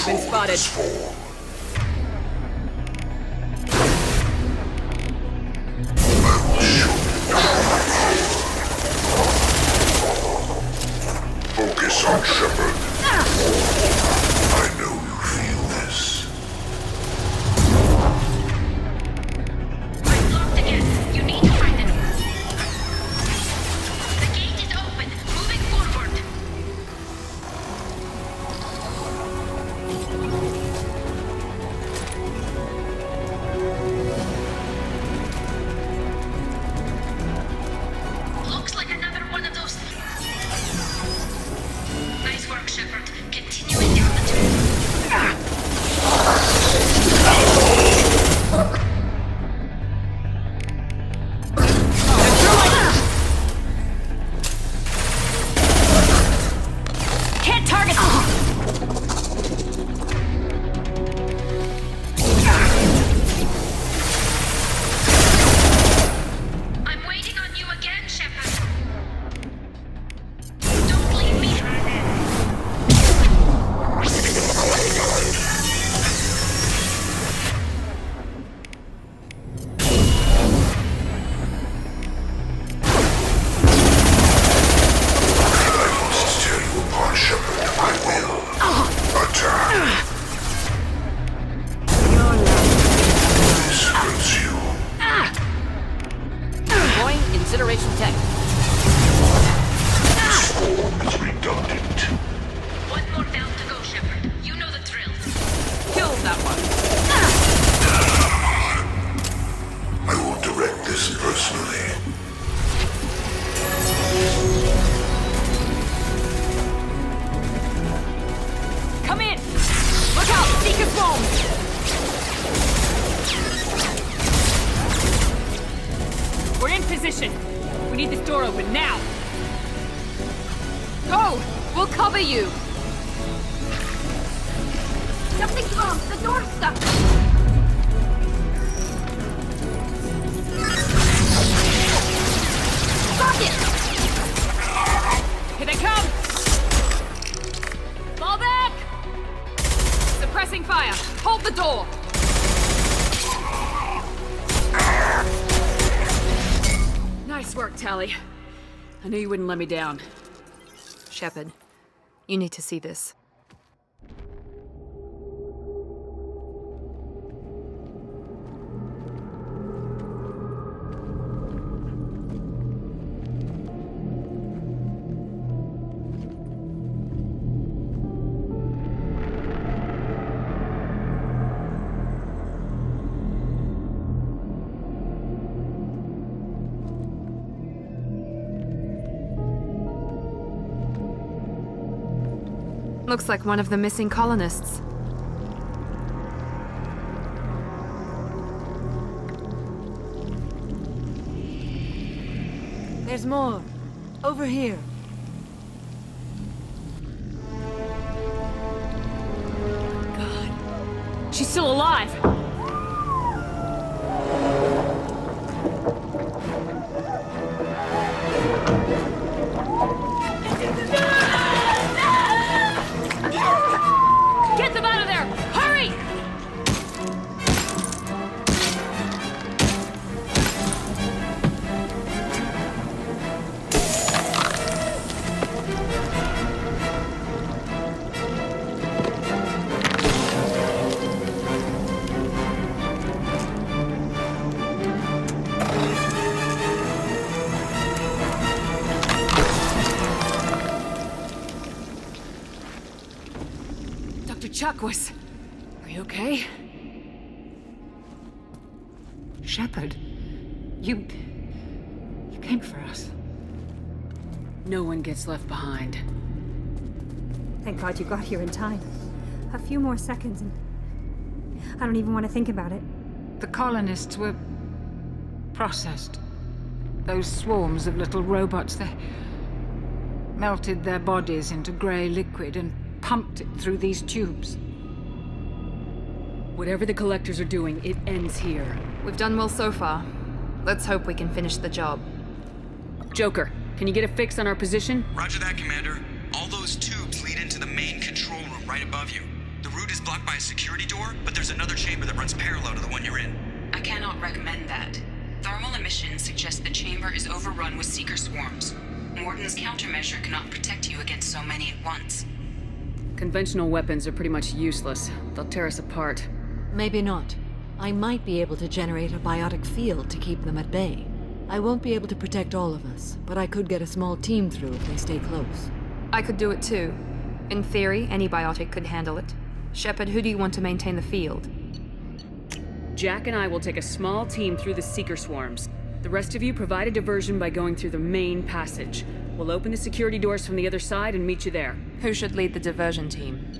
Been spotted. Focus on Shepard. I know you feel this. I'm locked again. You need to find it. The gate is open. Moving forward. Looks like another one of those. Nice work, Shepard. Continuing down the tube. Can't target them! I'm waiting on you again, Shepard. Don't leave me. I must tear you apart, Shepard. I will. Attack. This hurts you. Deploying incineration tech. This form is redundant. One more down to go, Shepard. You know the drill. Kill that one. I will direct this personally. Come in! Look out! Seeker swarm! We're in position. We need this door open now. Go! We'll cover you. Something's wrong. The door's stuck. Stop it! Here they come! Fall back! Suppressing fire. Hold the door. Nice work, Tally. I knew you wouldn't let me down. Shepard, you need to see this. Looks like one of the missing colonists. There's more. Over here. God. She's still alive! Get them out of there! Hurry! Chuckwus, are you okay? Shepard, you came for us. No one gets left behind. Thank God you got here in time. A few more seconds and I don't even want to think about it. The colonists were processed. Those swarms of little robots, they melted their bodies into grey liquid and pumped it through these tubes. Whatever the collectors are doing, it ends here. We've done well so far. Let's hope we can finish the job. Joker, can you get a fix on our position? Roger that, Commander. All those tubes lead into the main control room right above you. The route is blocked by a security door, but there's another chamber that runs parallel to the one you're in. I cannot recommend that. Thermal emissions suggest the chamber is overrun with seeker swarms. Morden's countermeasure cannot protect you against so many at once. Conventional weapons are pretty much useless. They'll tear us apart. Maybe not. I might be able to generate a biotic field to keep them at bay. I won't be able to protect all of us, but I could get a small team through if they stay close. I could do it too. In theory, any biotic could handle it. Shepard, who do you want to maintain the field? Jack and I will take a small team through the seeker swarms. The rest of you provide a diversion by going through the main passage. We'll open the security doors from the other side and meet you there. Who should lead the diversion team?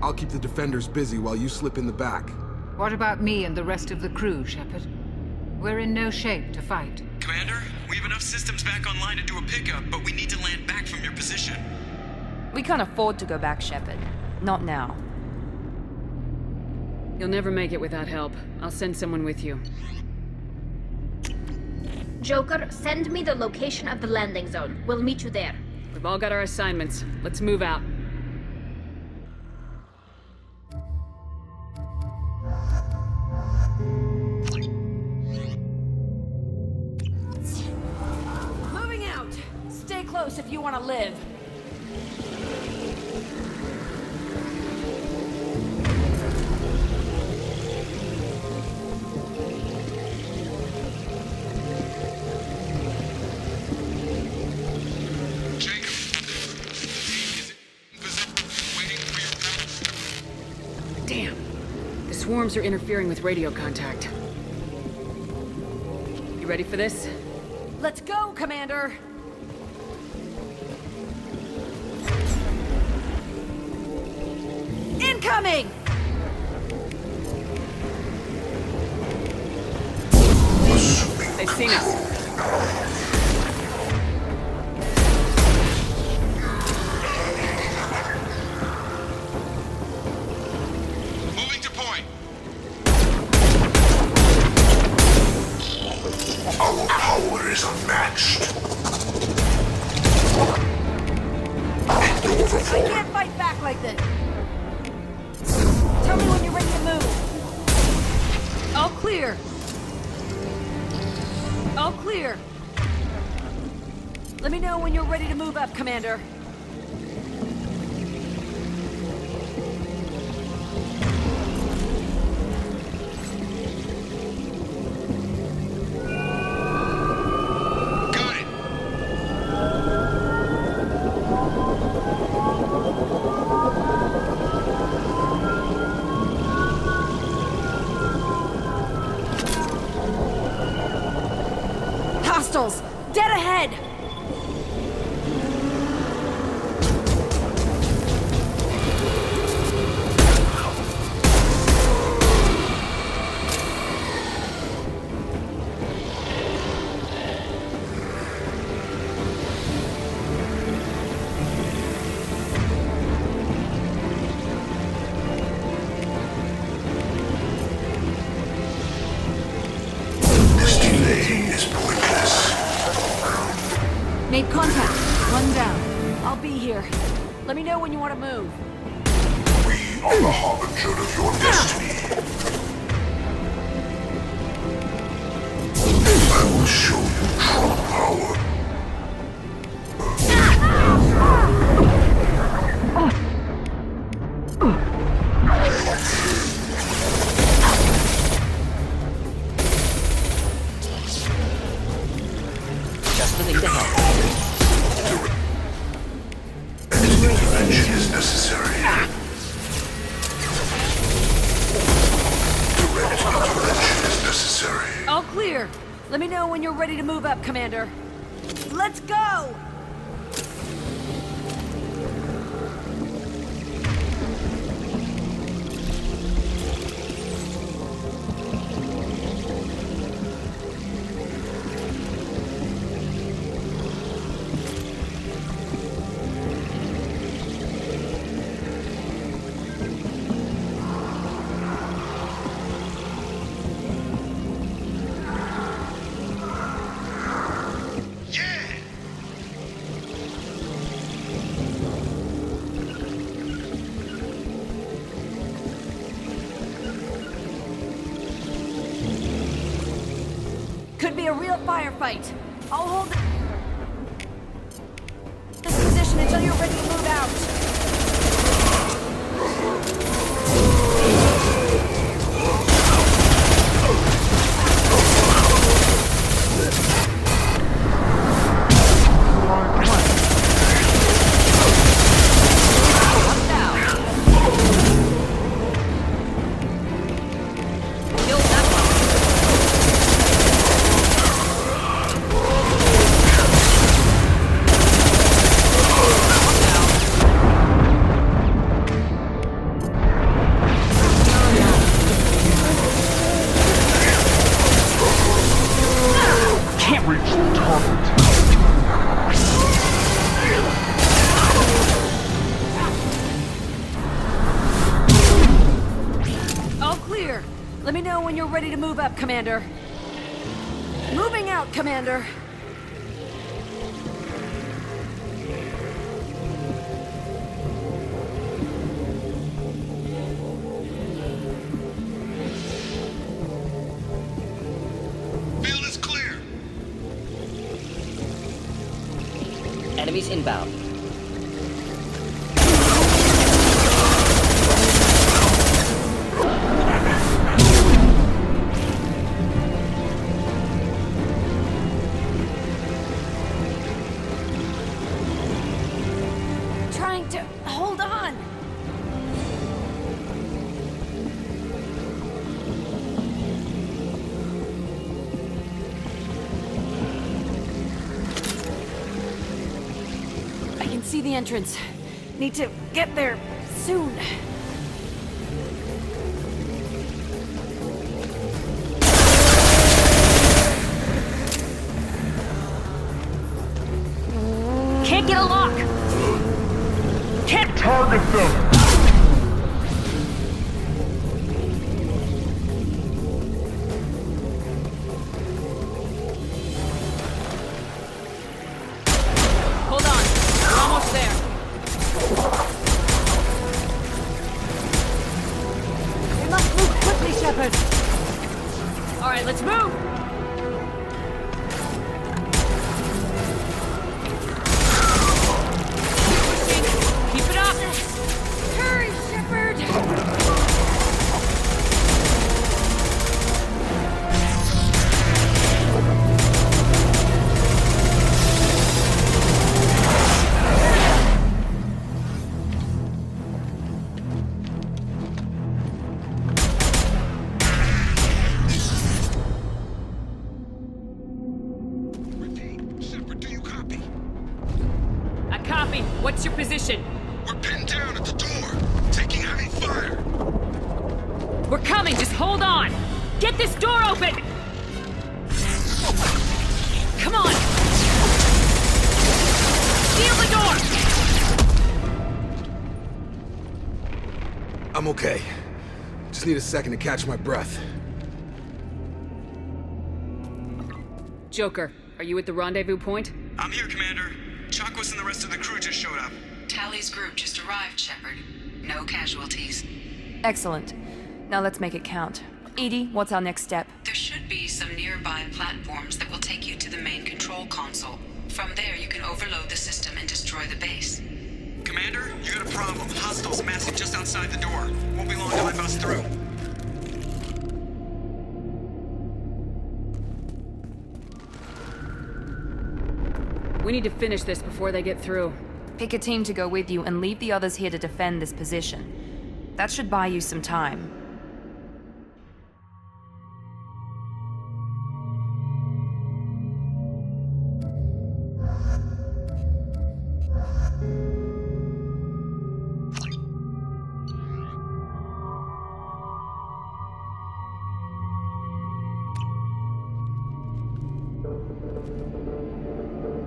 I'll keep the defenders busy while you slip in the back. What about me and the rest of the crew, Shepard? We're in no shape to fight. Commander, we have enough systems back online to do a pickup, but we need to land back from your position. We can't afford to go back, Shepard. Not now. You'll never make it without help. I'll send someone with you. Joker, send me the location of the landing zone. We'll meet you there. We've all got our assignments. Let's move out. Moving out! Stay close if you want to live. Damn. The swarms are interfering with radio contact. You ready for this? Let's go, Commander! Incoming! They've seen us. Our power is unmatched. I can't fight back like this! Tell me when you're ready to move! All clear! All clear! Let me know when you're ready to move up, Commander. me know when you want to move. We are the harbinger of your destiny. I will show you true power. Just the thing to help. Intervention is necessary. Direct intervention is necessary. All clear. Let me know when you're ready to move up, Commander. Let's go! Could be a real firefight. I'll hold this position until you're ready to move out. Let me know when you're ready to move up, Commander. Moving out, Commander. Field is clear. Enemies inbound. Hold on! I can see the entrance. Need to get there soon. Can't get a lock! Can't target them! Hold on. We're almost there. We must move quickly, Shepard. All right, let's move! Keep it up! Hurry, Shepard! Copy. What's your position? We're pinned down at the door, taking heavy fire. We're coming. Just hold on. Get this door open. Come on. Seal the door. I'm okay. Just need a second to catch my breath. Joker, are you at the rendezvous point? I'm here, Commander. Chakwas and the rest of the crew just showed up. Tally's group just arrived, Shepard. No casualties. Excellent. Now let's make it count. Edie, what's our next step? There should be some nearby platforms that will take you to the main control console. From there, you can overload the system and destroy the base. Commander, you got a problem. Hostiles massing just outside the door. Won't be long till I bust through. We need to finish this before they get through. Pick a team to go with you and leave the others here to defend this position. That should buy you some time.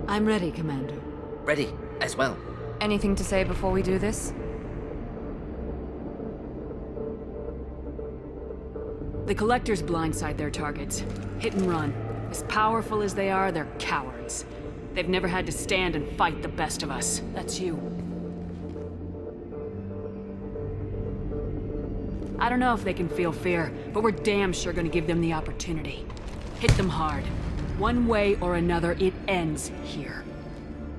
I'm ready, Commander. Ready, as well. Anything to say before we do this? The Collectors blindside their targets. Hit and run. As powerful as they are, they're cowards. They've never had to stand and fight the best of us. That's you. I don't know if they can feel fear, but we're damn sure gonna give them the opportunity. Hit them hard. One way or another, it ends here.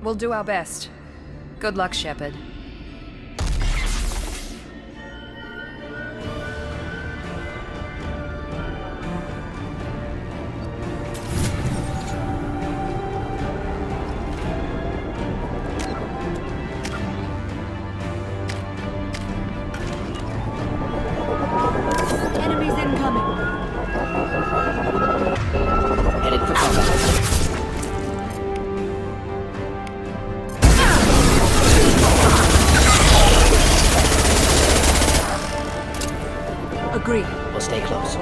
We'll do our best. Good luck, Shepard. Enemies incoming! Headed for combat. Agreed. We'll stay close.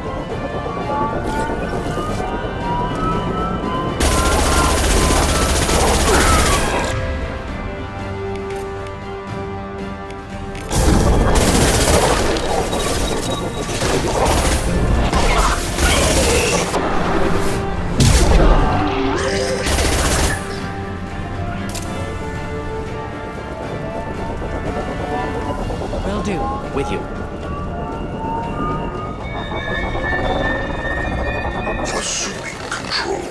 Will do. With you. Assuming control.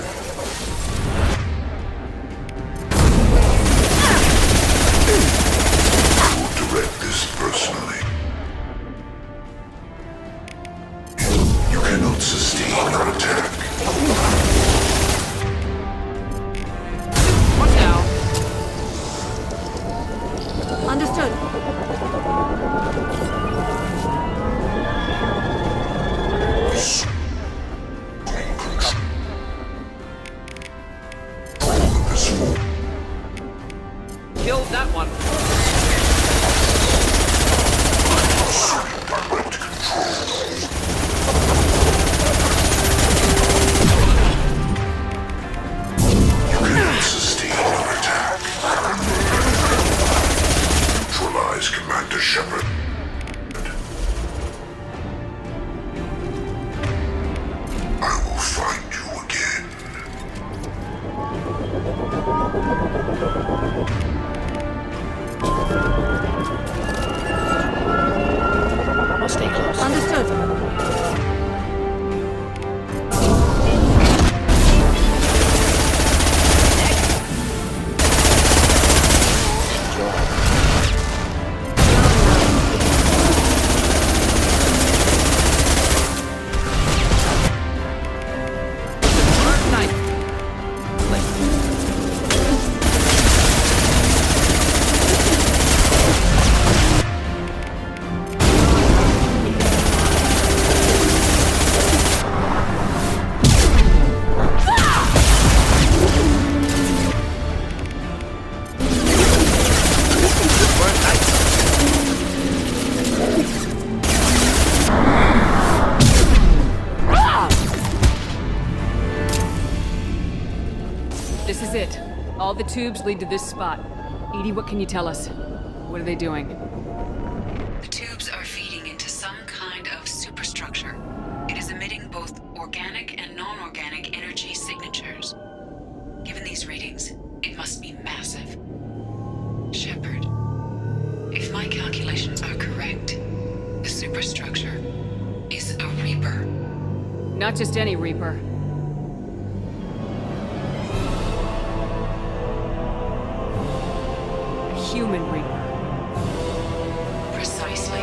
I will direct this personally. You cannot sustain our attack. What now? Understood. Killed that one. You cannot sustain our attack. Neutralize Commander Shepard. I will find you again. We'll stay close. Understood. This is it. All the tubes lead to this spot. Edie, what can you tell us? What are they doing? The tubes are feeding into some kind of superstructure. It is emitting both organic and non-organic energy signatures. Given these readings, it must be massive. Shepard, structure is a Reaper. Not just any Reaper. A human Reaper. Precisely.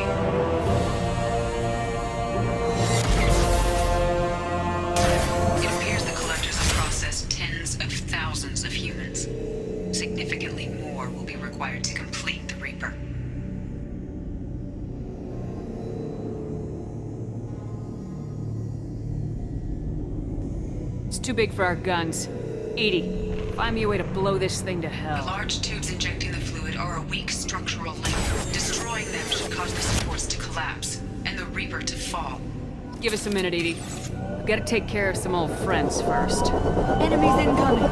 It appears the collectors have processed tens of thousands of humans. Significantly more will be required to complete the Reaper. It's too big for our guns. Edie, find me a way to blow this thing to The hell. large tubes injecting the fluid are a weak structural link. Destroying them should cause the supports to collapse, and the Reaper to fall. Give us a minute, Edie. We've got to take care of some old friends first. Enemies incoming.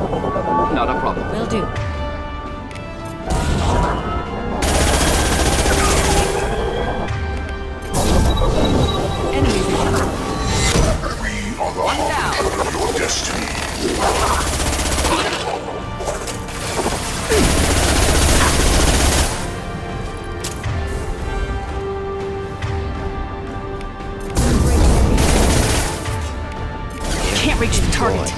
Not a problem. Will do. Enemies incoming. We are the harbinger of your destiny. Can't reach the target.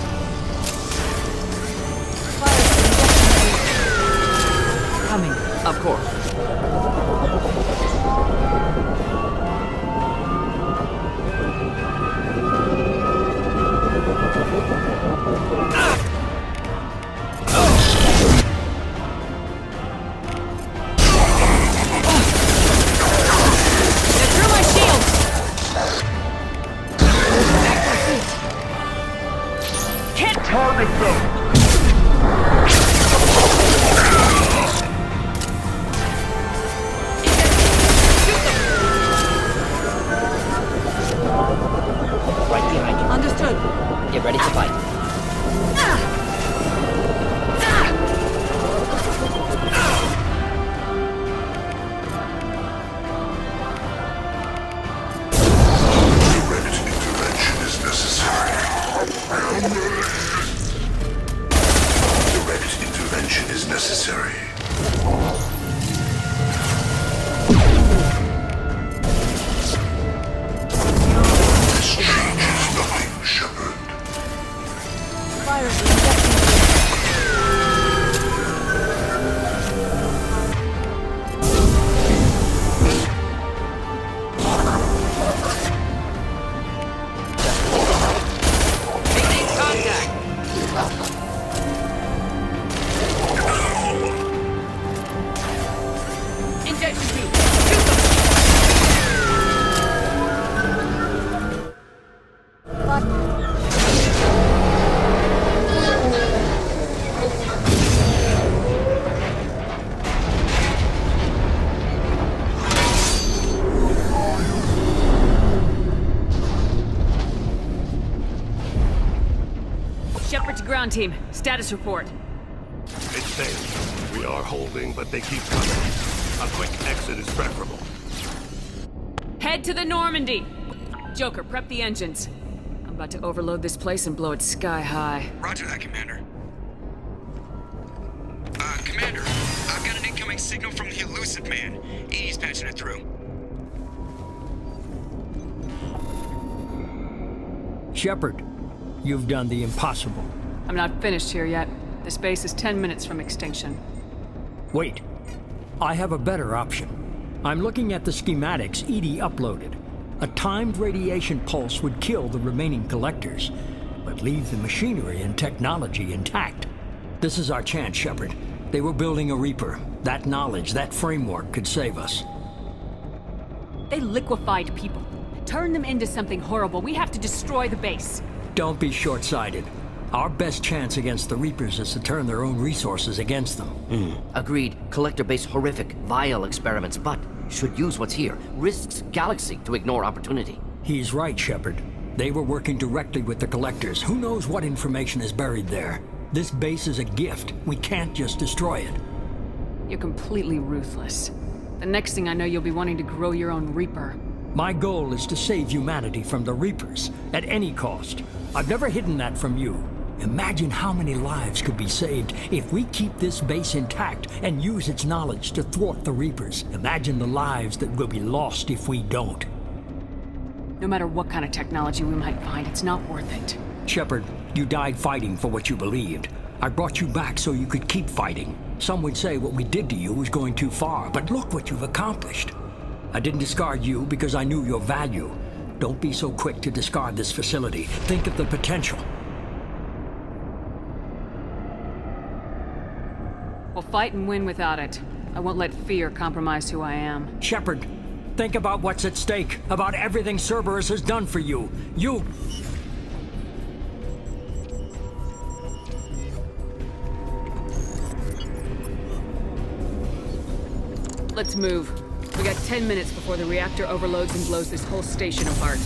Coming. Of course. They're through my shield! Can't target them! Right behind you. Understood. Get ready to fight. Direct intervention is necessary. Direct intervention is necessary. This changes nothing, Shepard. Virus injection. Making contact! Injection tube! Shoot them! Shepard to ground team. Status report. It's safe. We are holding, but they keep coming. A quick exit is preferable. Head to the Normandy! Joker, prep the engines. I'm about to overload this place and blow it sky high. Roger that, Commander. Commander, I've got an incoming signal from the elusive man. Edie's patching it through. Shepard, you've done the impossible. I'm not finished here yet. This base is 10 minutes from extinction. Wait, I have a better option. I'm looking at the schematics Edie uploaded. A timed radiation pulse would kill the remaining collectors, but leave the machinery and technology intact. This is our chance, Shepard. They were building a Reaper. That knowledge, that framework could save us. They liquefied people. Turned them into something horrible. We have to destroy the base. Don't be short-sighted. Our best chance against the Reapers is to turn their own resources against them. Agreed. Collector-based horrific, vile experiments, but should use what's here. Risks galaxy to ignore opportunity. He's right, Shepard. They were working directly with the Collectors. Who knows what information is buried there? This base is a gift. We can't just destroy it. You're completely ruthless. The next thing I know, you'll be wanting to grow your own Reaper. My goal is to save humanity from the Reapers, at any cost. I've never hidden that from you. Imagine how many lives could be saved if we keep this base intact and use its knowledge to thwart the Reapers. Imagine the lives that will be lost if we don't. No matter what kind of technology we might find, it's not worth it. Shepard, you died fighting for what you believed. I brought you back so you could keep fighting. Some would say what we did to you was going too far, but look what you've accomplished. I didn't discard you because I knew your value. Don't be so quick to discard this facility. Think of the potential. We'll fight and win without it. I won't let fear compromise who I am. Shepard, think about what's at stake, about everything Cerberus has done for you. Let's move. We got 10 minutes before the reactor overloads and blows this whole station apart.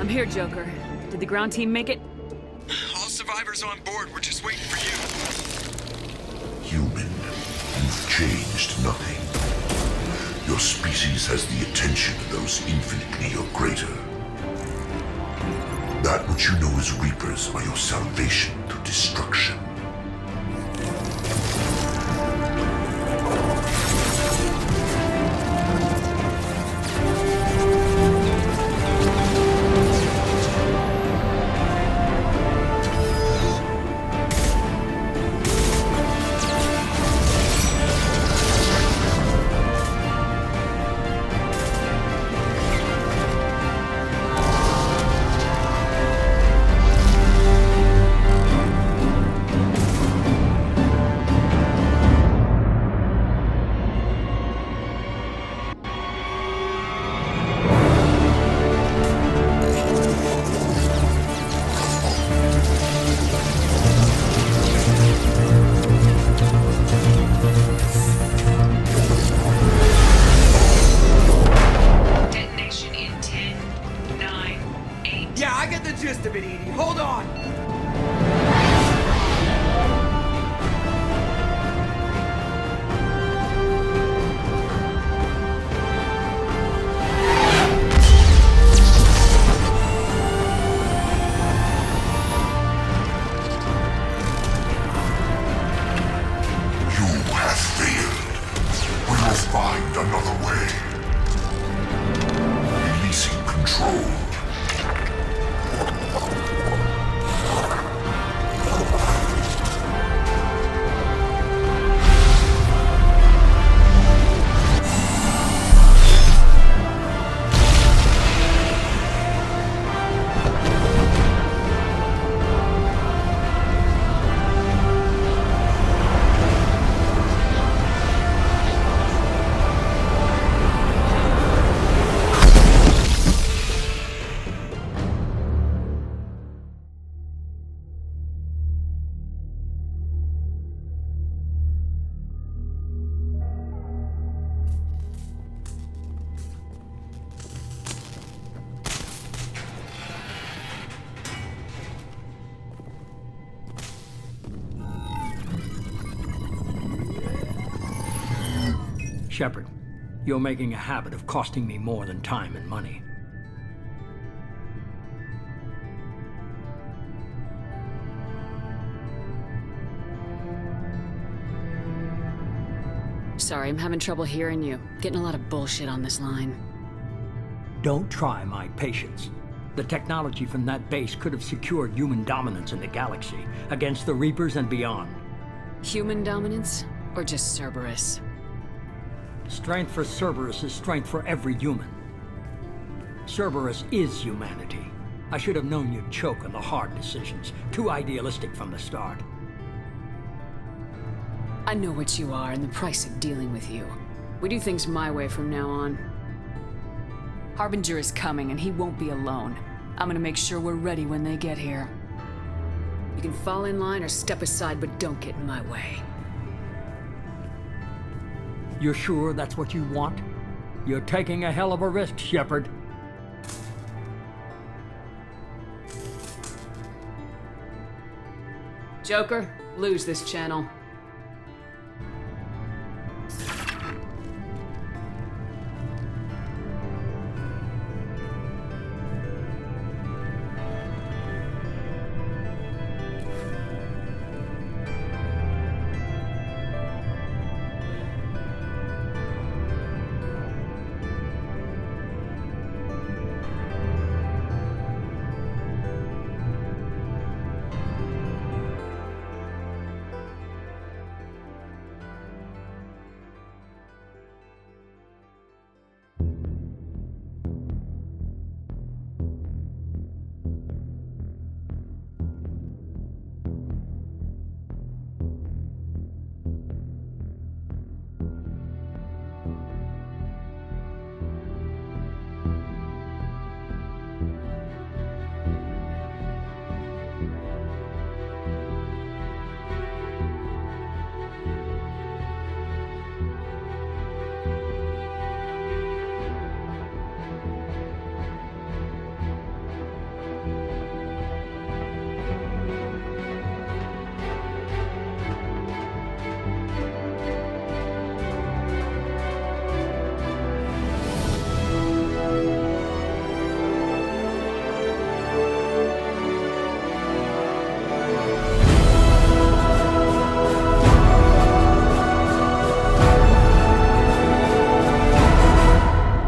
I'm here, Joker. Did the ground team make it? All survivors on board. We're just waiting for you. Human, you've changed nothing. Your species has the attention of those infinitely or greater. That which you know as Reapers are your salvation through destruction. Shepard, you're making a habit of costing me more than time and money. Sorry, I'm having trouble hearing you. Getting a lot of bullshit on this line. Don't try my patience. The technology from that base could have secured human dominance in the galaxy against the Reapers and beyond. Human dominance? Or just Cerberus? Strength for Cerberus is strength for every human. Cerberus is humanity. I should have known you'd choke on the hard decisions. Too idealistic from the start. I know what you are and the price of dealing with you. We do things my way from now on. Harbinger is coming and he won't be alone. I'm gonna make sure we're ready when they get here. You can fall in line or step aside, but don't get in my way. You're sure that's what you want? You're taking a hell of a risk, Shepard. Joker, lose this channel.